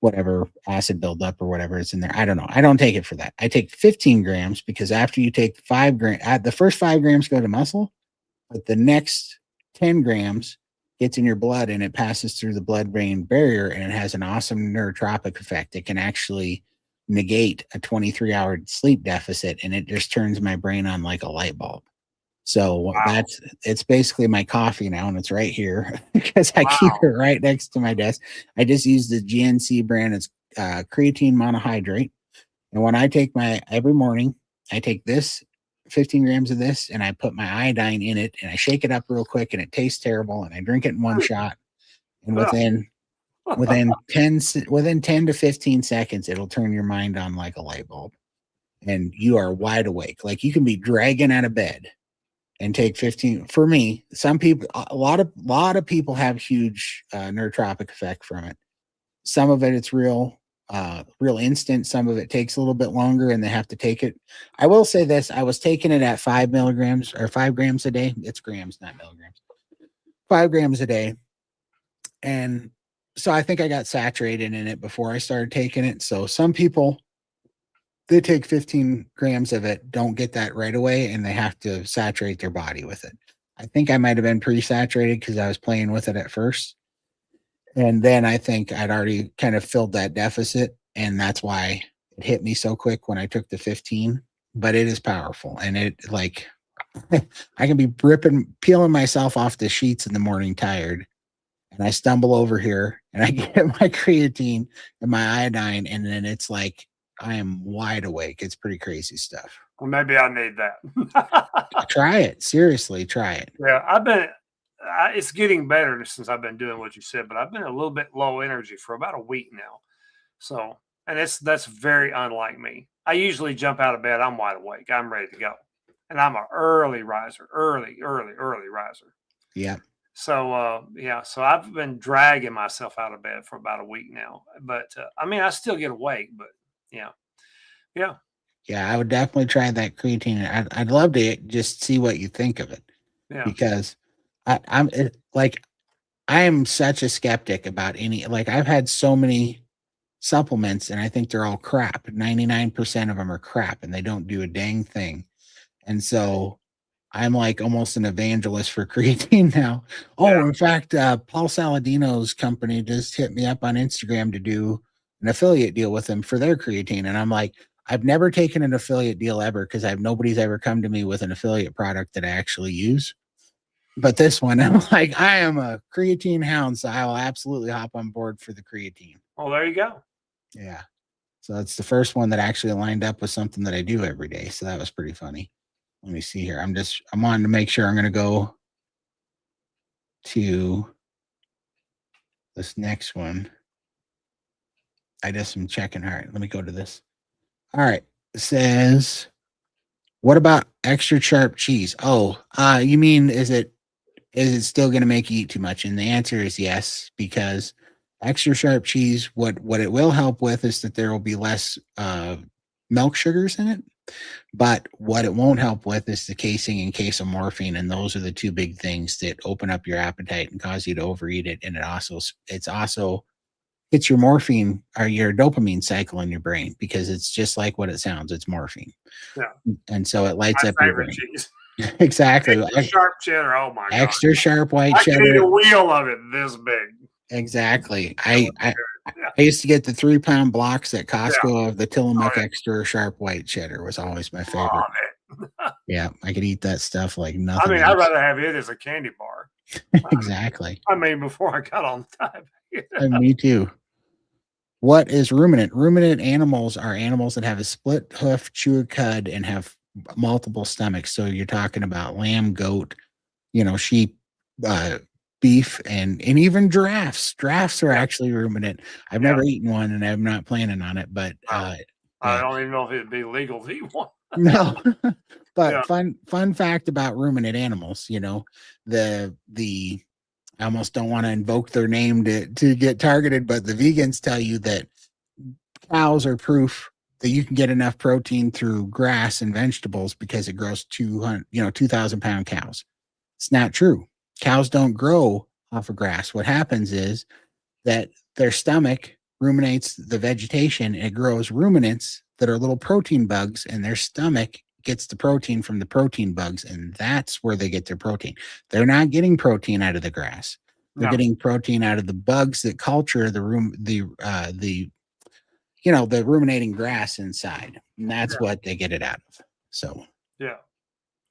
whatever acid buildup or whatever is in there. I don't know. I don't take it for that. I take 15 grams because after you take 5 grams, the first 5 grams go to muscle, but the next 10 grams gets in your blood and it passes through the blood-brain barrier, and it has an awesome neurotropic effect. It can actually negate a 23-hour sleep deficit, and it just turns my brain on like a light bulb. So it's basically my coffee now, and it's right here because I keep it right next to my desk. I just use the GNC brand. It's creatine monohydrate. And when I take every morning, I take this 15 grams of this, and I put my iodine in it, and I shake it up real quick, and it tastes terrible, and I drink it in one shot. And within 10 to 15 seconds, it'll turn your mind on like a light bulb, and you are wide awake. Like you can be dragging out of bed and take 15. For me, some people, a lot of people have huge neurotropic effect from it. Some of it's real instant. Some of it takes a little bit longer, and they have to take it. I will say this: I was taking it at 5 milligrams or 5 grams a day. It's grams, not milligrams. 5 grams a day, and so I think I got saturated in it before I started taking it. So some people, they take 15 grams of it, don't get that right away, and they have to saturate their body with it. I think I might have been pre-saturated because I was playing with it at first. And then I think I'd already kind of filled that deficit, and that's why it hit me so quick when I took the 15. But it is powerful, and it like I can be peeling myself off the sheets in the morning tired, and I stumble over here and I get my creatine and my iodine, and then it's like I am wide awake. It's pretty crazy stuff. Well, maybe I need that. Try it. Seriously, try it. Yeah, it's getting better since I've been doing what you said, but I've been a little bit low energy for about a week now. So, and that's very unlike me. I usually jump out of bed, I'm wide awake, I'm ready to go. and I'm an early riser, early riser. Yeah. So yeah, so I've been dragging myself out of bed for about a week now. But I mean, I still get awake, but yeah, yeah, Yeah, I would definitely try that creatine. I'd love to just see what you think of it, yeah, because like I am such a skeptic about any, like I've had so many supplements and I think they're all crap. 99% of them are crap and they don't do a dang thing. And so I'm like almost an evangelist for creatine now. yeah. Oh, in fact, Paul Saladino's company just hit me up on Instagram to do an affiliate deal with them for their creatine. And I'm like, I've never taken an affiliate deal ever because nobody's ever come to me with an affiliate product that I actually use. But this one, I'm like, I am a creatine hound, so I will absolutely hop on board for the creatine. Well, there you go. Yeah. So it's the first one that actually lined up with something that I do every day. So that was pretty funny. Let me see here. I'm on to make sure I'm going to go to this next one. I just am checking. All right, let me go to this. All right. It says, what about extra sharp cheese? Oh, you mean is it still going to make you eat too much? And the answer is yes, because extra sharp cheese, what it will help with is that there will be less milk sugars in it. But what it won't help with is the casein and casomorphine, and those are the two big things that open up your appetite and cause you to overeat it. And it's also hits your morphine or your dopamine cycle in your brain, because it's just like what it sounds. It's morphine, Yeah, and so it lights up my your favorite brain. cheese. Exactly. Extra sharp cheddar. Oh my god, Extra sharp white I can eat cheddar. a wheel of it this big. Exactly. That I, was I good. Yeah, I used to get the 3 pound blocks at yeah. Costco of the Oh Tillamook yeah, extra sharp white cheddar was always my favorite. love it. Yeah, I could eat that stuff like I nothing mean, I'd else. rather have it as a candy bar. Exactly. I mean, before I got on time. And me too. What is ruminant? Ruminant animals are animals that have a split hoof, chew cud, and have multiple stomachs. So you're talking about lamb, goat, sheep, uh, beef, and even giraffes. Giraffes are Yeah, actually ruminant. I've yeah. never eaten one, and I'm not planning on it. But No, I yeah, don't even know if it'd be legal to eat one. no. Yeah, But fun fact about ruminant animals. The I almost don't want to invoke their name to get targeted, but the vegans tell you that cows are proof that you can get enough protein through grass and vegetables because it grows 2,000 pound cows. It's not true. Cows don't grow off of grass. What happens is that their stomach ruminates the vegetation. It grows ruminants that are little protein bugs, and their stomach gets the protein from the protein bugs, and that's where they get their protein. They're not getting protein out of the grass. They're no, getting protein out of the bugs that culture the ruminating grass inside, and that's yeah, what they get it out of. So, yeah.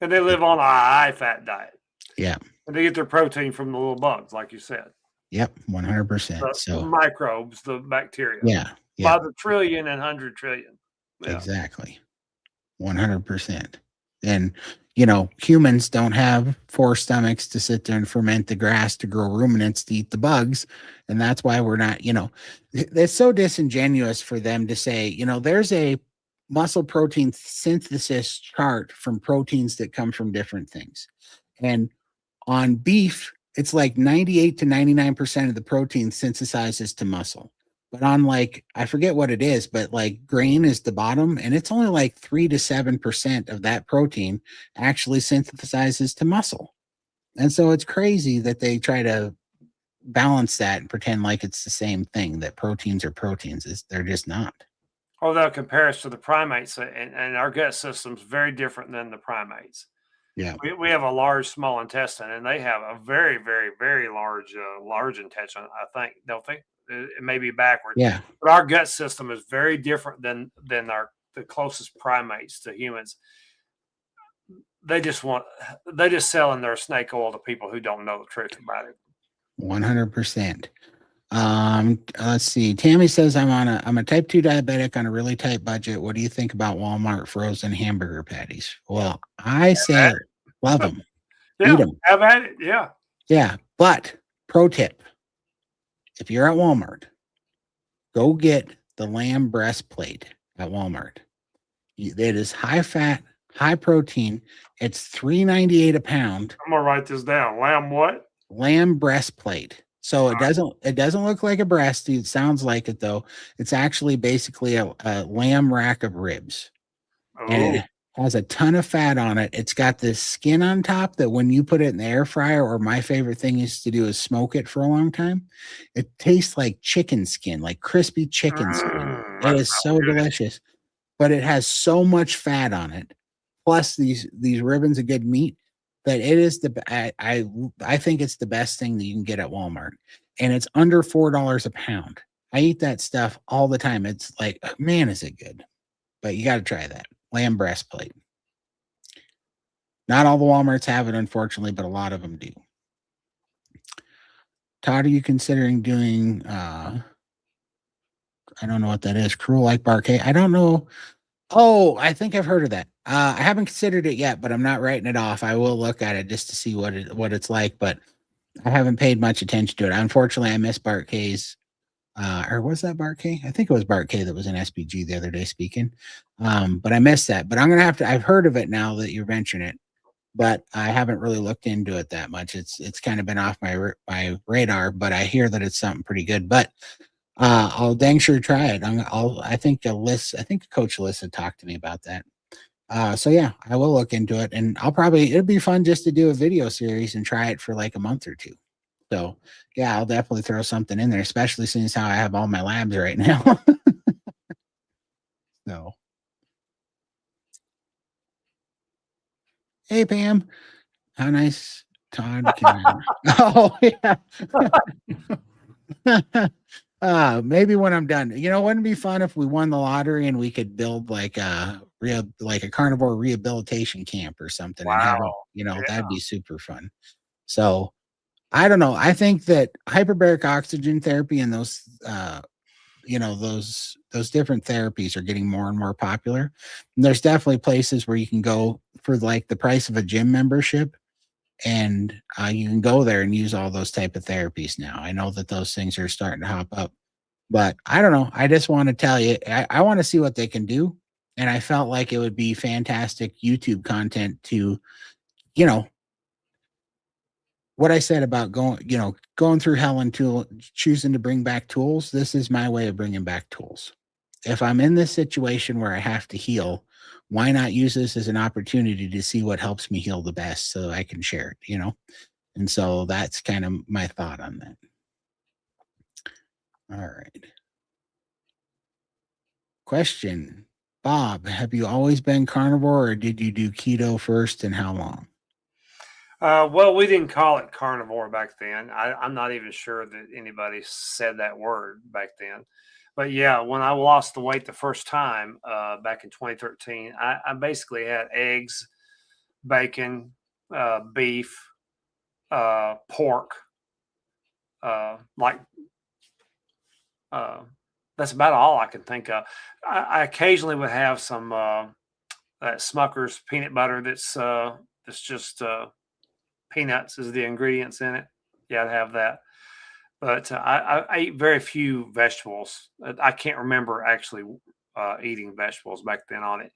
And they live on a high fat diet, yeah, and they get their protein from the little bugs, like you said, yep, 100%. the So, microbes, the bacteria, yeah, yeah, by the trillion and 100 trillion. Yeah, exactly, 100%. And humans don't have four stomachs to sit there and ferment the grass to grow ruminants to eat the bugs, and that's why we're not. It's so disingenuous for them to say, there's a muscle protein synthesis chart from proteins that come from different things. And on beef, it's like 98 to 99% of the protein synthesizes to muscle. But on I forget what it is, but like grain is the bottom, and it's only like 3 to 7% of that protein actually synthesizes to muscle. And so it's crazy that they try to balance that and pretend like it's the same thing, that proteins are proteins. They're just not. or they'll compare us to the primates, and our gut system's very different than the primates. Yeah. We have a large small intestine, and they have a very, very, very large intestine. I think, don't they? It may be backward, Yeah. but our gut system is very different than the closest primates to humans. They just selling their snake oil to people who don't know the truth about it. 100%. Let's see. Tammy says I'm a type 2 diabetic on a really tight budget. What do you think about Walmart frozen hamburger patties? Well, I say love them. Eat Yeah, them. have at it. Yeah, Yeah. But pro tip, if you're at Walmart, go get the lamb breastplate at Walmart. It is high fat, high protein. It's $3.98 a pound. I'm gonna write this down. Lamb what? Lamb breastplate. So it doesn't look like a breast. It sounds like it though. It's actually basically a lamb rack of ribs, and Oh, it has a ton of fat on it. It's got this skin on top that when you put it in the air fryer, or my favorite thing is to do is smoke it for a long time. It tastes like chicken skin, like crispy chicken skin. It that is sounds so good. delicious, but it has so much fat on it, plus these ribbons of good meat, that it is I think it's the best thing that you can get at Walmart, and it's under $4 a pound. I eat that stuff all the time. It's like, man, is it good? But you got to try that lamb breastplate. Not all the Walmarts have it, unfortunately, but a lot of them do. Todd, are you considering doing? I don't know what that is. Cruel like Barcade. I don't know. Oh, I think I've heard of that. I haven't considered it yet, but I'm not writing it off. I will look at it just to see what it's like, but I haven't paid much attention to it. Unfortunately, I missed Bart K's. Or was that Bart K? I think it was Bart K that was in SBG the other day speaking. But I missed that. But I'm gonna have to. I've heard of it now that you mention it, but I haven't really looked into it that much. It's kind of been off my radar, but I hear that it's something pretty good. But I'll dang sure try it. I think Coach Alyssa talked to me about that. So yeah, I will look into it, and it'll be fun just to do a video series and try it for like a month or two. So yeah, I'll definitely throw something in there, especially since how I have all my labs right now. So hey Pam, how nice Todd can. Oh yeah. Maybe when I'm done. Wouldn't it be fun if we won the lottery and we could build like a carnivore rehabilitation camp or something and have wow. that'd be super fun. So I don't know. I think that hyperbaric oxygen therapy and those different therapies are getting more and more popular. And there's definitely places where you can go for like the price of a gym membership, and you can go there and use all those type of therapies now. I know that those things are starting to hop up, but I don't know. I just want to tell you, I want to see what they can do, and I felt like it would be fantastic YouTube content to, you know, what I said about going through hell and choosing to bring back tools. This is my way of bringing back tools. If I'm in this situation where I have to heal, why not use this as an opportunity to see what helps me heal the best so I can share it? And so that's kind of my thought on that. All right. Question. Bob, have you always been carnivore, or did you do keto first, and how long? Well, we didn't call it carnivore back then. I'm not even sure that anybody said that word back then. But yeah, when I lost the weight the first time back in 2013, I basically had eggs, bacon, beef, pork, like uh, that's about all I can think of. I occasionally would have some that Smucker's peanut butter that's just peanuts is the ingredients in it. Yeah, I'd have that. But I eat very few vegetables. I can't remember actually eating vegetables back then on it.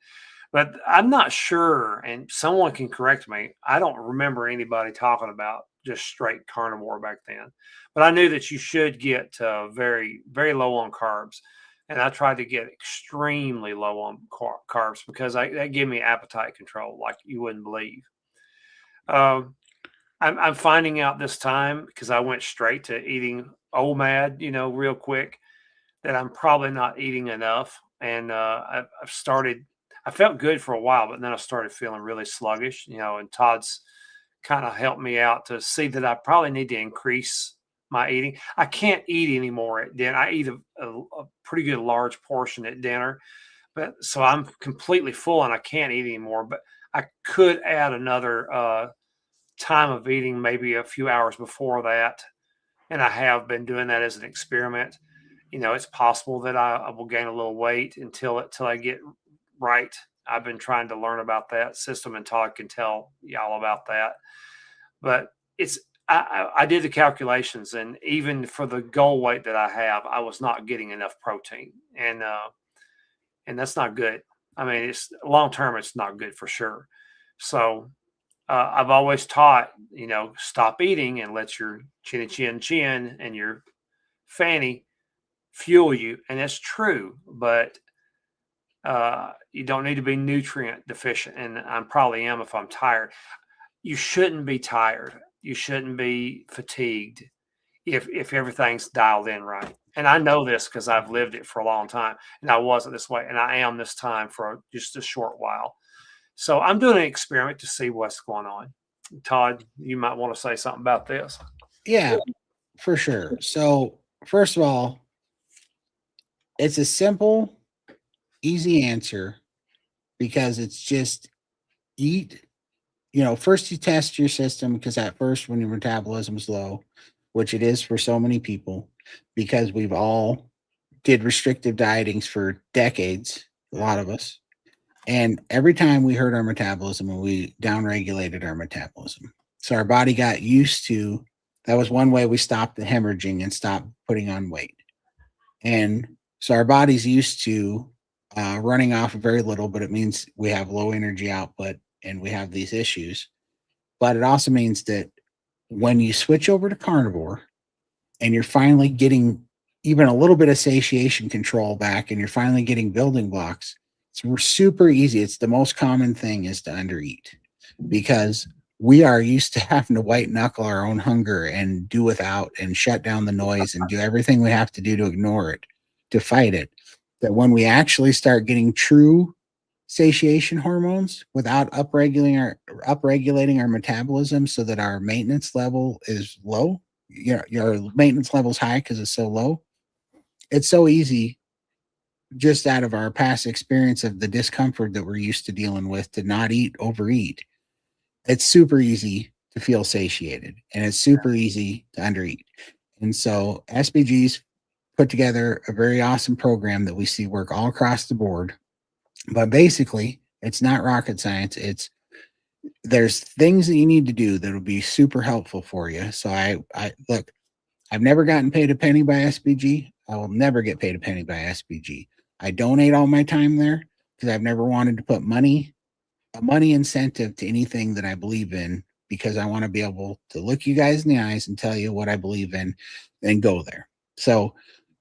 But I'm not sure, and someone can correct me. I don't remember anybody talking about just straight carnivore back then. But I knew that you should get very, very low on carbs. And I tried to get extremely low on carbs because that gave me appetite control like you wouldn't believe. Um, I'm finding out this time because I went straight to eating OMAD, real quick, that I'm probably not eating enough. And I've started, I felt good for a while, but then I started feeling really sluggish, and Todd's kind of helped me out to see that I probably need to increase my eating. I can't eat anymore at dinner. I eat a pretty good large portion at dinner, but so I'm completely full and I can't eat anymore. But I could add another time of eating maybe a few hours before that. And I have been doing that as an experiment. It's possible that I will gain a little weight until I get right. I've been trying to learn about that system, and Todd can tell y'all about that. But I did the calculations, and even for the goal weight that I have, I was not getting enough protein, and that's not good. I mean, it's long term, it's not good for sure. So I've always taught, stop eating and let your chin and your fanny fuel you. And that's true, but you don't need to be nutrient deficient. And I probably am if I'm tired. You shouldn't be tired. You shouldn't be fatigued if everything's dialed in right. And I know this because I've lived it for a long time, and I wasn't this way, and I am this time for just a short while. So I'm doing an experiment to see what's going on. Todd, you might want to say something about this. Yeah, for sure. So, first of all, it's a simple, easy answer because it's just eat. First you test your system because at first, when your metabolism is low, which it is for so many people, because we've all did restrictive dietings for decades, a lot of us. And every time we hurt our metabolism and we downregulated our metabolism. So our body got used to that was one way we stopped the hemorrhaging and stopped putting on weight. And so our body's used to running off very little, but it means we have low energy output and we have these issues. But it also means that when you switch over to carnivore and you're finally getting even a little bit of satiation control back and you're finally getting building blocks, it's super easy. It's the most common thing is to undereat because we are used to having to white knuckle our own hunger and do without and shut down the noise and do everything we have to do to ignore it, to fight it. That when we actually start getting true satiation hormones without upregulating our metabolism so that our maintenance level is low, your maintenance level is high because it's so low. It's so easy just out of our past experience of the discomfort that we're used to dealing with to not overeat. It's super easy to feel satiated and it's super easy to undereat. And so SBG's put together a very awesome program that we see work all across the board. But basically, it's not rocket science. There's things that you need to do that will be super helpful for you. So I look, I've never gotten paid a penny by SBG. I will never get paid a penny by SBG. I donate all my time there because I've never wanted to put a money incentive to anything that I believe in because I want to be able to look you guys in the eyes and tell you what I believe in and go there. So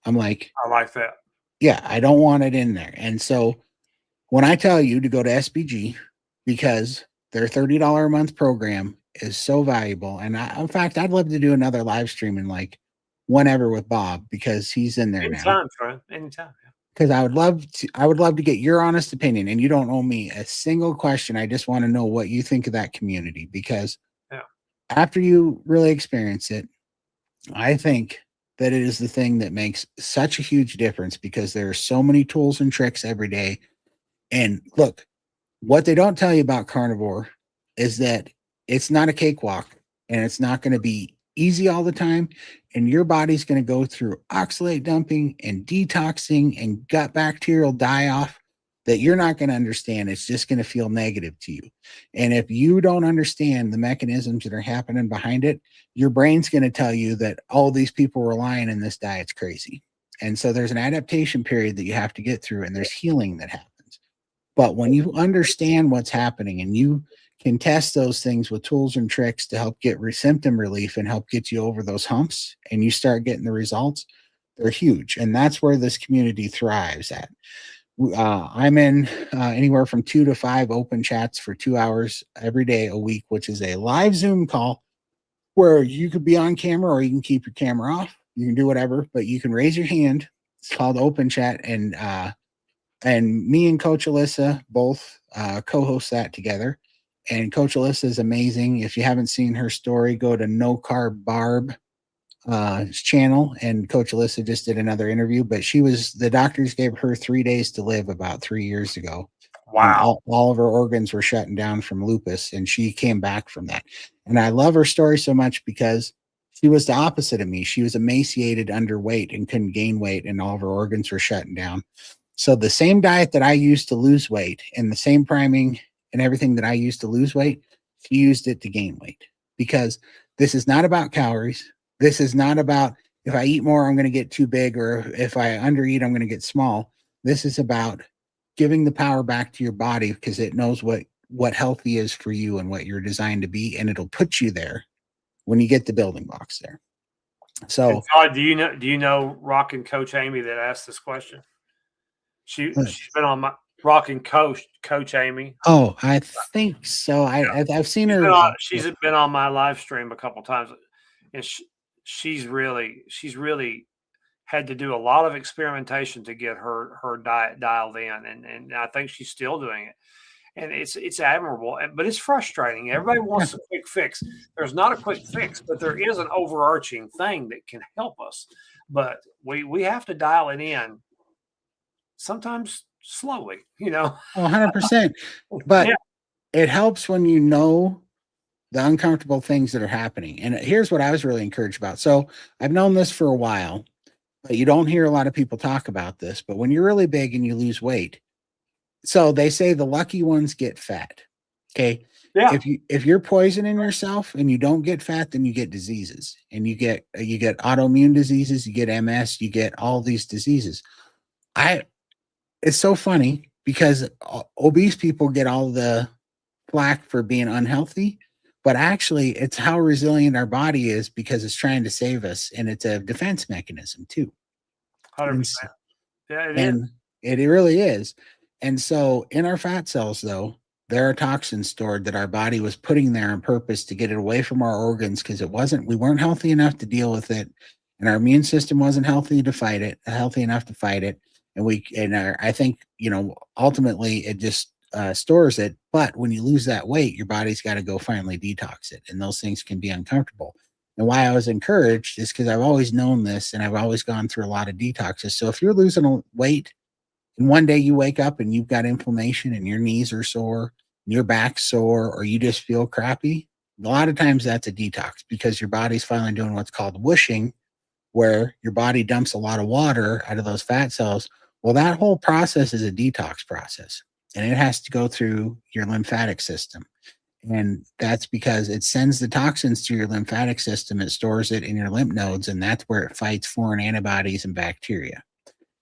I'm like, I like that. yeah, I don't want it in there. And so when I tell you to go to SBG because their $30 a month program is so valuable, and in fact, I'd love to do another live stream in like whenever with Bob because he's in there now. Anytime, friend. Anytime. Because I would love to get your honest opinion, and you don't owe me a single question. I just want to know what you think of that community because after you really experience it, I think that it is the thing that makes such a huge difference because there are so many tools and tricks every day. And look, what they don't tell you about carnivore is that it's not a cakewalk and it's not going to be easy all the time. And your body's going to go through oxalate dumping and detoxing and gut bacterial die off that you're not going to understand. It's just going to feel negative to you. And if you don't understand the mechanisms that are happening behind it, your brain's going to tell you that all these people relying in this diet's crazy. And so there's an adaptation period that you have to get through and there's healing that happens. But when you understand what's happening and you can test those things with tools and tricks to help get symptom relief and help get you over those humps and you start getting the results, they're huge. And that's where this community thrives at. I'm in anywhere from 2 to 5 open chats for 2 hours every day a week, which is a live Zoom call where you could be on camera or you can keep your camera off. You can do whatever, but you can raise your hand. It's called open chat. And me and Coach Alyssa both co-host that together. And Coach Alyssa is amazing. If you haven't seen her story, go to No Carb Barb channel. And Coach Alyssa just did another interview, but the doctors gave her 3 days to live about 3 years ago. And Wow. all of her organs were shutting down from lupus, and she came back from that. And I love her story so much because she was the opposite of me. She was emaciated, underweight, and couldn't gain weight, and all of her organs were shutting down. So the same diet that I used to lose weight and the same priming and everything that I used to lose weight, she used it to gain weight because this is not about calories. This is not about if I eat more, I'm going to get too big, or if I undereat, I'm going to get small. This is about giving the power back to your body because it knows what healthy is for you and what you're designed to be, and it'll put you there when you get the building blocks there. And So, Todd, do you know Rockin' Coach Amy that asked this question? She's been on my Rockin' Coach Amy. oh, I think so. I've seen her. She's been on my live stream a couple times, and she's really had to do a lot of experimentation to get her diet dialed in, and I think she's still doing it. And it's admirable, but it's frustrating. Everybody Yeah, wants a quick fix. There's not a quick fix, but there is an overarching thing that can help us. But we have to dial it in sometimes slowly, 100%. But Yeah, it helps when you know the uncomfortable things that are happening. And here's what I was really encouraged about. So I've known this for a while, but you don't hear a lot of people talk about this. But when you're really big and you lose weight, so they say the lucky ones get fat. Okay. yeah. If you're poisoning yourself and you don't get fat, then you get diseases, and you get autoimmune diseases, you get MS, you get all these diseases. I It's so funny because obese people get all the flack for being unhealthy, but actually it's how resilient our body is because it's trying to save us, and it's a defense mechanism too. And 100%. Yeah, it is. and it really is. And so in our fat cells, though, there are toxins stored that our body was putting there on purpose to get it away from our organs because we weren't healthy enough to deal with it. And our immune system wasn't healthy enough to fight it. I think, ultimately it just stores it. But when you lose that weight, your body's got to go finally detox it. And those things can be uncomfortable. And why I was encouraged is because I've always known this and I've always gone through a lot of detoxes. So if you're losing weight and one day you wake up and you've got inflammation and your knees are sore, your back's sore, or you just feel crappy, a lot of times that's a detox because your body's finally doing what's called whooshing, where your body dumps a lot of water out of those fat cells. Well, that whole process is a detox process, and it has to go through your lymphatic system. And that's because it sends the toxins to your lymphatic system. It stores it in your lymph nodes, and that's where it fights foreign antibodies and bacteria.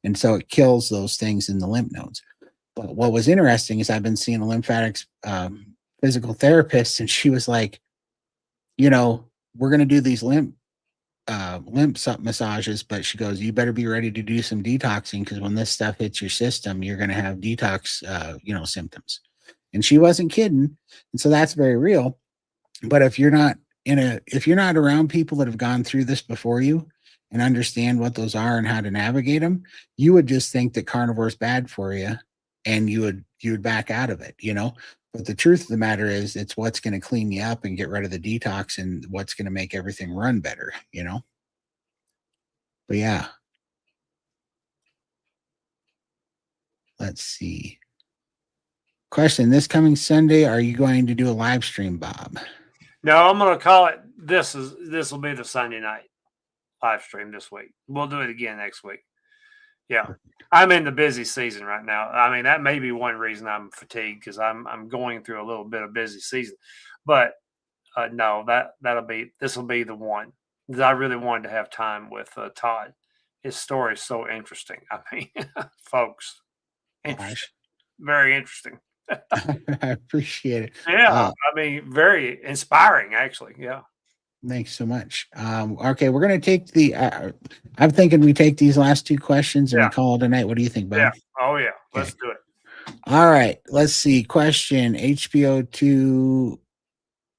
And so it kills those things in the lymph nodes. But what was interesting is I've been seeing a lymphatics physical therapist, and she was like, we're going to do these lymph massages, but she goes, you better be ready to do some detoxing because when this stuff hits your system, you're going to have detox, symptoms. And she wasn't kidding. And so that's very real. But if you're not around people that have gone through this before you and understand what those are and how to navigate them, you would just think that carnivore is bad for you, and you would back out of it. But the truth of the matter is it's what's going to clean you up and get rid of the detox and what's going to make everything run better. But yeah, let's see. Question: this coming Sunday, are you going to do a live stream, Bob? No, I'm going to call it. This will be the Sunday night live stream this week. We'll do it again next week. Yeah. I'm in the busy season right now. I mean, that may be one reason I'm fatigued because I'm going through a little bit of busy season. But no, this will be the one. I really wanted to have time with Todd. His story is so interesting. I mean, folks, interesting, Gosh, very interesting. I appreciate it. Yeah, I mean, very inspiring, actually. Yeah, Thanks so much. Okay, we're gonna take the. I'm thinking we take these last two questions and we yeah, call it a night. What do you think, yeah. Bob? Oh yeah, Okay. let's do it. All right. Let's see. Question: HBO2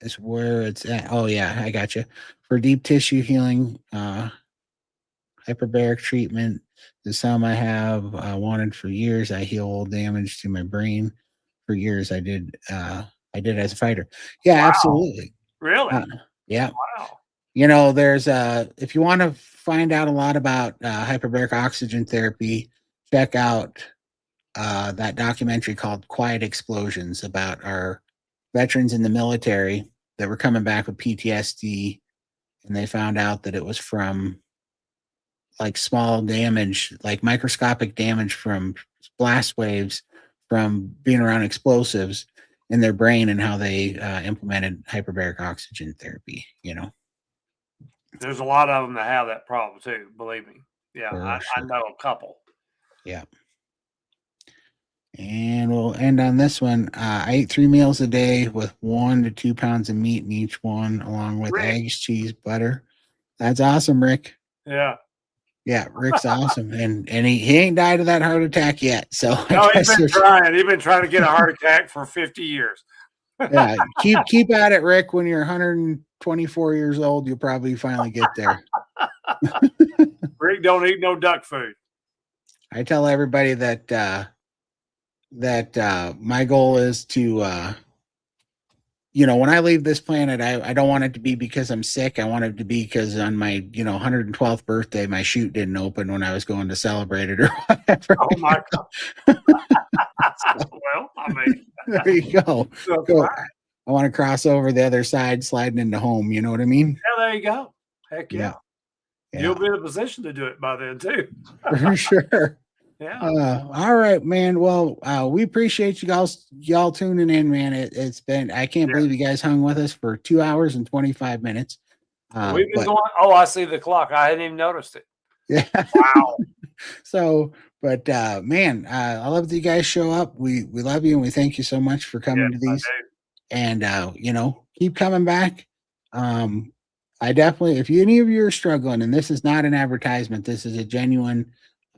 is where it's at. Oh yeah, I got you. For deep tissue healing, hyperbaric treatment. The some I have wanted for years. I heal all damage to my brain. For years, I did. I did as a fighter. Yeah, Wow, absolutely. really? Uh, yeah. Wow. There's if you want to find out a lot about hyperbaric oxygen therapy, check out that documentary called Quiet Explosions about our veterans in the military that were coming back with PTSD, and they found out that it was from like small damage, like microscopic damage from blast waves from being around explosives in their brain, and how they implemented hyperbaric oxygen therapy. There's a lot of them that have that problem too. Believe me. Yeah, For I sure. know a couple. Yeah. And we'll end on this one. I ate 3 meals a day with 1 to 2 pounds of meat in each one, along with Rick. eggs, cheese, butter. That's awesome, Rick. Yeah. Yeah, Rick's awesome, and he ain't died of that heart attack yet. So I No, guess there's he's been trying to get a heart attack for 50 years. yeah. Keep at it, Rick. When you're 124 years old, you'll probably finally get there. Rick don't eat no duck food. I tell everybody that my goal is to when I leave this planet, I don't want it to be because I'm sick. I want it to be because on my 112th birthday, my chute didn't open when I was going to celebrate it or whatever. Oh my God. Well, I mean, there you go. Right. I want to cross over the other side, sliding into home. You know what I mean? Yeah, there you go. Heck yeah. Yeah. You'll be in a position to do it by then too. For sure. Yeah. All right, man. Well, we appreciate y'all tuning in, man. It's been, I can't believe you guys hung with us for 2 hours and 25 minutes. We've been going. Oh, I see the clock. I hadn't even noticed it. Yeah. Wow. So, but man, I love that you guys show up. We love you and we thank you so much for coming to these. And keep coming back. I definitely, if any of you are struggling, and this is not an advertisement, this is a genuine.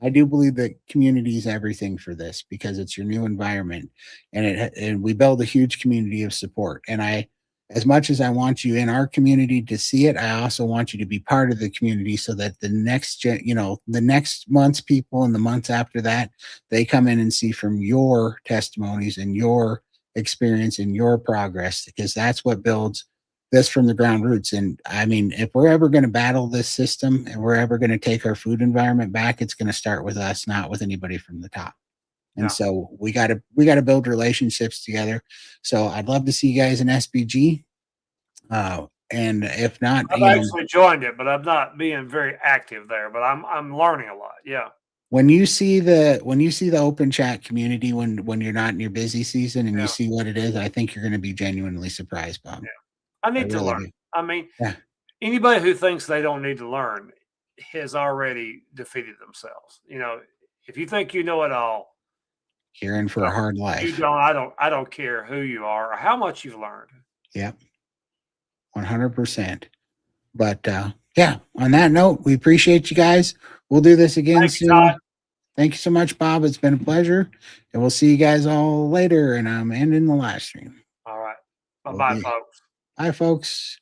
I do believe that community is everything for this because it's your new environment, and we build a huge community of support. And as much as I want you in our community to see it, I also want you to be part of the community so that the next month's people and the months after that, they come in and see from your testimonies and your experience and your progress, because that's what builds this from the ground roots. And I mean, if we're ever going to battle this system and we're ever going to take our food environment back, it's going to start with us, not with anybody from the top. And so we got to build relationships together. So I'd love to see you guys in SBG. And if not, I've actually joined it, but I'm not being very active there, but I'm learning a lot. Yeah. When you see the open chat community, when you're not in your busy season and you see what it is, I think you're going to be genuinely surprised, Bob. Yeah. I need to learn. I mean, anybody who thinks they don't need to learn has already defeated themselves. If you think you know it all, you're in for a hard life. You don't. I don't care who you are or how much you've learned. Yep. 100%. But on that note, we appreciate you guys. We'll do this again soon. Todd. Thank you so much, Bob. It's been a pleasure. And we'll see you guys all later. And I'm ending the live stream. All right. Bye-bye, folks. Bye, folks.